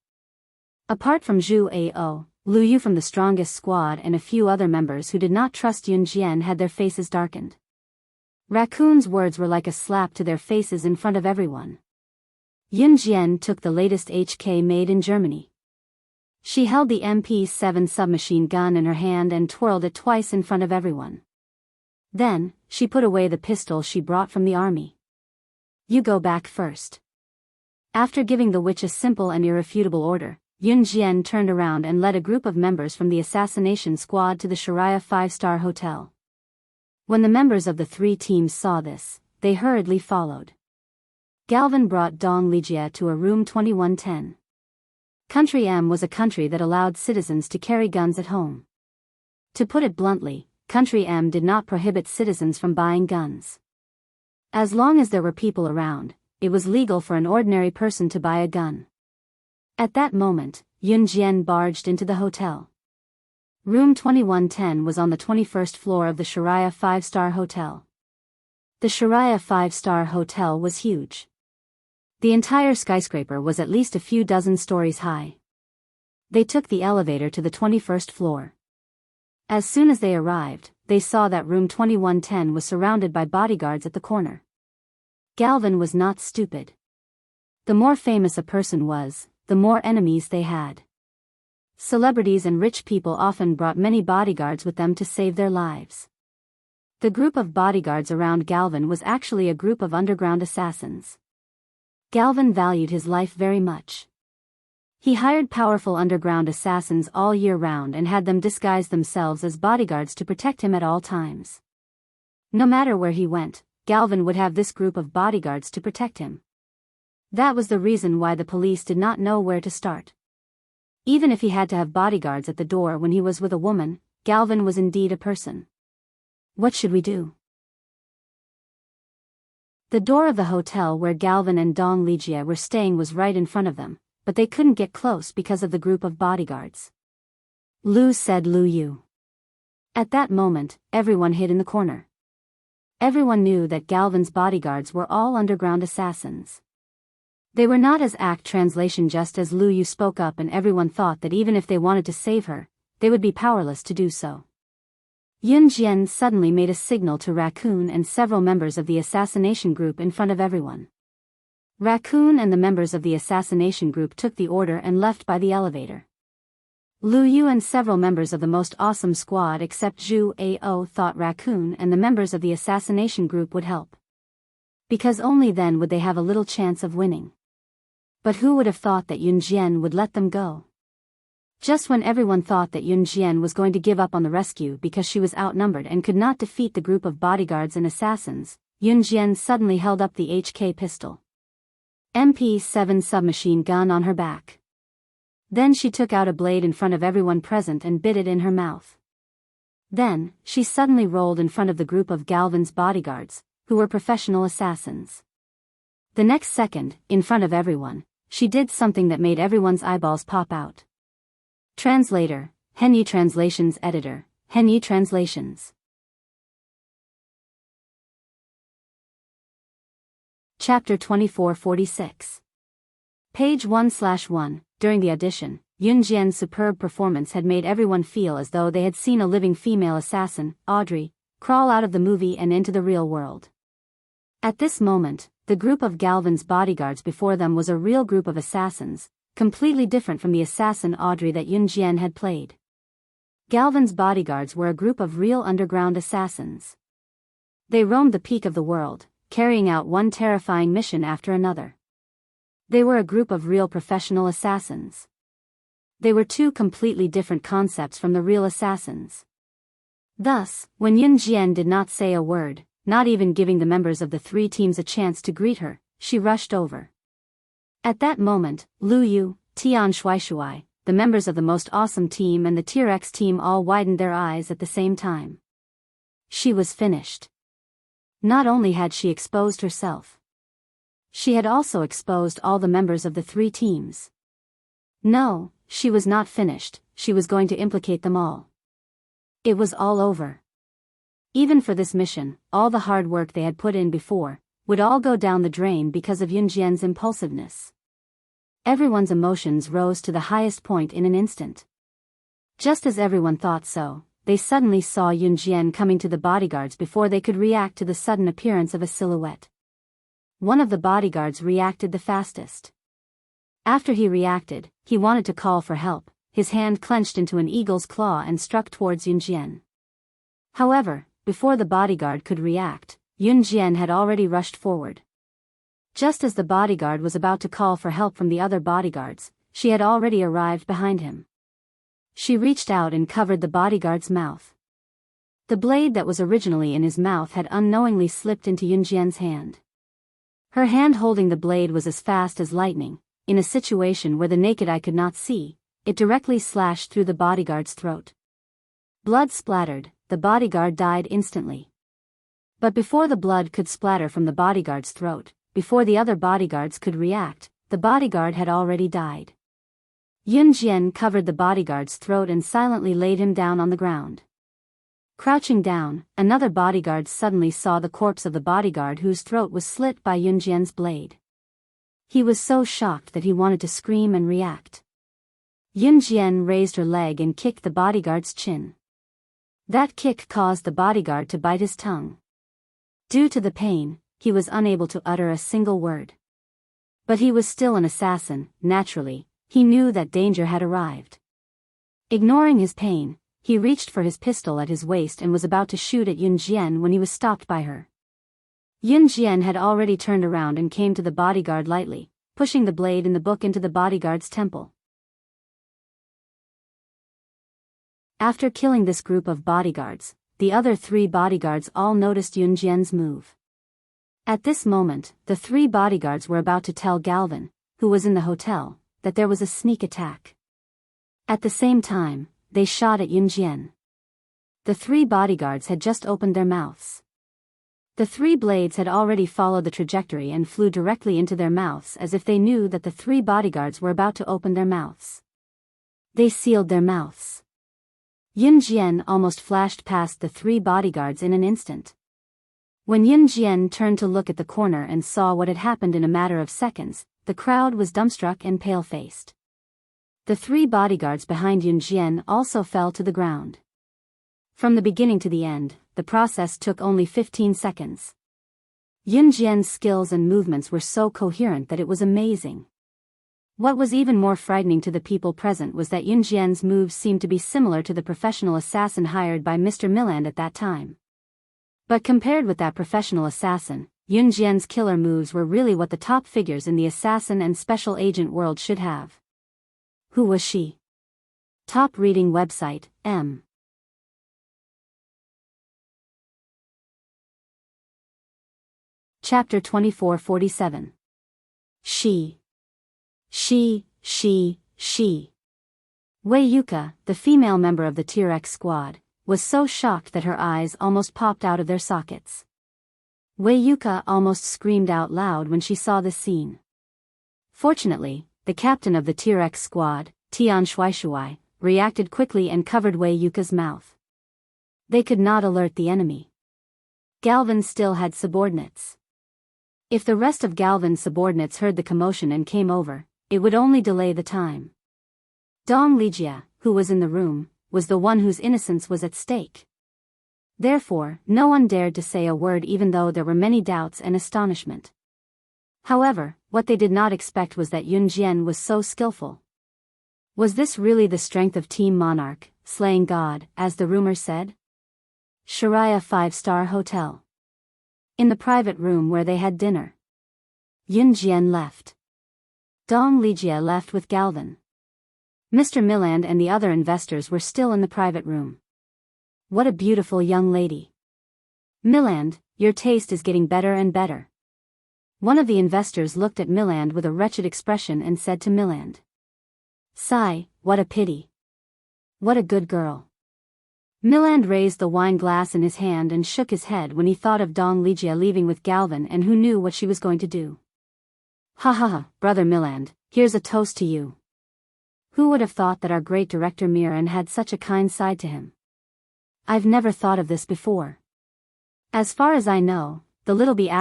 Apart from Zhu Ao, Lu Yu from the strongest squad and a few other members who did not trust Yunjian had their faces darkened. Raccoon's words were like a slap to their faces in front of everyone. Yunjian took the latest HK made in Germany. She held the MP7 submachine gun in her hand and twirled it twice in front of everyone. Then, she put away the pistol she brought from the army. You go back first. After giving the witch a simple and irrefutable order, Yunjian turned around and led a group of members from the assassination squad to the Sharia 5-star hotel. When the members of the 3 teams saw this, they hurriedly followed. Galvin brought Dong Lijia to a room 2110. Country M was a country that allowed citizens to carry guns at home. To put it bluntly, Country M did not prohibit citizens from buying guns. As long as there were people around, it was legal for an ordinary person to buy a gun. At that moment, Yunjian barged into the hotel. Room 2110 was on the 21st floor of the Sharia 5-star hotel. The Sharia 5-star hotel was huge. The entire skyscraper was at least a few dozen stories high. They took the elevator to the 21st floor. As soon as they arrived, they saw that room 2110 was surrounded by bodyguards at the corner. Galvin was not stupid. The more famous a person was, the more enemies they had. Celebrities and rich people often brought many bodyguards with them to save their lives. The group of bodyguards around Galvin was actually a group of underground assassins. Galvin valued his life very much. He hired powerful underground assassins all year round and had them disguise themselves as bodyguards to protect him at all times. No matter where he went, Galvin would have this group of bodyguards to protect him. That was the reason why the police did not know where to start. Even if he had to have bodyguards at the door when he was with a woman, Galvin was indeed a person. What should we do? The door of the hotel where Galvin and Dong Lijia were staying was right in front of them, but they couldn't get close because of the group of bodyguards. Lu said Lu Yu. At that moment, everyone hid in the corner. Everyone knew that Galvin's bodyguards were all underground assassins. They were not as act translation just as Lu Yu spoke up and everyone thought that even if they wanted to save her, they would be powerless to do so. Yunjian suddenly made a signal to Raccoon and several members of the assassination group in front of everyone. Raccoon and the members of the assassination group took the order and left by the elevator. Lu Yu and several members of the most awesome squad except Zhu Ao thought Raccoon and the members of the assassination group would help. Because only then would they have a little chance of winning. But who would have thought that Yunjian would let them go? Just when everyone thought that Yunjian was going to give up on the rescue because she was outnumbered and could not defeat the group of bodyguards and assassins, Yunjian suddenly held up the HK pistol. MP7 submachine gun on her back. Then she took out a blade in front of everyone present and bit it in her mouth. Then, she suddenly rolled in front of the group of Galvin's bodyguards, who were professional assassins. The next second, in front of everyone, she did something that made everyone's eyeballs pop out. Translator, Henyi Translations Editor, Henyi Translations. Chapter 2446. Page 1/1. During the audition, Yunjian's superb performance had made everyone feel as though they had seen a living female assassin, Audrey, crawl out of the movie and into the real world. At this moment, the group of Galvin's bodyguards before them was a real group of assassins, completely different from the assassin Audrey that Yunjian had played. Galvin's bodyguards were a group of real underground assassins. They roamed the peak of the world, carrying out one terrifying mission after another. They were a group of real professional assassins. They were two completely different concepts from the real assassins. Thus, when Yunjian did not say a word, not even giving the members of the 3 teams a chance to greet her, she rushed over. At that moment, Lu Yu, Tian Shuaishuai, the members of the most awesome team and the Tier X team all widened their eyes at the same time. She was finished. Not only had she exposed herself, she had also exposed all the members of the three teams. No, she was not finished, she was going to implicate them all. It was all over. Even for this mission, all the hard work they had put in before would all go down the drain because of Yunjian's impulsiveness. Everyone's emotions rose to the highest point in an instant. Just as everyone thought so, they suddenly saw Yunjian coming to the bodyguards before they could react to the sudden appearance of a silhouette. One of the bodyguards reacted the fastest. After he reacted, he wanted to call for help, his hand clenched into an eagle's claw and struck towards Yunjian. However, before the bodyguard could react, Yunjian had already rushed forward. Just as the bodyguard was about to call for help from the other bodyguards, she had already arrived behind him. She reached out and covered the bodyguard's mouth. The blade that was originally in his mouth had unknowingly slipped into Yunjian's hand. Her hand holding the blade was as fast as lightning. In a situation where the naked eye could not see, it directly slashed through the bodyguard's throat. Blood splattered, the bodyguard died instantly. But before the blood could splatter from the bodyguard's throat, before the other bodyguards could react, the bodyguard had already died. Yunjian covered the bodyguard's throat and silently laid him down on the ground. Crouching down, another bodyguard suddenly saw the corpse of the bodyguard whose throat was slit by Yunjian's blade. He was so shocked that he wanted to scream and react. Yunjian raised her leg and kicked the bodyguard's chin. That kick caused the bodyguard to bite his tongue. Due to the pain, he was unable to utter a single word. But he was still an assassin, naturally, he knew that danger had arrived. Ignoring his pain, he reached for his pistol at his waist and was about to shoot at Yunjian when he was stopped by her. Yunjian had already turned around and came to the bodyguard lightly, pushing the blade in the book into the bodyguard's temple. After killing this group of bodyguards, the other three bodyguards all noticed Yunjian's move. At this moment, the three bodyguards were about to tell Galvin, who was in the hotel, that there was a sneak attack. At the same time, they shot at Yunjian. The three bodyguards had just opened their mouths. The three blades had already followed the trajectory and flew directly into their mouths as if they knew that the three bodyguards were about to open their mouths. They sealed their mouths. Yunjian almost flashed past the three bodyguards in an instant. When Yunjian turned to look at the corner and saw what had happened in a matter of seconds, the crowd was dumbstruck and pale-faced. The three bodyguards behind Yunjian also fell to the ground. From the beginning to the end, the process took only 15 seconds. Yunjian's skills and movements were so coherent that it was amazing. What was even more frightening to the people present was that Yunjian's moves seemed to be similar to the professional assassin hired by Mr. Milland at that time. But compared with that professional assassin, Yunjian's killer moves were really what the top figures in the assassin and special agent world should have. Who was she? Top reading website, M. Chapter 2447. She. Wei Yuka, the female member of the Tier X squad, was so shocked that her eyes almost popped out of their sockets. Wei Yuka almost screamed out loud when she saw this scene. Fortunately, the captain of the Tier X squad, Tian Shuaishuai, reacted quickly and covered Wei Yuka's mouth. They could not alert the enemy. Galvin still had subordinates. If the rest of Galvin's subordinates heard the commotion and came over, it would only delay the time. Dong Lijia, who was in the room, was the one whose innocence was at stake. Therefore, no one dared to say a word even though there were many doubts and astonishment. However, what they did not expect was that Yunjian was so skillful. Was this really the strength of Team Monarch, slaying God, as the rumor said? Sharia 5-star Hotel. In the private room where they had dinner, Yunjian left. Dong Lijia left with Galvin. Mr. Milland and the other investors were still in the private room. What a beautiful young lady. Milland, your taste is getting better and better. One of the investors looked at Milland with a wretched expression and said to Milland. Sigh, what a pity. What a good girl. Milland raised the wine glass in his hand and shook his head when he thought of Dong Ligia leaving with Galvin, and who knew what she was going to do. Ha ha ha, brother Milland, here's a toast to you. Who would have thought that our great director Miran had such a kind side to him? I've never thought of this before. As far as I know, the little B**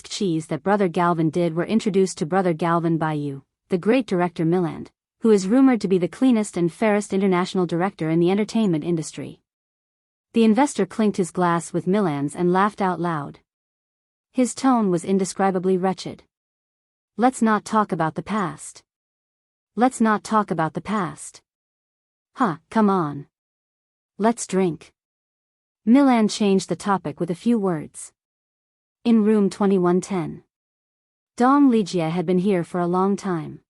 cheese that brother Galvin did were introduced to brother Galvin by you, the great director Milland, who is rumored to be the cleanest and fairest international director in the entertainment industry. The investor clinked his glass with Milland's and laughed out loud. His tone was indescribably wretched. Let's not talk about the past. Let's not talk about the past. Come on. Let's drink. Milland changed the topic with a few words. In room 2110. Dong Ligia had been here for a long time.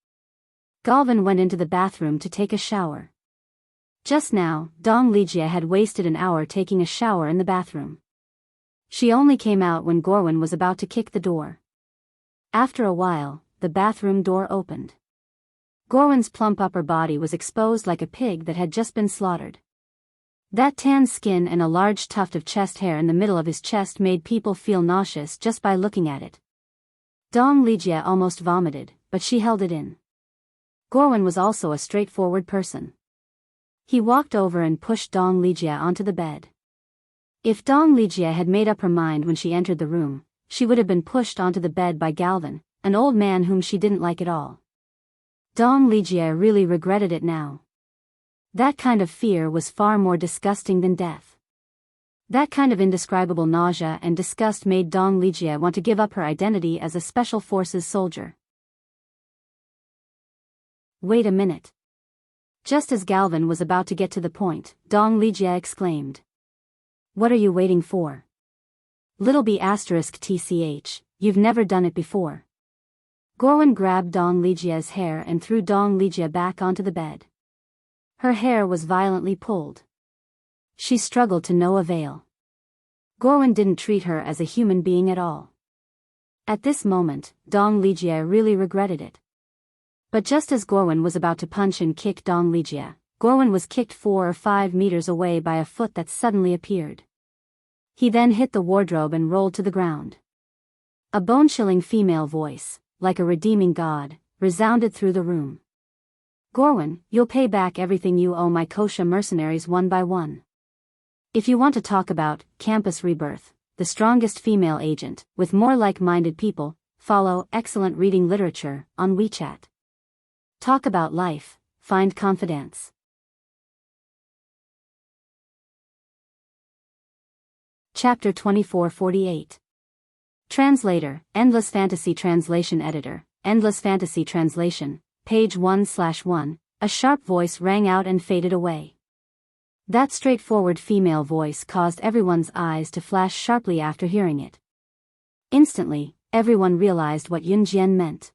Galvin went into the bathroom to take a shower. Just now, Dong Ligia had wasted an hour taking a shower in the bathroom. She only came out when Gorwin was about to kick the door. After a while, the bathroom door opened. Gorwin's plump upper body was exposed like a pig that had just been slaughtered. That tan skin and a large tuft of chest hair in the middle of his chest made people feel nauseous just by looking at it. Dong Ligia almost vomited, but she held it in. Gorwin was also a straightforward person. He walked over and pushed Dong Ligia onto the bed. If Dong Ligia had made up her mind when she entered the room, she would have been pushed onto the bed by Galvin, an old man whom she didn't like at all. Dong Ligia really regretted it now. That kind of fear was far more disgusting than death. That kind of indescribable nausea and disgust made Dong Ligia want to give up her identity as a Special Forces soldier. Wait a minute. Just as Galvin was about to get to the point, Dong Ligia exclaimed. What are you waiting for? Little B***tch, you've never done it before. Gorwin grabbed Dong Ligia's hair and threw Dong Ligia back onto the bed. Her hair was violently pulled. She struggled to no avail. Gorwin didn't treat her as a human being at all. At this moment, Dong Ligia really regretted it. But just as Gorwin was about to punch and kick Dong Ligia, Gorwin was kicked 4 or 5 meters away by a foot that suddenly appeared. He then hit the wardrobe and rolled to the ground. A bone-chilling female voice, like a redeeming god, resounded through the room. Gorwin, you'll pay back everything you owe my Kosha mercenaries one by one. If you want to talk about campus rebirth, the strongest female agent, with more like-minded people, follow excellent reading literature on WeChat. Talk about life, find confidence. Chapter 2448. Translator, Endless Fantasy Translation Editor, Endless Fantasy Translation, page 1/1, a sharp voice rang out and faded away. That straightforward female voice caused everyone's eyes to flash sharply after hearing it. Instantly, everyone realized what Yun Jian meant.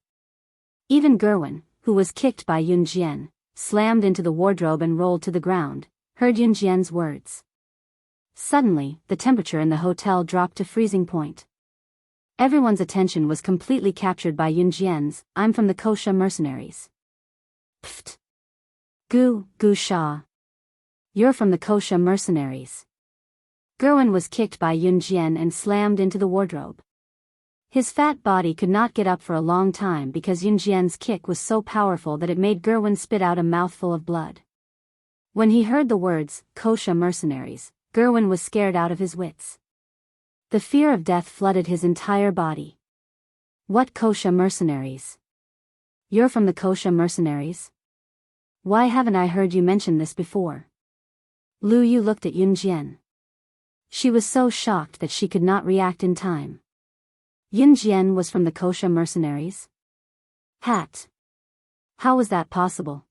Even Gerwin, who was kicked by Yun Jian, slammed into the wardrobe and rolled to the ground, heard Yun Jian's words. Suddenly, the temperature in the hotel dropped to freezing point. Everyone's attention was completely captured by Yun Jian's, "I'm from the Kosha mercenaries." Pfft. Gu Sha. You're from the Kosha mercenaries. Gerwin was kicked by Yun Jian and slammed into the wardrobe. His fat body could not get up for a long time because Yun Jian's kick was so powerful that it made Gerwin spit out a mouthful of blood. When he heard the words, Kosha mercenaries, Gerwin was scared out of his wits. The fear of death flooded his entire body. What Kosha mercenaries? You're from the Kosha mercenaries? Why haven't I heard you mention this before? Lu Yu looked at Yun Jian. She was so shocked that she could not react in time. Yun Jian was from the Kosha mercenaries? How was that possible?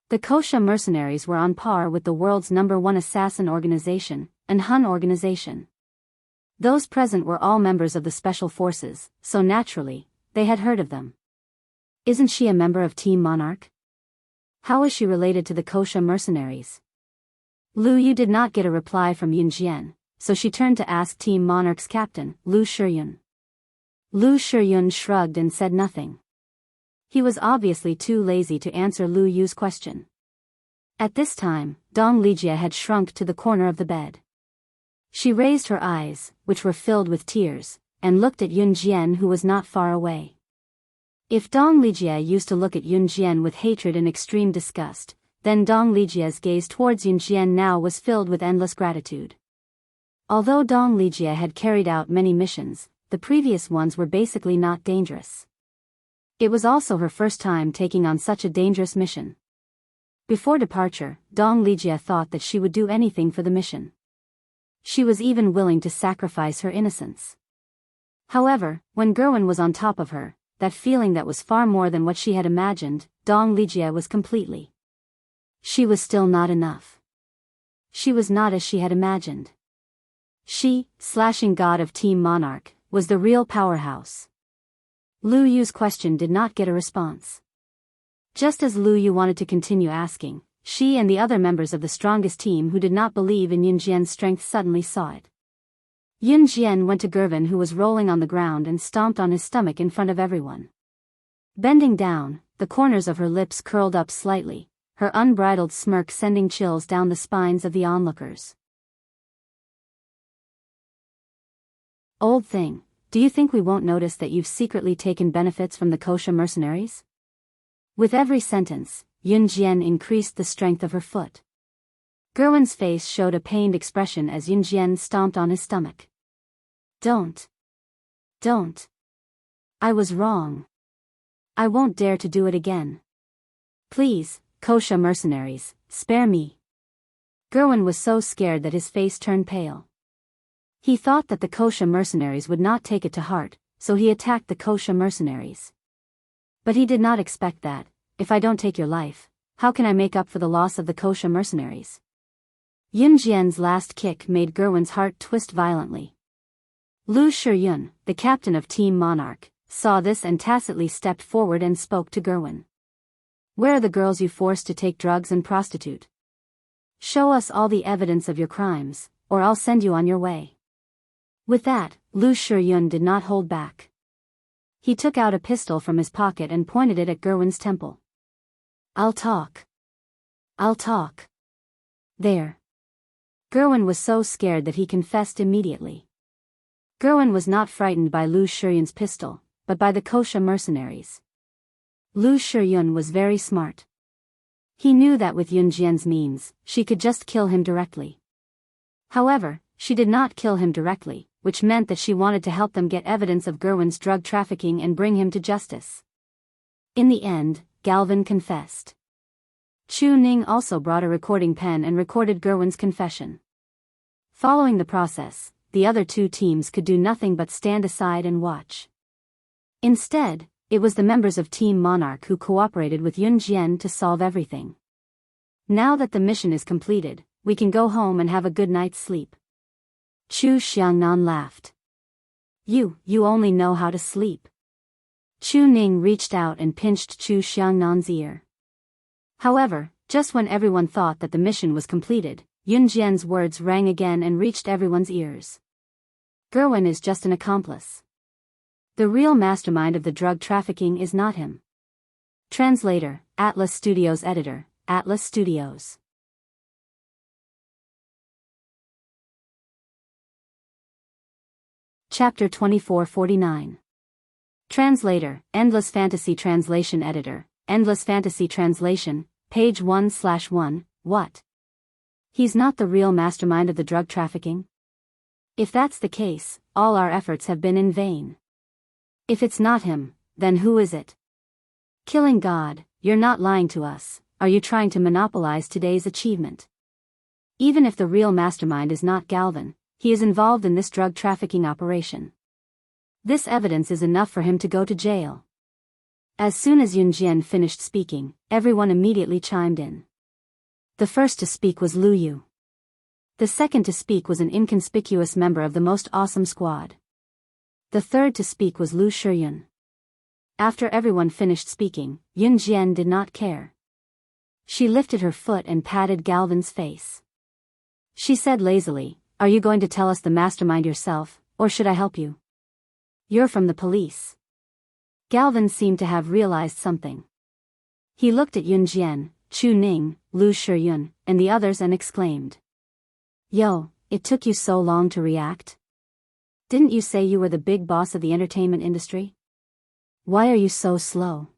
The Kosha mercenaries were on par with the world's #1 assassin organization, an Hun organization. Those present were all members of the Special Forces, so naturally, they had heard of them. Isn't she a member of Team Monarch? How is she related to the Kosha mercenaries? Lu Yu did not get a reply from Yun Jian, so she turned to ask Team Monarch's captain, Lu Shiyun. Lu Shiyun shrugged and said nothing. He was obviously too lazy to answer Lu Yu's question. At this time, Dong Lijie had shrunk to the corner of the bed. She raised her eyes, which were filled with tears, and looked at Yun Jian, who was not far away. If Dong Lijie used to look at Yun Jian with hatred and extreme disgust, then Dong Lijie's gaze towards Yun Jian now was filled with endless gratitude. Although Dong Lijie had carried out many missions, the previous ones were basically not dangerous. It was also her first time taking on such a dangerous mission. Before departure, Dong Lijie thought that she would do anything for the mission. She was even willing to sacrifice her innocence. However, when Gerwin was on top of her, that feeling that was far more than what she had imagined, Dong Lijie was completely. She was still not enough. She was not as she had imagined. She, slashing god of Team Monarch, was the real powerhouse. Lu Yu's question did not get a response. Just as Lu Yu wanted to continue asking, she and the other members of the strongest team who did not believe in Yun Jian's strength suddenly saw it. Yun Jian went to Gervin, who was rolling on the ground, and stomped on his stomach in front of everyone. Bending down, the corners of her lips curled up slightly, her unbridled smirk sending chills down the spines of the onlookers. Old thing, do you think we won't notice that you've secretly taken benefits from the kosher mercenaries? With every sentence, Yun Jian increased the strength of her foot. Gerwin's face showed a pained expression as Yun Jian stomped on his stomach. Don't. I was wrong. I won't dare to do it again. Please, kosher mercenaries, spare me. Gerwin was so scared that his face turned pale. He thought that the kosher mercenaries would not take it to heart, so he attacked the kosher mercenaries. But he did not expect that, if I don't take your life, how can I make up for the loss of the kosher mercenaries? Yun Jian's last kick made Gerwin's heart twist violently. Lu Shiyun, the captain of Team Monarch, saw this and tacitly stepped forward and spoke to Gerwin. Where are the girls you forced to take drugs and prostitute? Show us all the evidence of your crimes, or I'll send you on your way. With that, Lu Shiyun did not hold back. He took out a pistol from his pocket and pointed it at Gerwin's temple. I'll talk. There. Gerwin was so scared that he confessed immediately. Gerwin was not frightened by Lu Shiyun's pistol, but by the kosher mercenaries. Lu Shiyun was very smart. He knew that with Yun Jian's means, she could just kill him directly. However, she did not kill him directly, which meant that she wanted to help them get evidence of Gerwin's drug trafficking and bring him to justice. In the end, Galvin confessed. Chu Ning also brought a recording pen and recorded Gerwin's confession. Following the process, the other two teams could do nothing but stand aside and watch. Instead, it was the members of Team Monarch who cooperated with Yun Jian to solve everything. Now that the mission is completed, we can go home and have a good night's sleep. Chu Xiangnan laughed. You only know how to sleep. Chu Ning reached out and pinched Chu Xiangnan's ear. However, just when everyone thought that the mission was completed, Yun Jian's words rang again and reached everyone's ears. Gerwin is just an accomplice. The real mastermind of the drug trafficking is not him. Translator, Atlas Studios Editor, Atlas Studios. Chapter 2449. Translator, Endless Fantasy Translation Editor, Endless Fantasy Translation, page 1/1, What? He's not the real mastermind of the drug trafficking? If that's the case, all our efforts have been in vain. If it's not him, then who is it? Killing God, you're not lying to us, are you trying to monopolize today's achievement? Even if the real mastermind is not Galvin, he is involved in this drug trafficking operation. This evidence is enough for him to go to jail. As soon as Yun Jian finished speaking, everyone immediately chimed in. The first to speak was Lu Yu. The second to speak was an inconspicuous member of the most awesome squad. The third to speak was Lu Shiyun. After everyone finished speaking, Yun Jian did not care. She lifted her foot and patted Galvin's face. She said lazily, "Are you going to tell us the mastermind yourself, or should I help you? You're from the police." Galvin seemed to have realized something. He looked at Yun Jian, Chu Ning, Lu Shiyun, and the others and exclaimed. Yo, it took you so long to react? Didn't you say you were the big boss of the entertainment industry? Why are you so slow?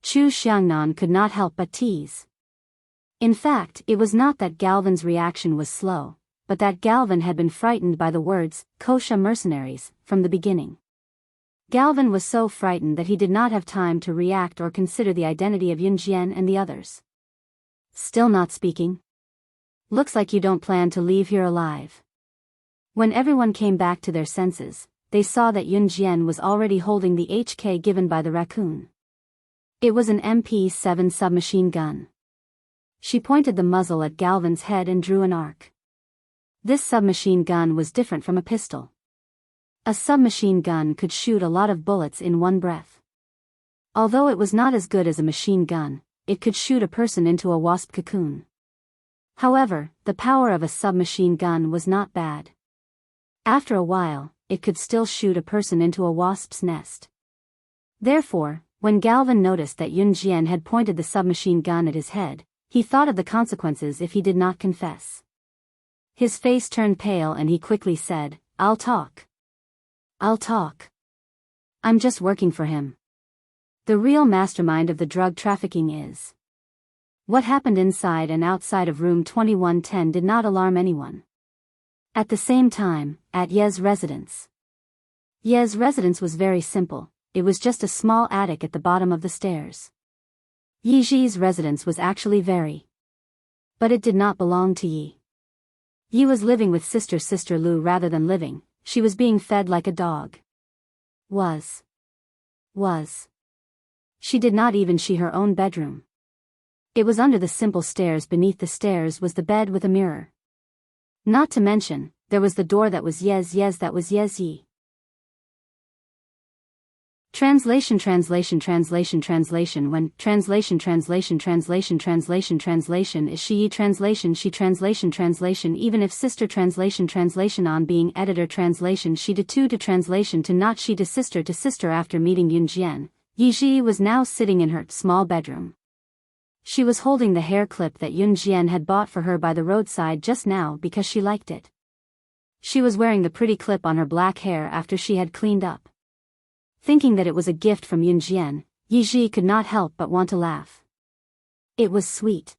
Chu Xiangnan could not help but tease. In fact, it was not that Galvan's reaction was slow, but that Galvan had been frightened by the words, Kosha mercenaries, from the beginning. Galvan was so frightened that he did not have time to react or consider the identity of Yunjian and the others. Still not speaking? Looks like you don't plan to leave here alive. When everyone came back to their senses, they saw that Yunjian was already holding the HK given by the raccoon. It was an MP7 submachine gun. She pointed the muzzle at Galvan's head and drew an arc. This submachine gun was different from a pistol. A submachine gun could shoot a lot of bullets in one breath. Although it was not as good as a machine gun, it could shoot a person into a wasp cocoon. However, the power of a submachine gun was not bad. After a while, it could still shoot a person into a wasp's nest. Therefore, when Galvan noticed that Yunjian had pointed the submachine gun at his head, he thought of the consequences if he did not confess. His face turned pale and he quickly said, I'll talk. I'll talk. I'm just working for him. The real mastermind of the drug trafficking is. What happened inside and outside of room 2110 did not alarm anyone. At the same time, at Ye's residence. Ye's residence was very simple, it was just a small attic at the bottom of the stairs. Yiji's residence was actually very. But it did not belong to Yi. Yi was living with sister Lu rather than living, she was being fed like a dog. Was. She did not even see her own bedroom. It was under the simple stairs. Beneath the stairs was the bed with a mirror. Not to mention, there was the door that was Ye's that was Ye's Yi. Translation When translation is she translation even if sister translation on being editor translation she to translation to not she to sister after meeting Yunjian, Yiji was now sitting in her small bedroom. She was holding the hair clip that Yunjian had bought for her by the roadside just now because she liked it. She was wearing the pretty clip on her black hair after she had cleaned up. Thinking that it was a gift from Yunjian, Yiji could not help but want to laugh. It was sweet.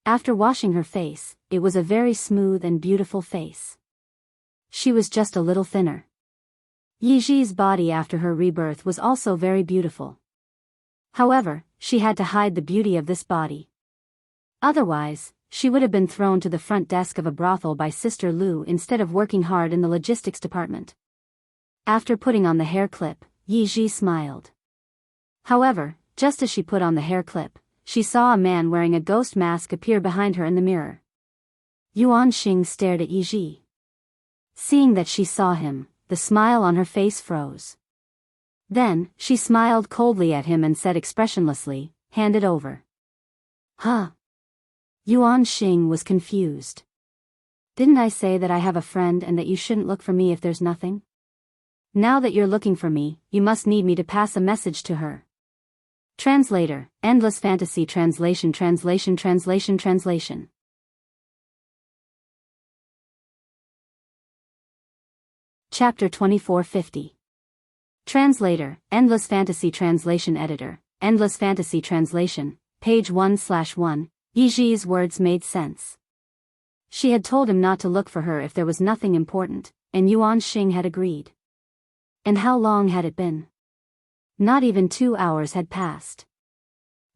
After washing her face, it was a very smooth and beautiful face. She was just a little thinner. Yiji's body after her rebirth was also very beautiful. However, she had to hide the beauty of this body. Otherwise, she would have been thrown to the front desk of a brothel by Sister Lu instead of working hard in the logistics department. After putting on the hair clip, Yiji smiled. However, just as she put on the hair clip, she saw a man wearing a ghost mask appear behind her in the mirror. Yuan Xing stared at Yiji. Seeing that she saw him, the smile on her face froze. Then, she smiled coldly at him and said expressionlessly, "Hand it over." Huh? Yuan Xing was confused. Didn't I say that I have a friend and that you shouldn't look for me if there's nothing? Now that you're looking for me, you must need me to pass a message to her. Translator, Endless Fantasy Translation. Chapter 2450. Translator, Endless Fantasy Translation Editor, Endless Fantasy Translation, page 1/1, Yiji's words made sense. She had told him not to look for her if there was nothing important, and Yuan Xing had agreed. And how long had it been? Not even 2 hours had passed.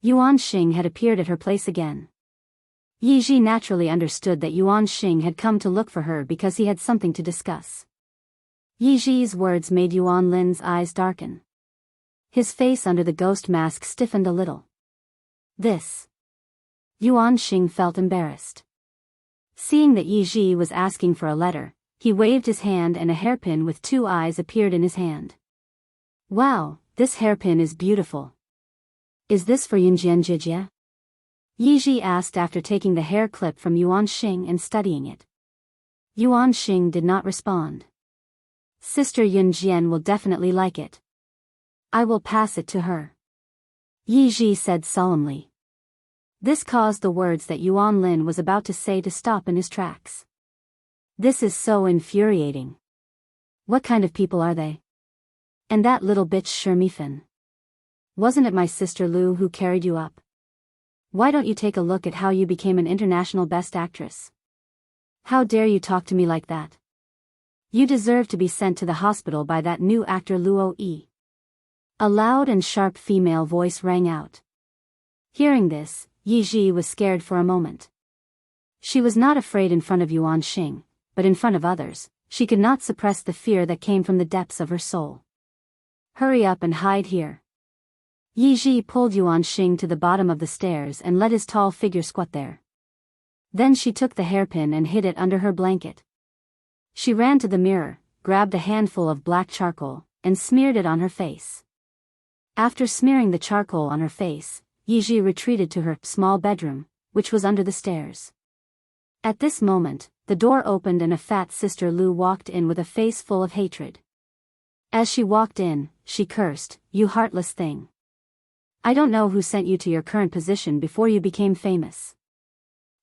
Yuan Xing had appeared at her place again. Yiji naturally understood that Yuan Xing had come to look for her because he had something to discuss. Yiji's words made Yuan Lin's eyes darken. His face under the ghost mask stiffened a little. This. Yuan Xing felt embarrassed. Seeing that Yiji was asking for a letter, he waved his hand and a hairpin with 2 eyes appeared in his hand. Wow, this hairpin is beautiful. Is this for Yunjian Jijia? Yiji asked after taking the hair clip from Yuan Xing and studying it. Yuan Xing did not respond. Sister Yunjian will definitely like it. I will pass it to her. Yiji said solemnly. This caused the words that Yuan Lin was about to say to stop in his tracks. This is so infuriating. What kind of people are they? And that little bitch Shermifin. Wasn't it my sister Lu who carried you up? Why don't you take a look at how you became an international best actress? How dare you talk to me like that? You deserve to be sent to the hospital by that new actor Luo Yi. A loud and sharp female voice rang out. Hearing this, Yi Ji was scared for a moment. She was not afraid in front of Yuan Xing, but in front of others, she could not suppress the fear that came from the depths of her soul. Hurry up and hide here. Yi Ji pulled Yuan Xing to the bottom of the stairs and let his tall figure squat there. Then she took the hairpin and hid it under her blanket. She ran to the mirror, grabbed a handful of black charcoal, and smeared it on her face. After smearing the charcoal on her face, Yi Ji retreated to her small bedroom, which was under the stairs. At this moment, the door opened and a fat sister Lu walked in with a face full of hatred. As she walked in, she cursed, "You heartless thing. I don't know who sent you to your current position before you became famous."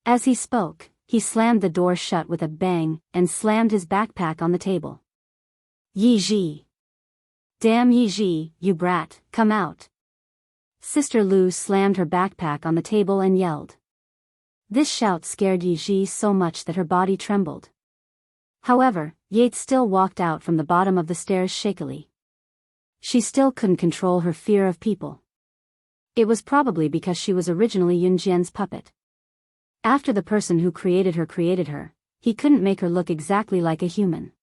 As he spoke, he slammed the door shut with a bang and slammed his backpack on the table. "Yi Ji! Damn Yi Ji, you brat, come out!" Sister Lu slammed her backpack on the table and yelled. This shout scared Yi Ji so much that her body trembled. However, Yates still walked out from the bottom of the stairs shakily. She still couldn't control her fear of people. It was probably because she was originally Yun Jian's puppet. After the person who created her, he couldn't make her look exactly like a human.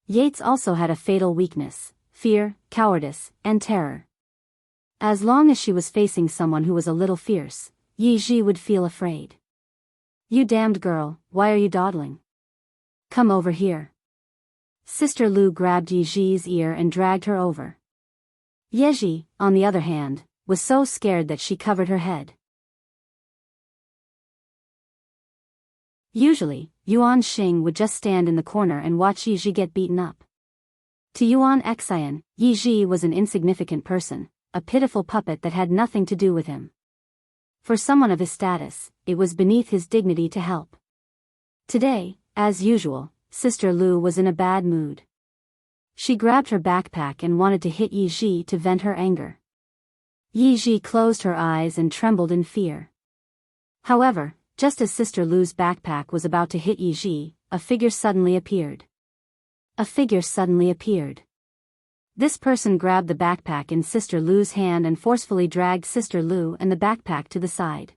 Yates also had a fatal weakness: fear, cowardice, and terror. As long as she was facing someone who was a little fierce, Yi Ji would feel afraid. "You damned girl, why are you dawdling? Come over here." Sister Lu grabbed Yi Ji's ear and dragged her over. Ye Ji, on the other hand, was so scared that she covered her head. Usually, Yuan Xing would just stand in the corner and watch Yi Ji get beaten up. To Yuan Xian, Yi Ji was an insignificant person, a pitiful puppet that had nothing to do with him. For someone of his status, it was beneath his dignity to help. Today, as usual, Sister Lu was in a bad mood. She grabbed her backpack and wanted to hit Yi Ji to vent her anger. Yi Ji closed her eyes and trembled in fear. However, just as Sister Lu's backpack was about to hit Yi Ji, a figure suddenly appeared. This person grabbed the backpack in Sister Lu's hand and forcefully dragged Sister Lu and the backpack to the side.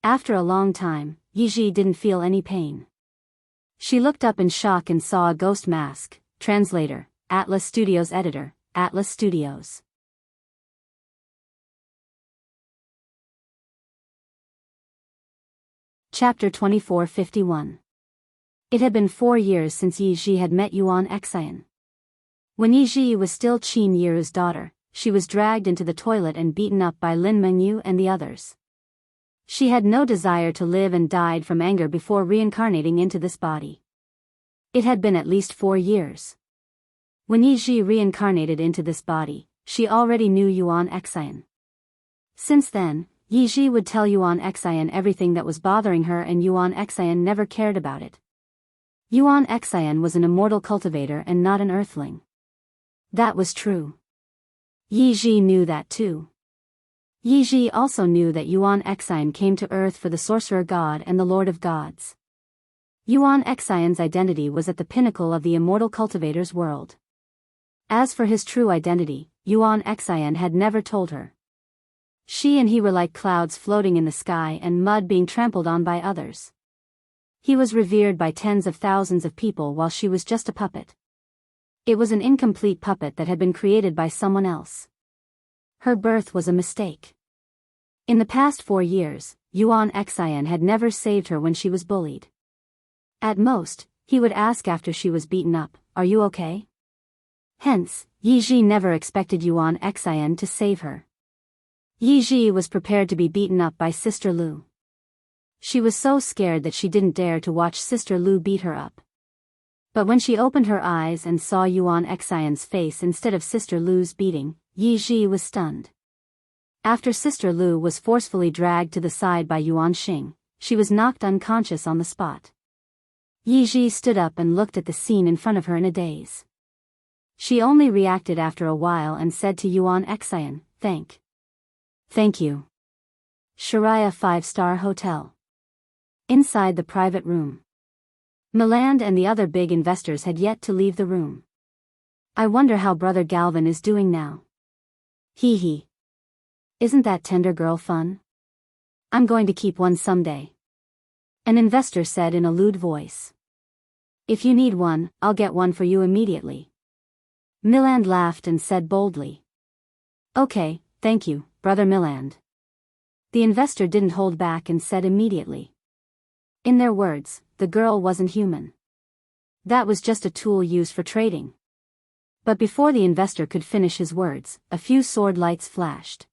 After a long time, Yi Ji didn't feel any pain. She looked up in shock and saw a ghost mask. Translator, Atlas Studios Editor, Atlas Studios. Chapter 2451. It had been 4 years since Yi Ji had met Yuan Xian. When Yi Ji was still Qin Yiru's daughter, she was dragged into the toilet and beaten up by Lin Mengyu and the others. She had no desire to live and died from anger before reincarnating into this body. It had been at least 4 years. When Yi Ji reincarnated into this body, she already knew Yuan Xian. Since then, Yi Ji would tell Yuan Xian everything that was bothering her and Yuan Xian never cared about it. Yuan Xian was an immortal cultivator and not an earthling. That was true. Yi Ji knew that too. Yi Ji also knew that Yuan Xian came to Earth for the Sorcerer God and the Lord of Gods. Yuan Xian's identity was at the pinnacle of the immortal cultivator's world. As for his true identity, Yuan Xian had never told her. She and he were like clouds floating in the sky and mud being trampled on by others. He was revered by tens of thousands of people while she was just a puppet. It was an incomplete puppet that had been created by someone else. Her birth was a mistake. In the past 4 years, Yuan Xian had never saved her when she was bullied. At most, he would ask after she was beaten up, "Are you okay?" Hence, Yi Ji never expected Yuan Xian to save her. Yi Ji was prepared to be beaten up by Sister Lu. She was so scared that she didn't dare to watch Sister Lu beat her up. But when she opened her eyes and saw Yuan Xian's face instead of Sister Lu's beating, Yi Ji was stunned. After Sister Lu was forcefully dragged to the side by Yuan Xing, she was knocked unconscious on the spot. Yi Ji stood up and looked at the scene in front of her in a daze. She only reacted after a while and said to Yuan Xian, Thank you. Sharia 5-star hotel. Inside the private room. Milland and the other big investors had yet to leave the room. I wonder how Brother Galvin is doing now. Hee hee. Isn't that tender girl fun? I'm going to keep one someday. An investor said in a lewd voice. If you need one, I'll get one for you immediately. Milland laughed and said boldly. Okay, thank you, Brother Milland. The investor didn't hold back and said immediately. In their words, the girl wasn't human. That was just a tool used for trading. But before the investor could finish his words, a few sword lights flashed.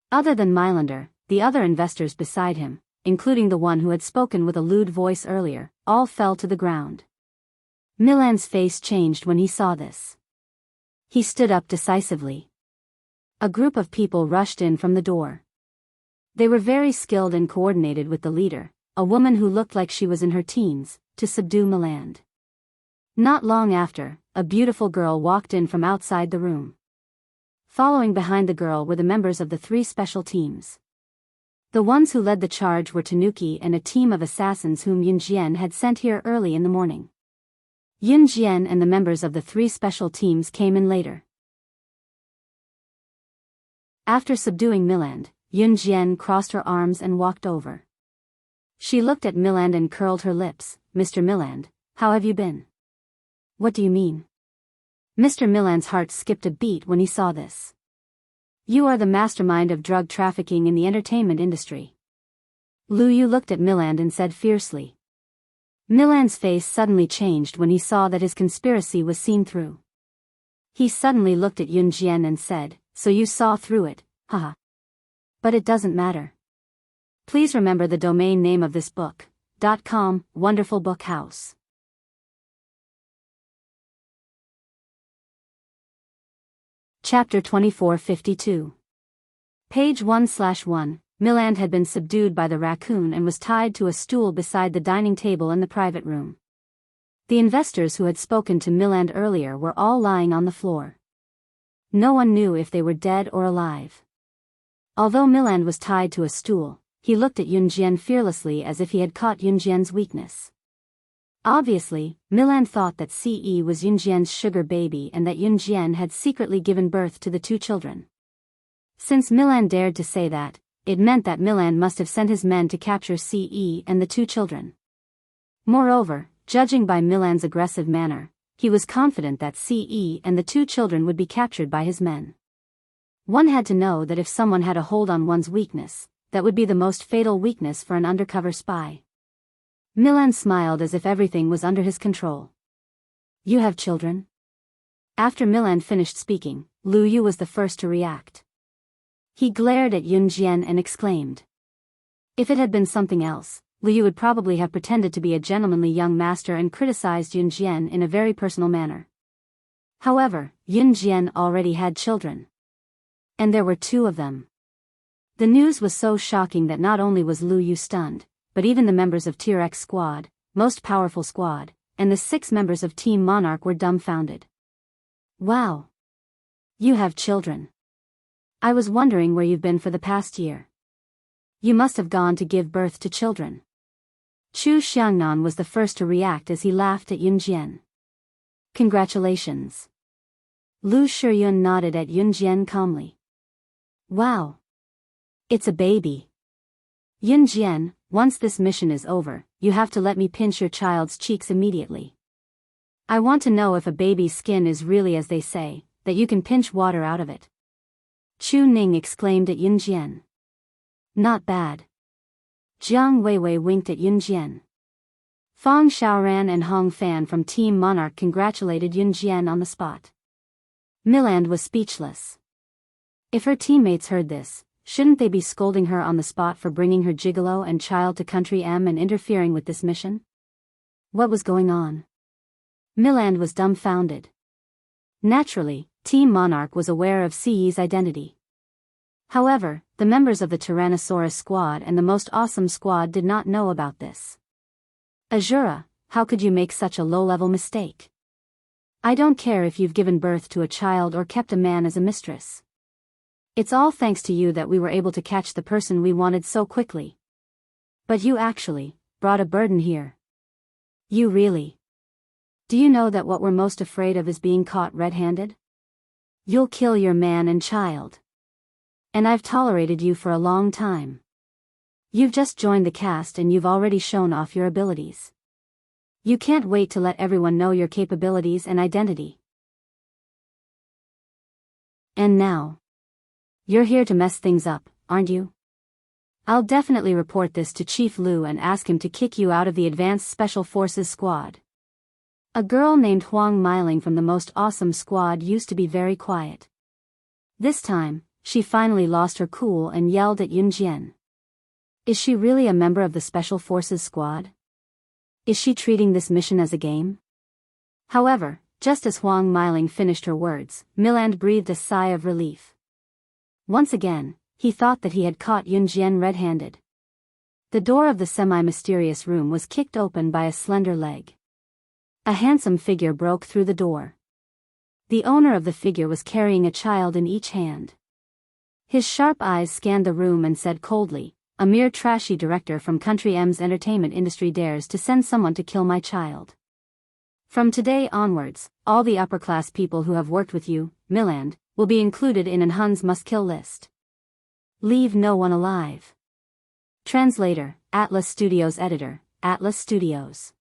Other than Mylander, the other investors beside him, including the one who had spoken with a lewd voice earlier, all fell to the ground. Milland's face changed when he saw this. He stood up decisively. A group of people rushed in from the door. They were very skilled and coordinated with the leader, a woman who looked like she was in her teens, to subdue Milland. Not long after, a beautiful girl walked in from outside the room. Following behind the girl were the members of the 3 special teams. The ones who led the charge were Tanuki and a team of assassins whom Yun Jian had sent here early in the morning. Yun Jian and the members of the 3 special teams came in later. After subduing Milland, Yun Jian crossed her arms and walked over. She looked at Milland and curled her lips. Mr. Milland, how have you been? What do you mean? Mr. Milland's heart skipped a beat when he saw this. You are the mastermind of drug trafficking in the entertainment industry. Lu Yu looked at Milland and said fiercely. Milland's face suddenly changed when he saw that his conspiracy was seen through. He suddenly looked at Yun Jian and said, so you saw through it, haha. But it doesn't matter. Please remember the domain name of this book, .com, Wonderful Book House. Chapter 2452. Page 1/1. Milland had been subdued by the raccoon and was tied to a stool beside the dining table in the private room. The investors who had spoken to Milland earlier were all lying on the floor. No one knew if they were dead or alive. Although Milland was tied to a stool, he looked at Yun Jian fearlessly as if he had caught Yun Jian's weakness. Obviously, Milland thought that Ce was Yun Jian's sugar baby and that Yun Jian had secretly given birth to the 2 children. Since Milland dared to say that, it meant that Milland must have sent his men to capture Ce and the 2 children. Moreover, judging by Milland's aggressive manner, he was confident that Ce and the 2 children would be captured by his men. One had to know that if someone had a hold on one's weakness, that would be the most fatal weakness for an undercover spy. Milland smiled as if everything was under his control. You have children? After Milland finished speaking, Lu Yu was the first to react. He glared at Yun Jian and exclaimed. If it had been something else, Lu Yu would probably have pretended to be a gentlemanly young master and criticized Yun Jian in a very personal manner. However, Yun Jian already had children. And there were 2 of them. The news was so shocking that not only was Lu Yu stunned, but even the members of Tier X Squad, most powerful squad, and the 6 members of Team Monarch were dumbfounded. Wow! You have children. I was wondering where you've been for the past year. You must have gone to give birth to children. Chu Xiangnan was the first to react as he laughed at Yun Jian. Congratulations. Lu Shiyun nodded at Yun Jian calmly. Wow! It's a baby. Yun Jian, once this mission is over, you have to let me pinch your child's cheeks immediately. I want to know if a baby's skin is really as they say, that you can pinch water out of it. Chu Ning exclaimed at Yun Jian. Not bad. Jiang Weiwei winked at Yun Jian. Fang Xiaoran and Hong Fan from Team Monarch congratulated Yun Jian on the spot. Milland was speechless. If her teammates heard this, shouldn't they be scolding her on the spot for bringing her gigolo and child to Country M and interfering with this mission? What was going on? Milland was dumbfounded. Naturally, Team Monarch was aware of Ce's identity. However, the members of the Tyrannosaurus Squad and the Most Awesome Squad did not know about this. Azura, how could you make such a low-level mistake? I don't care if you've given birth to a child or kept a man as a mistress. It's all thanks to you that we were able to catch the person we wanted so quickly. But you actually brought a burden here. You really. Do you know that what we're most afraid of is being caught red-handed? You'll kill your man and child. And I've tolerated you for a long time. You've just joined the cast and you've already shown off your abilities. You can't wait to let everyone know your capabilities and identity. And now. You're here to mess things up, aren't you? I'll definitely report this to Chief Lu and ask him to kick you out of the Advanced Special Forces Squad. A girl named Huang Miling from the Most Awesome Squad used to be very quiet. This time, she finally lost her cool and yelled at Yun Jian. Is she really a member of the Special Forces Squad? Is she treating this mission as a game? However, just as Huang Miling finished her words, Miland breathed a sigh of relief. Once again, he thought that he had caught Yun Jian red-handed. The door of the semi-mysterious room was kicked open by a slender leg. A handsome figure broke through the door. The owner of the figure was carrying a child in each hand. His sharp eyes scanned the room and said coldly, "A mere trashy director from Country M's entertainment industry dares to send someone to kill my child. From today onwards, all the upper-class people who have worked with you, Miland, will be included in an Hun's must-kill list. Leave no one alive." Translator, Atlas Studios Editor, Atlas Studios.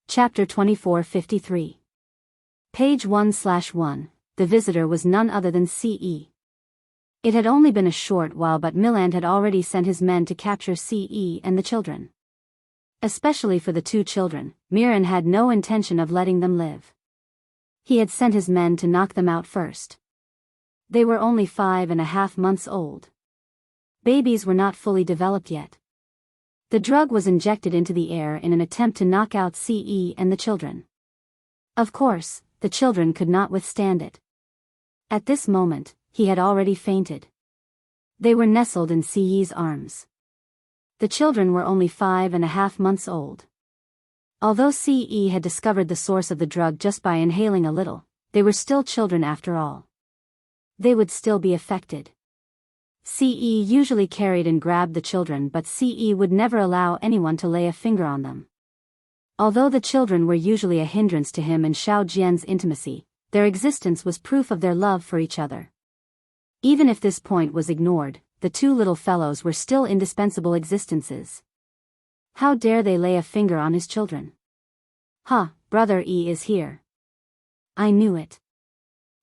Chapter 2453. Page 1/1. The visitor was none other than C.E. It had only been a short while, but Miland had already sent his men to capture C.E. and the children. Especially for the two children, Miran had no intention of letting them live. He had sent his men to knock them out first. They were only 5.5 months old. Babies were not fully developed yet. The drug was injected into the air in an attempt to knock out C.E. and the children. Of course, the children could not withstand it. At this moment, he had already fainted. They were nestled in C.E.'s arms. The children were only 5.5 months old. Although C.E. had discovered the source of the drug just by inhaling a little, they were still children after all. They would still be affected. C.E. usually carried and grabbed the children, but C.E. would never allow anyone to lay a finger on them. Although the children were usually a hindrance to him and Xiao Jian's intimacy, their existence was proof of their love for each other. Even if this point was ignored, the two little fellows were still indispensable existences. How dare they lay a finger on his children? Ha, Brother E is here. I knew it.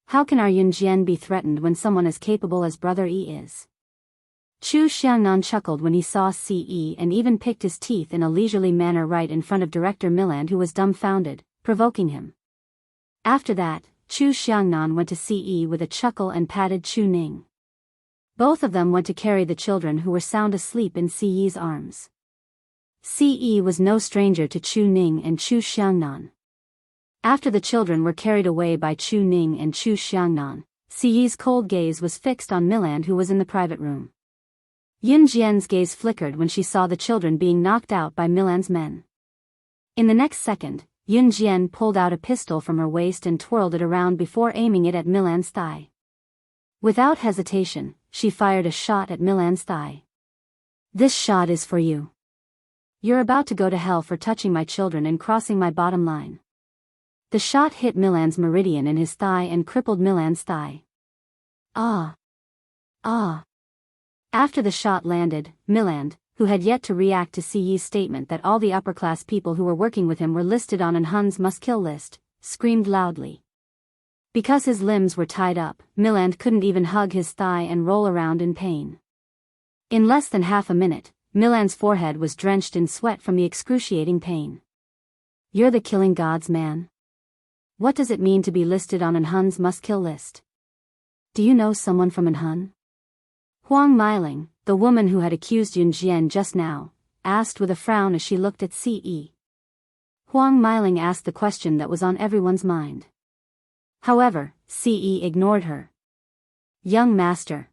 How can our Yun Jian be threatened when someone as capable as Brother E is? Chu Xiangnan chuckled when he saw C.E. and even picked his teeth in a leisurely manner right in front of Director Miland, who was dumbfounded, provoking him. After that, Chu Xiangnan went to C.E. with a chuckle and patted Chu Ning. Both of them went to carry the children who were sound asleep in C.E.'s arms. C.E. was no stranger to Chu Ning and Chu Xiangnan. After the children were carried away by Chu Ning and Chu Xiangnan, C.E.'s cold gaze was fixed on Miland, who was in the private room. Yun Jian's gaze flickered when she saw the children being knocked out by Miland's men. In the next second, Yun Jian pulled out a pistol from her waist and twirled it around before aiming it at Miland's thigh. Without hesitation, she fired a shot at Miland's thigh. This shot is for you. You're about to go to hell for touching my children and crossing my bottom line. The shot hit Miland's meridian in his thigh and crippled Miland's thigh. Ah! Ah! After the shot landed, Miland, who had yet to react to C.E.'s statement that all the upper-class people who were working with him were listed on an Hun's must-kill list, screamed loudly. Because his limbs were tied up, Miland couldn't even hug his thigh and roll around in pain. In less than half a minute, Miland's forehead was drenched in sweat from the excruciating pain. You're the killing gods, man. What does it mean to be listed on an Hun's must-kill list? Do you know someone from an Hun? Huang Miling, the woman who had accused Yun Jian just now, asked with a frown as she looked at C.E. Huang Miling asked the question that was on everyone's mind. However, Ce ignored her. Young master.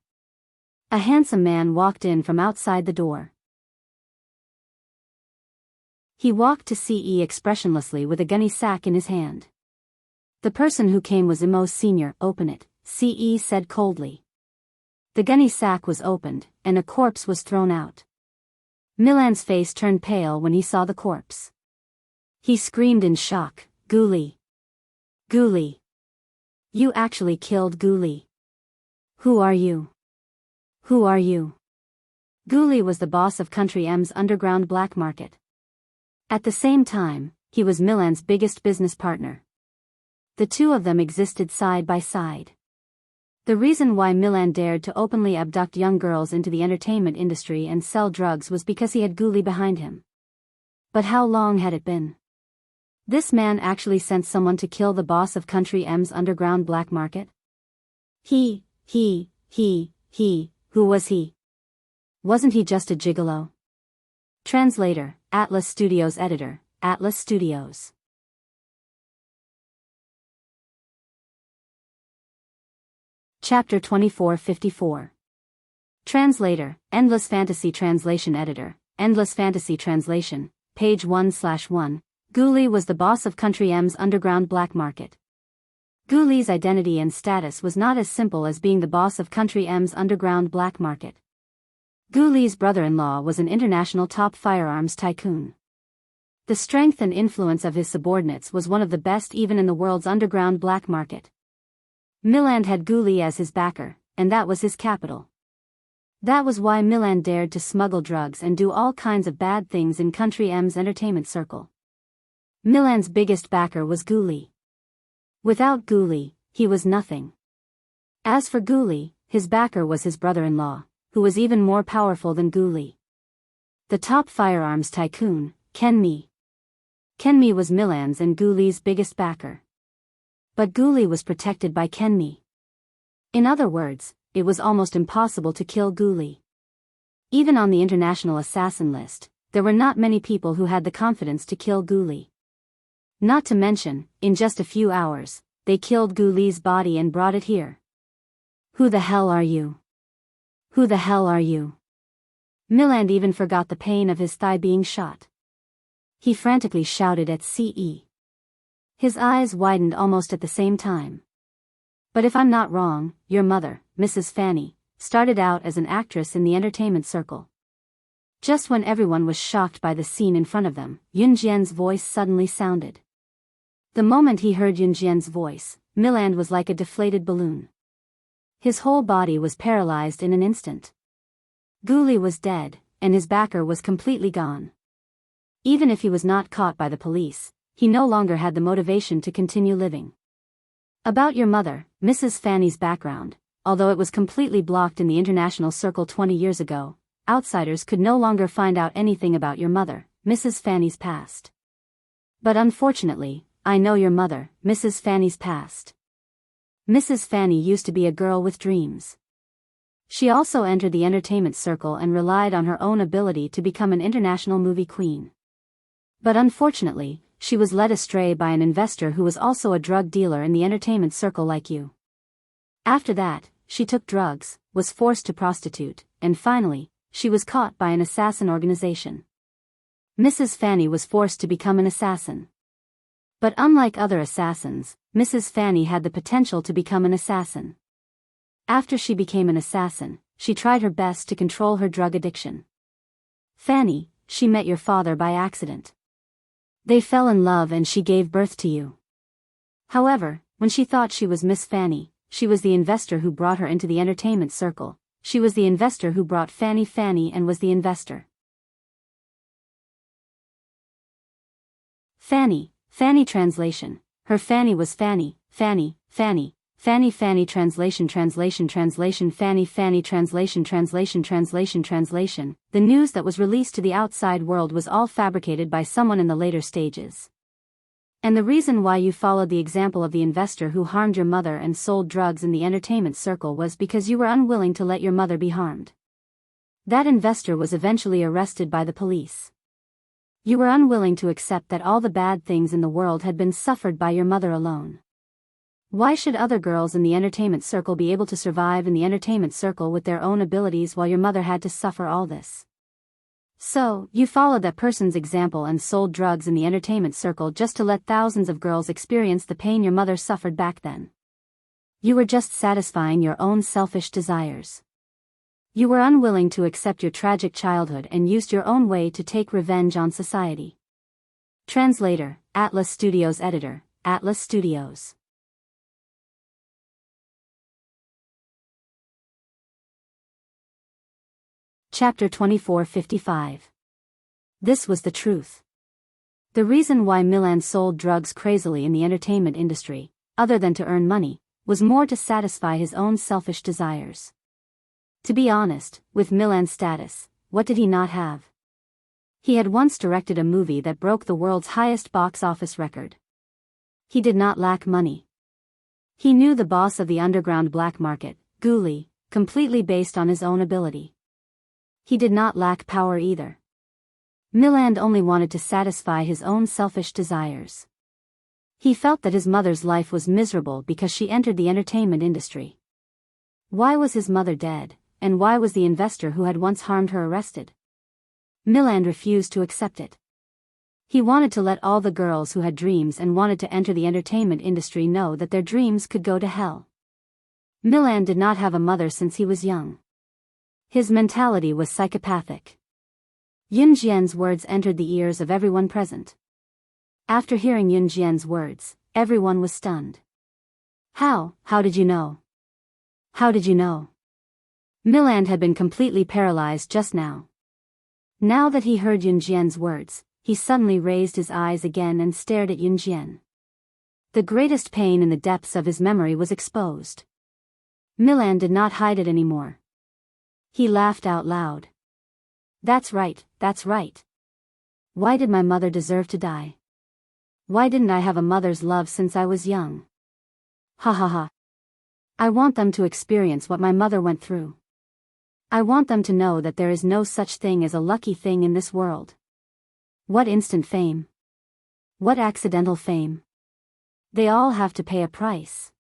A handsome man walked in from outside the door. He walked to Ce expressionlessly with a gunny sack in his hand. The person who came was Imo's senior. Open it, Ce said coldly. The gunny sack was opened, and a corpse was thrown out. Milan's face turned pale when he saw the corpse. He screamed in shock, Guli. Guli. You actually killed Guli. Who are you? Who are you? Guli was the boss of Country M's underground black market. At the same time, he was Milan's biggest business partner. The two of them existed side by side. The reason why Milan dared to openly abduct young girls into the entertainment industry and sell drugs was because he had Guli behind him. But how long had it been? This man actually sent someone to kill the boss of Country M's underground black market? He, who was he? Wasn't he just a gigolo? Translator, Atlas Studios Editor, Atlas Studios. Chapter 2454. Translator, Endless Fantasy Translation Editor, Endless Fantasy Translation, page 1/1. Guli was the boss of Country M's underground black market. Guli's identity and status was not as simple as being the boss of Country M's underground black market. Guli's brother-in-law was an international top firearms tycoon. The strength and influence of his subordinates was one of the best even in the world's underground black market. Milan had Guli as his backer, and that was his capital. That was why Milan dared to smuggle drugs and do all kinds of bad things in Country M's entertainment circle. Milan's biggest backer was Guli. Without Guli, he was nothing. As for Guli, his backer was his brother-in-law, who was even more powerful than Guli. The top firearms tycoon, Kenmi. Kenmi was Milan's and Guli's biggest backer. But Guli was protected by Kenmi. In other words, it was almost impossible to kill Guli. Even on the international assassin list, there were not many people who had the confidence to kill Guli. Not to mention, in just a few hours, they killed Guli's body and brought it here. Who the hell are you? Who the hell are you? Milan even forgot the pain of his thigh being shot. He frantically shouted at Ce. His eyes widened almost at the same time. But if I'm not wrong, your mother, Mrs. Fanny, started out as an actress in the entertainment circle. Just when everyone was shocked by the scene in front of them, Yunjian's voice suddenly sounded. The moment he heard Yunjian's voice, Milan was like a deflated balloon. His whole body was paralyzed in an instant. Guli was dead, and his backer was completely gone. Even if he was not caught by the police, he no longer had the motivation to continue living. About your mother, Mrs. Fanny's background, although it was completely blocked in the international circle 20 years ago, outsiders could no longer find out anything about your mother, Mrs. Fanny's past. But unfortunately, I know your mother, Mrs. Fanny's past. Mrs. Fanny used to be a girl with dreams. She also entered the entertainment circle and relied on her own ability to become an international movie queen. But unfortunately, she was led astray by an investor who was also a drug dealer in the entertainment circle like you. After that, she took drugs, was forced to prostitute, and finally, she was caught by an assassin organization. Mrs. Fanny was forced to become an assassin. But unlike other assassins, Mrs. Fanny had the potential to become an assassin. After she became an assassin, she tried her best to control her drug addiction. Fanny, she met your father by accident. They fell in love and she gave birth to you. However, when she thought she was Miss Fanny, she was the investor who brought her into the entertainment circle. She was the investor who brought Fanny and was the investor. Fanny translation. Her Fanny was Fanny translation Fanny translation translation. The news that was released to the outside world was all fabricated by someone in the later stages. And the reason why you followed the example of the investor who harmed your mother and sold drugs in the entertainment circle was because you were unwilling to let your mother be harmed. That investor was eventually arrested by the police. You were unwilling to accept that all the bad things in the world had been suffered by your mother alone. Why should other girls in the entertainment circle be able to survive in the entertainment circle with their own abilities while your mother had to suffer all this? So, you followed that person's example and sold drugs in the entertainment circle just to let thousands of girls experience the pain your mother suffered back then. You were just satisfying your own selfish desires. You were unwilling to accept your tragic childhood and used your own way to take revenge on society. Translator, Atlas Studios Editor, Atlas Studios. Chapter 2455. This was the truth. The reason why Milan sold drugs crazily in the entertainment industry, other than to earn money, was more to satisfy his own selfish desires. To be honest, with Milan's status, what did he not have? He had once directed a movie that broke the world's highest box office record. He did not lack money. He knew the boss of the underground black market, Guli, completely based on his own ability. He did not lack power either. Milan only wanted to satisfy his own selfish desires. He felt that his mother's life was miserable because she entered the entertainment industry. Why was his mother dead, and why was the investor who had once harmed her arrested? Milan refused to accept it. He wanted to let all the girls who had dreams and wanted to enter the entertainment industry know that their dreams could go to hell. Milan did not have a mother since he was young. His mentality was psychopathic. Yun Jian's words entered the ears of everyone present. After hearing Yun Jian's words, everyone was stunned. How did you know? How did you know? Milan had been completely paralyzed just now. Now that he heard Yun Jian's words, he suddenly raised his eyes again and stared at Yun Jian. The greatest pain in the depths of his memory was exposed. Milan did not hide it anymore. He laughed out loud. That's right, that's right. Why did my mother deserve to die? Why didn't I have a mother's love since I was young? Ha ha ha. I want them to experience what my mother went through. I want them to know that there is no such thing as a lucky thing in this world. What instant fame? What accidental fame? They all have to pay a price.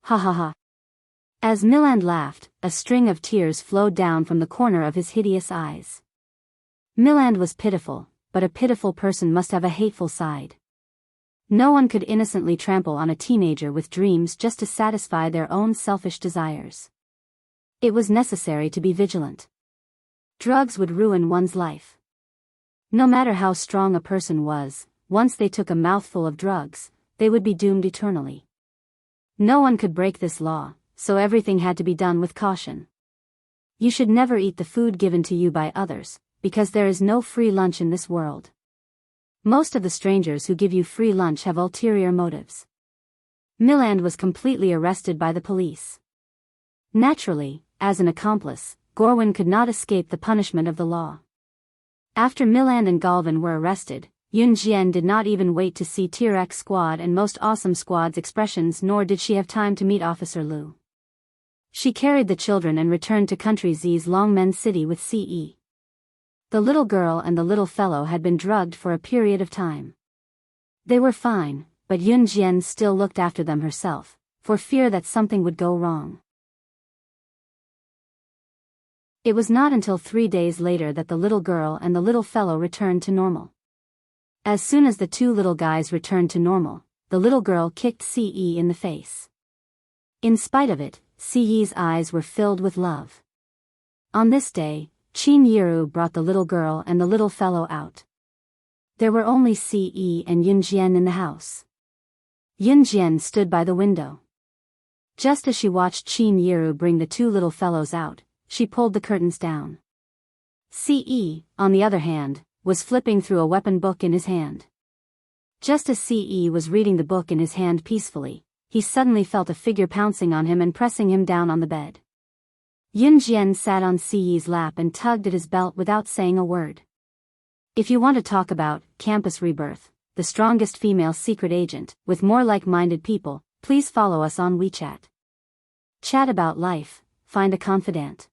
Ha ha ha. As Milan laughed, a string of tears flowed down from the corner of his hideous eyes. Milan was pitiful, but a pitiful person must have a hateful side. No one could innocently trample on a teenager with dreams just to satisfy their own selfish desires. It was necessary to be vigilant. Drugs would ruin one's life. No matter how strong a person was, once they took a mouthful of drugs, they would be doomed eternally. No one could break this law, so everything had to be done with caution. You should never eat the food given to you by others, because there is no free lunch in this world. Most of the strangers who give you free lunch have ulterior motives. Milan was completely arrested by the police. Naturally, as an accomplice, Gorwin could not escape the punishment of the law. After Milan and Galvin were arrested, Yun Jian did not even wait to see T-Rex Squad and Most Awesome Squad's expressions, nor did she have time to meet Officer Liu. She carried the children and returned to Country Z's Longmen City with CE. The little girl and the little fellow had been drugged for a period of time. They were fine, but Yun Jian still looked after them herself, for fear that something would go wrong. It was not until 3 days later that the little girl and the little fellow returned to normal. As soon as the two little guys returned to normal, the little girl kicked CE in the face. In spite of it, CE's eyes were filled with love. On this day, Qin Yiru brought the little girl and the little fellow out. There were only CE and Yun Jian in the house. Yun Jian stood by the window. Just as she watched Qin Yiru bring the two little fellows out, she pulled the curtains down. CE, on the other hand, was flipping through a weapon book in his hand. Just as CE was reading the book in his hand peacefully, he suddenly felt a figure pouncing on him and pressing him down on the bed. Yun Jian sat on CE's lap and tugged at his belt without saying a word. If you want to talk about Campus Rebirth, the strongest female secret agent, with more like-minded people, please follow us on WeChat. Chat about life, find a confidant.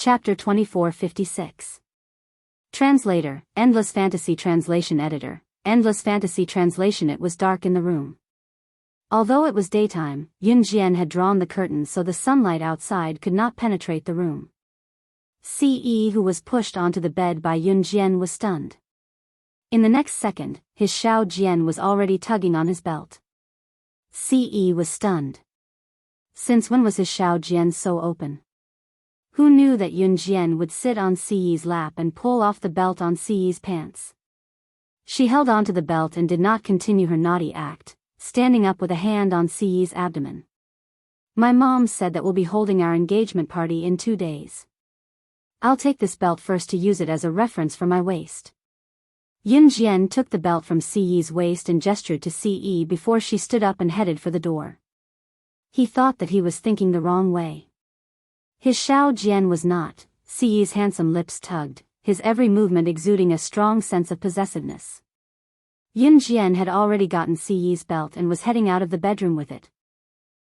Chapter 2456. Translator, Endless Fantasy Translation Editor, Endless Fantasy Translation. It was dark in the room. Although it was daytime, Yunjian had drawn the curtains so the sunlight outside could not penetrate the room. Ce, who was pushed onto the bed by Yunjian, was stunned. In the next second, his Xiao Jian was already tugging on his belt. Ce was stunned. Since when was his Xiao Jian so open? Who knew that Yunjian would sit on Ce's lap and pull off the belt on Ce's pants? She held onto the belt and did not continue her naughty act, standing up with a hand on Ce's abdomen. My mom said that we'll be holding our engagement party in 2 days. I'll take this belt first to use it as a reference for my waist. Yunjian took the belt from Ce's waist and gestured to Ce before she stood up and headed for the door. He thought that he was thinking the wrong way. His Xiao Jian was not. Ce's handsome lips tugged, his every movement exuding a strong sense of possessiveness. Yunjian had already gotten Ce's belt and was heading out of the bedroom with it.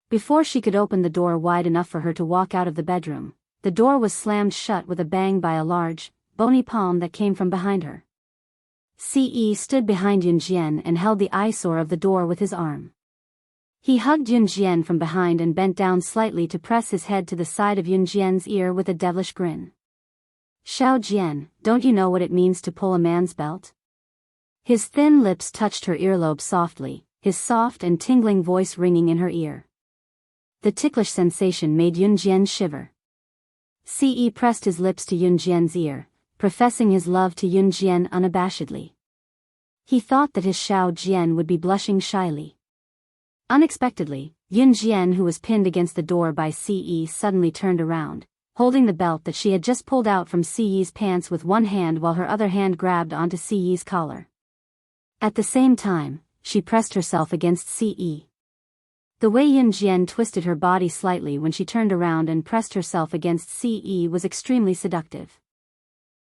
Before she could open the door wide enough for her to walk out of the bedroom, the door was slammed shut with a bang by a large, bony palm that came from behind her. Ce stood behind Yunjian and held the eyesore of the door with his arm. He hugged Yunjian from behind and bent down slightly to press his head to the side of Yunjian's ear with a devilish grin. Xiao Jian, don't you know what it means to pull a man's belt? His thin lips touched her earlobe softly, his soft and tingling voice ringing in her ear. The ticklish sensation made Yunjian shiver. Ce pressed his lips to Yunjian's ear, professing his love to Yunjian unabashedly. He thought that his Xiao Jian would be blushing shyly. Unexpectedly, Yunjian, who was pinned against the door by Ce, suddenly turned around, holding the belt that she had just pulled out from Ce's pants with one hand while her other hand grabbed onto Ce's collar. At the same time, she pressed herself against Ce. The way Yunjian twisted her body slightly when she turned around and pressed herself against Ce was extremely seductive.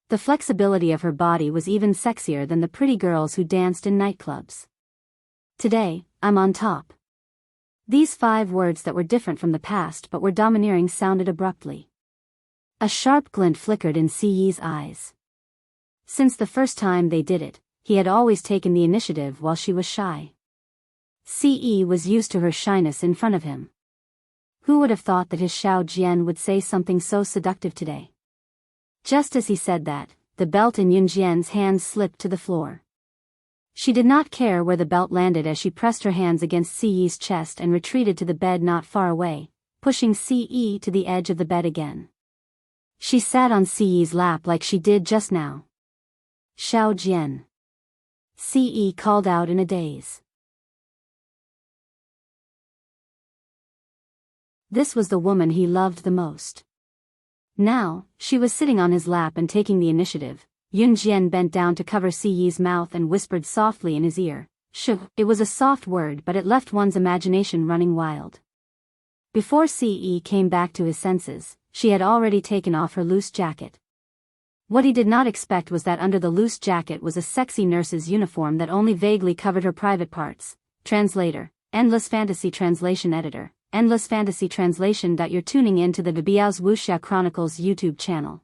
The flexibility of her body was even sexier than the pretty girls who danced in nightclubs. Today, I'm on top. These 5 words that were different from the past but were domineering sounded abruptly. A sharp glint flickered in Ce's eyes. Since the first time they did it, he had always taken the initiative while she was shy. Ce was used to her shyness in front of him. Who would have thought that his Xiao Jian would say something so seductive today? Just as he said that, the belt in Yunjian's hands slipped to the floor. She did not care where the belt landed as she pressed her hands against Ce's chest and retreated to the bed not far away, pushing Ce to the edge of the bed again. She sat on Ce's lap like she did just now. Xiao Jian. Ce called out in a daze. This was the woman he loved the most. Now, she was sitting on his lap and taking the initiative. Yunjian bent down to cover Ce's mouth and whispered softly in his ear. Shh. It was a soft word but it left one's imagination running wild. Before Ce came back to his senses, she had already taken off her loose jacket. What he did not expect was that under the loose jacket was a sexy nurse's uniform that only vaguely covered her private parts. Translator, Endless Fantasy Translation Editor, Endless Fantasy Translation. You're tuning in to the Biyao's Wuxia Chronicles YouTube channel.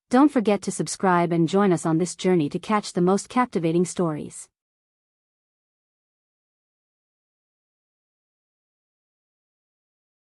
Don't forget to subscribe and join us on this journey to catch the most captivating stories.